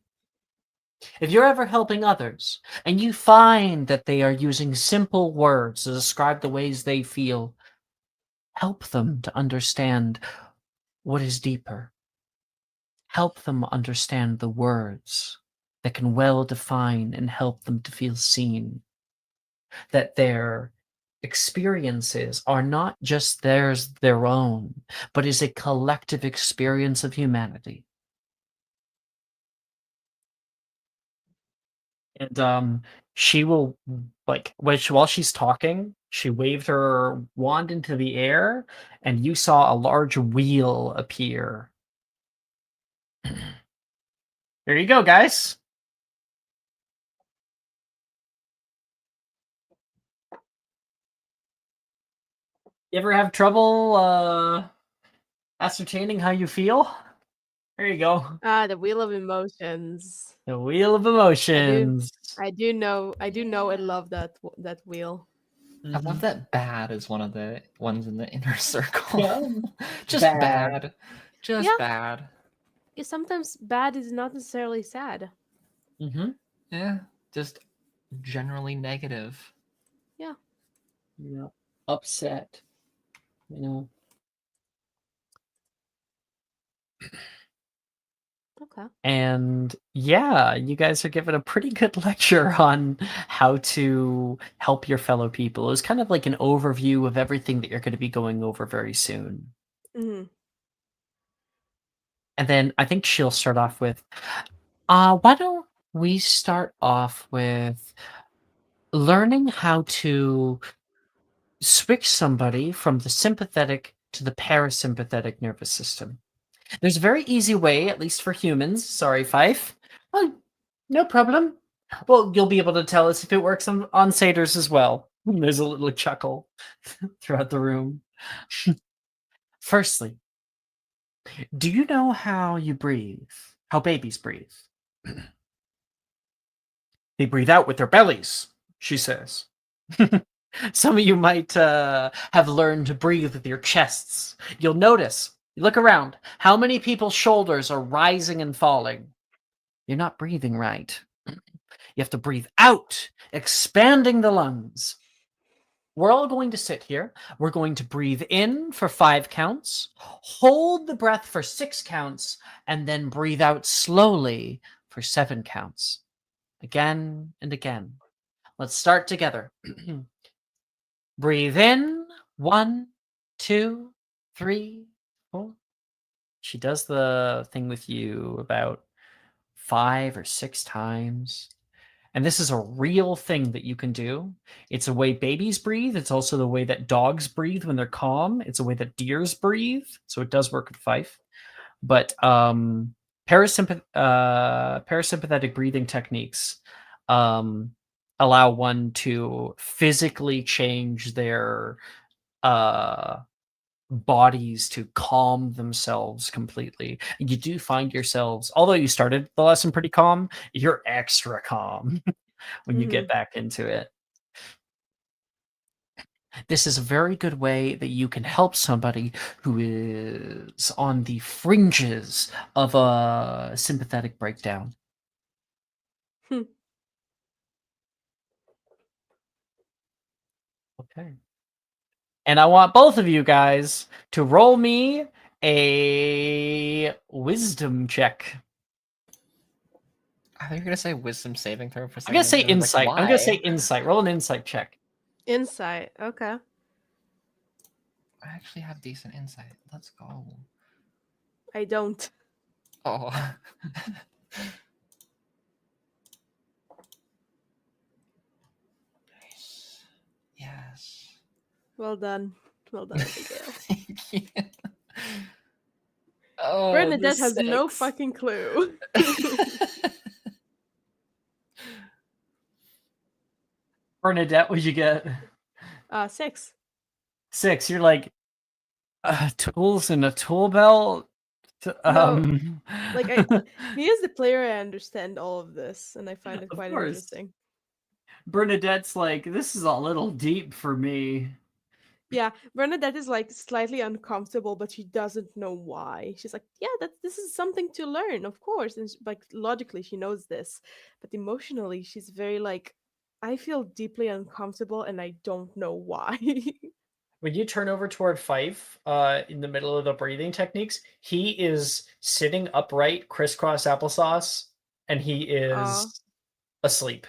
J: If you're ever helping others and you find that they are using simple words to describe the ways they feel, help them to understand what is deeper. Help them understand the words that can well define and help them to feel seen. That their experiences are not just their own, but is a collective experience of humanity. And she will, like, while she's talking, she waved her wand into the air, and you saw a large wheel appear. There you go, guys.
D: You ever have trouble ascertaining how you feel? There you go.
C: The wheel of emotions.
D: The wheel of emotions.
C: I do know and love that wheel.
I: I love that bad is one of the ones in the inner circle.
D: Yeah.
I: Just
D: Bad.
I: bad. Just
C: Yeah.
I: bad.
C: Yeah, sometimes bad is not necessarily sad.
D: Mm-hmm.
I: Yeah. Just generally negative.
C: Yeah.
D: Yeah. Upset. You know.
C: Okay.
D: And yeah, you guys are given a pretty good lecture on how to help your fellow people. It was kind of like an overview of everything that you're going to be going over very soon.
C: Hmm.
D: And then I think she'll start off with, why don't we start off with learning how to switch somebody from the sympathetic to the parasympathetic nervous system. There's a very easy way, at least for humans. Sorry, Fife. Oh, no problem. Well, you'll be able to tell us if it works on satyrs as well. There's a little chuckle throughout the room. Firstly, do you know how you breathe? How babies breathe? They breathe out with their bellies, she says. Some of you might have learned to breathe with your chests. You'll notice, you look around, how many people's shoulders are rising and falling. You're not breathing right. You have to breathe out, expanding the lungs. We're all going to sit here. We're going to breathe in for 5 counts, hold the breath for 6 counts, and then breathe out slowly for 7 counts. Again and again. Let's start together. Breathe in. 1, 2, 3, 4. She does the thing with you about 5 or 6 times. And this is a real thing that you can do. It's a way babies breathe. It's also the way that dogs breathe when they're calm. It's a way that deers breathe. So it does work with Fife. But parasympathetic breathing techniques allow one to physically change their bodies to calm themselves completely. You do find yourselves, although you started the lesson pretty calm, you're extra calm when you get back into it. This is a very good way that you can help somebody who is on the fringes of a sympathetic breakdown. Okay. And I want both of you guys to roll me a wisdom check.
I: I thought you were gonna say wisdom saving throw for a
D: I'm
I: second.
D: gonna say
I: and I was like,
D: insight. I'm gonna say
I: why?
D: insight. Roll an insight check.
C: Insight. Okay.
I: I actually have decent insight. Let's go.
C: I don't.
I: Oh. Nice. Yes.
C: Well done. Well done, Abigail.
I: Thank you. Oh,
C: Bernadette
I: the
C: has no
I: 6.
C: fucking clue.
D: Bernadette, what'd you get?
C: 6.
D: 6. You're like, tools in a tool belt?
C: Like me as the player, I understand all of this, and I find it
D: Of
C: quite
D: course.
C: interesting.
D: Bernadette's like, this is a little deep for me.
C: Yeah, Bernadette is like slightly uncomfortable, but she doesn't know why. She's like, "Yeah, this is something to learn, of course." And like logically, she knows this, but emotionally, she's very like, "I feel deeply uncomfortable, and I don't know why."
D: When you turn over toward Fife, in the middle of the breathing techniques, he is sitting upright, crisscross applesauce, and he is asleep.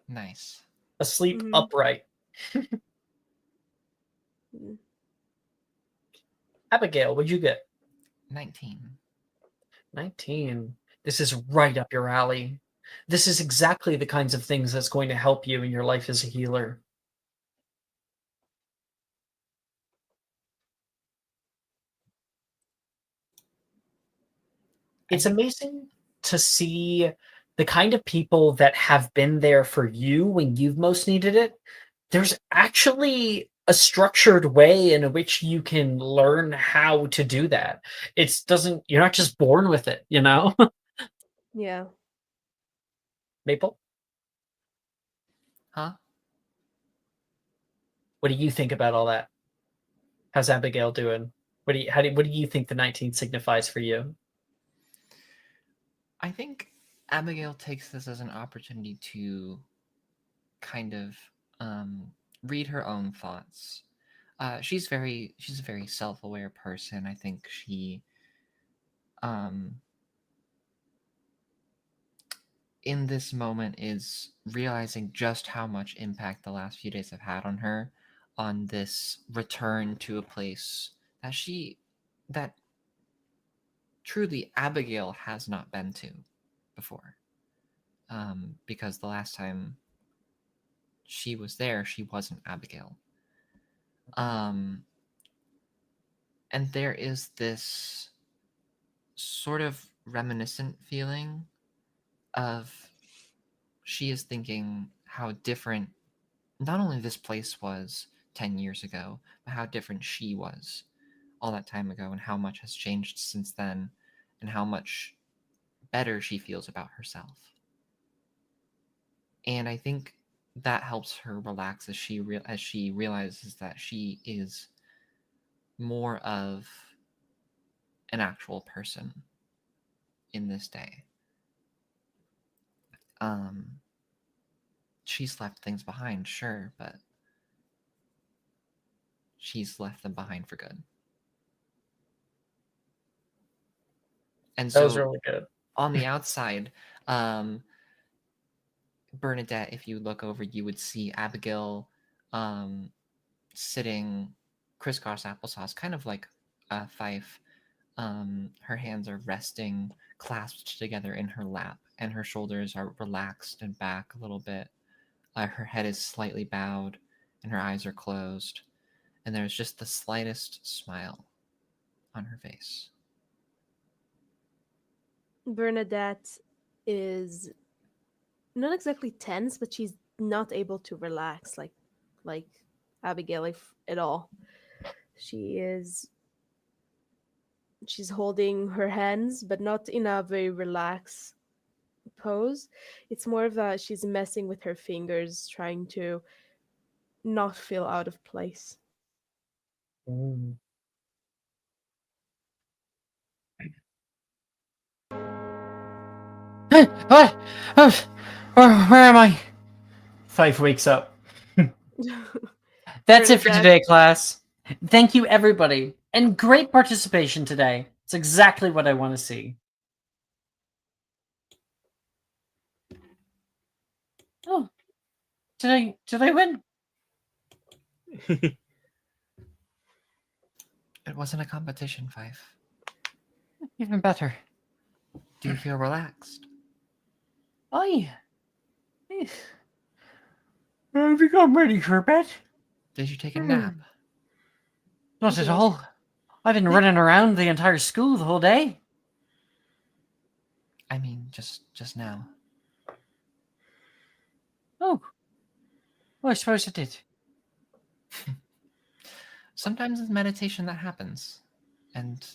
I: Nice.
D: Asleep upright. Abigail, what'd you get?
I: 19.
D: 19. This is right up your alley. This is exactly the kinds of things that's going to help you in your life as a healer. It's amazing to see the kind of people that have been there for you when you've most needed it,
G: there's actually a structured way in which you can learn how to do that. You're not just born with it, you know?
C: Yeah.
G: Maple,
I: Huh?
G: what do you think about all that? How's Abigail doing? What do you think the 19 signifies for you?
I: I think Abigail takes this as an opportunity to kind of read her own thoughts. She's a very self-aware person. I think she in this moment is realizing just how much impact the last few days have had on her, on this return to a place that truly Abigail has not been to before. Because the last time she was there, she wasn't Abigail. And there is this sort of reminiscent feeling of she is thinking how different not only this place was 10 years ago, but how different she was all that time ago, and how much has changed since then, and how much better she feels about herself. And I think that helps her relax as she realizes that she is more of an actual person in this day. She's left things behind, sure, but she's left them behind for good. And
G: That was
I: so
G: really good.
I: on the outside, Bernadette, if you look over, you would see Abigail sitting crisscross applesauce, kind of like Fife. Her hands are resting, clasped together in her lap, and her shoulders are relaxed and back a little bit. Her head is slightly bowed, and her eyes are closed, and there's just the slightest smile on her face.
C: Bernadette is not exactly tense, but she's not able to relax like Abigail at all. She's holding her hands, but not in a very relaxed pose. It's more of a she's messing with her fingers, trying to not feel out of place.
D: What? Oh, where am I? Fife wakes up. That's it for
C: Bernadette.
D: today, class. Thank you, everybody. And great participation today. It's exactly what I want to see. Oh, did I win?
I: It wasn't a competition, Fife.
D: Even better.
I: Do you feel relaxed?
D: I think I'm ready for bed.
I: Did you take a nap?
D: Not at all. I've been running around the entire school the whole day.
I: I mean, just now.
D: Oh. Well, I suppose I did.
I: Sometimes in meditation that happens, and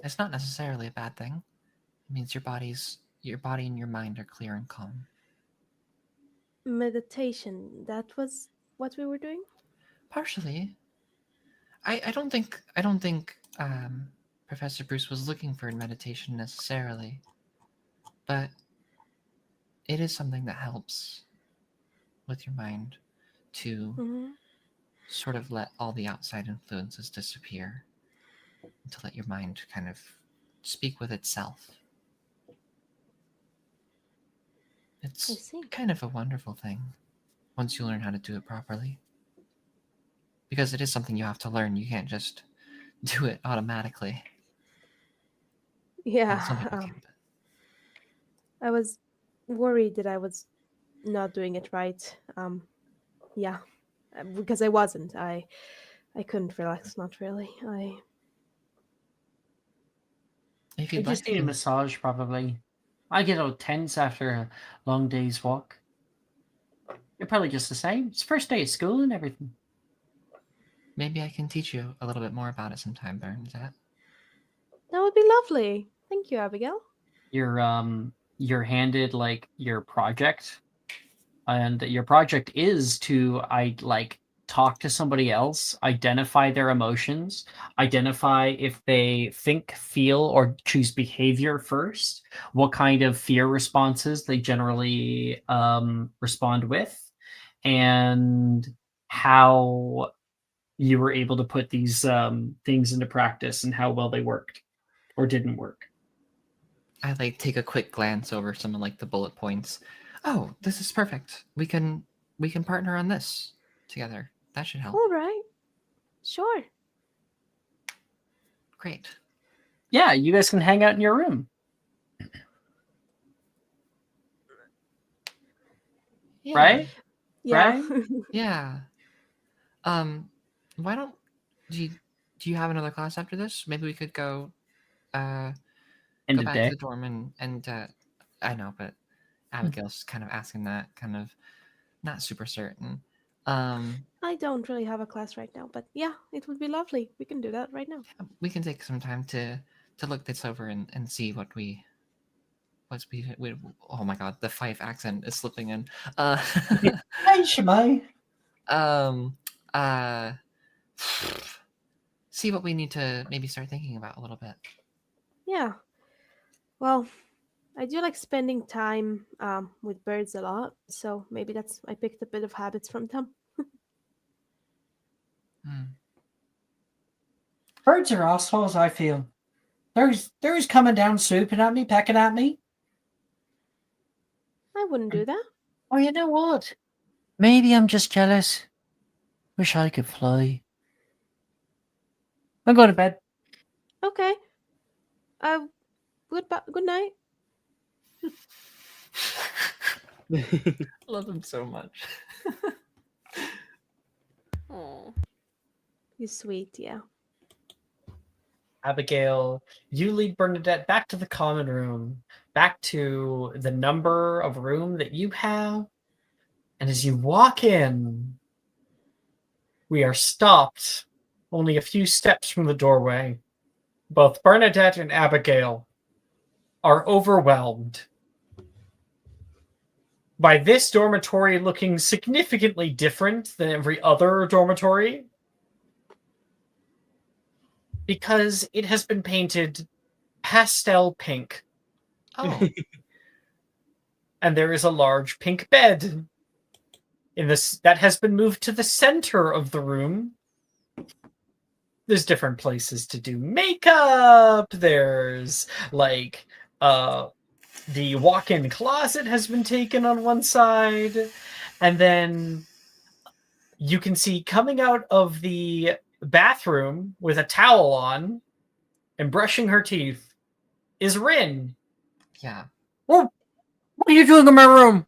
I: it's not necessarily a bad thing. It means your body and your mind are clear and calm.
C: Meditation, that was what we were doing?
I: Partially. I don't think Professor Bruce was looking for meditation necessarily, but it is something that helps with your mind to sort of let all the outside influences disappear, and to let your mind kind of speak with itself. It's kind of a wonderful thing once you learn how to do it properly. Because it is something you have to learn. You can't just do it automatically.
C: Yeah.
I: Well, some people can, but
C: I was worried that I was not doing it right. Yeah, because I wasn't. I couldn't relax. Not really.
I: if
D: I
I: you'd
D: just
I: like,
D: need a massage, probably. I get all tense after a long day's walk. You're probably just the same. It's first day of school and everything.
I: Maybe I can teach you a little bit more about it sometime, Bernadette.
C: That would be lovely. Thank you, Abigail.
D: You're handed like your project, and your project is to talk to somebody else, identify their emotions, identify if they think, feel, or choose behavior first, what kind of fear responses they generally respond with, and how you were able to put these things into practice and how well they worked or didn't work.
I: I like take a quick glance over some of like the bullet points. Oh, this is perfect. We can partner on this together. That should help.
C: All right. Sure.
I: Great.
D: Yeah, you guys can hang out in your room.
I: Yeah.
D: Right?
C: Yeah.
D: Right?
I: Yeah. Why don't do you have another class after this? Maybe we could go
D: End
I: go
D: of
I: back
D: day.
I: to the dorm and I know, but Abigail's kind of asking that, kind of not super certain.
C: I don't really have a class right now, but yeah, it would be lovely. We can do that right now.
I: We can take some time to look this over and see what we oh my god, the Fife accent is slipping in.
D: Hey, Shemai.
I: See what we need to maybe start thinking about a little bit.
C: Yeah. Well, I do like spending time with birds a lot, so maybe I picked a bit of habits from them.
J: Birds are assholes, I feel. There's coming down swooping at me, pecking at me.
C: I wouldn't do that.
J: Oh, you know what? Maybe I'm just jealous. Wish I could fly. I'm going to bed.
C: Okay. Good night.
I: Love him so much.
B: Oh.
C: You sweet, yeah.
G: Abigail, you lead Bernadette back to the common room, back to the number of room that you have. And as you walk in, we are stopped only a few steps from the doorway. Both Bernadette and Abigail are overwhelmed by this dormitory looking significantly different than every other dormitory, because it has been painted pastel pink.
I: Oh.
G: And there is a large pink bed in this that has been moved to the center of the room. There's different places to do makeup. There's like the walk-in closet has been taken on one side, and then you can see coming out of the bathroom with a towel on and brushing her teeth is Rin.
I: Yeah.
J: Well, what are you doing in my room?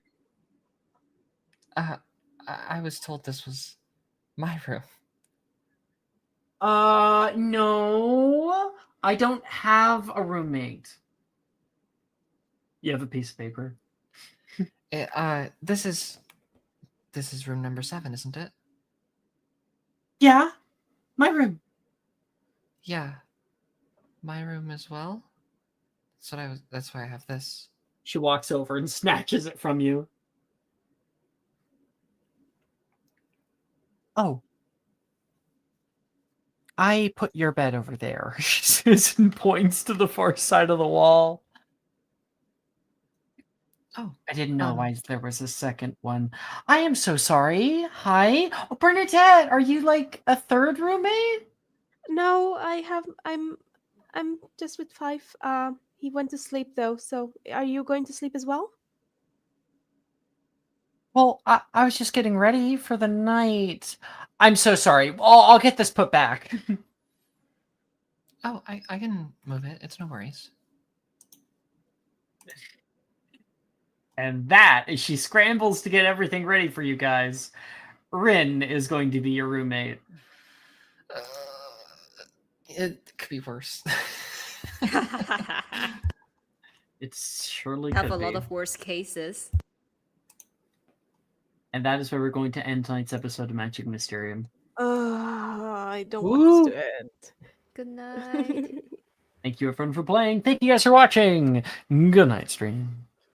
I: I was told this was my room.
D: No. I don't have a roommate. You have a piece of paper.
I: This is room number 7, isn't it?
D: Yeah, my room.
I: Yeah. My room as well. That's why I have this.
D: She walks over and snatches it from you.
J: Oh. I put your bed over there. She says and points to the far side of the wall.
I: Oh,
J: I didn't know why there was a second one. I am so sorry. Hi. Oh, Bernadette, are you like a third roommate?
C: No, I'm just with Fife. He went to sleep though, so are you going to sleep as well?
J: Well, I was just getting ready for the night. I'm so sorry. I'll get this put back.
I: Oh, I can move it. It's no worries.
D: And that, as she scrambles to get everything ready for you guys, Rin is going to be your roommate.
I: It could be worse.
D: It surely
B: Have
D: could
B: a lot
D: be.
B: of worse cases.
D: And that is where we're going to end tonight's episode of Magic Mysterium.
C: I don't
G: Woo.
C: want this to end.
B: Good night.
D: Thank you, everyone, for playing. Thank you guys for watching. Good night, stream.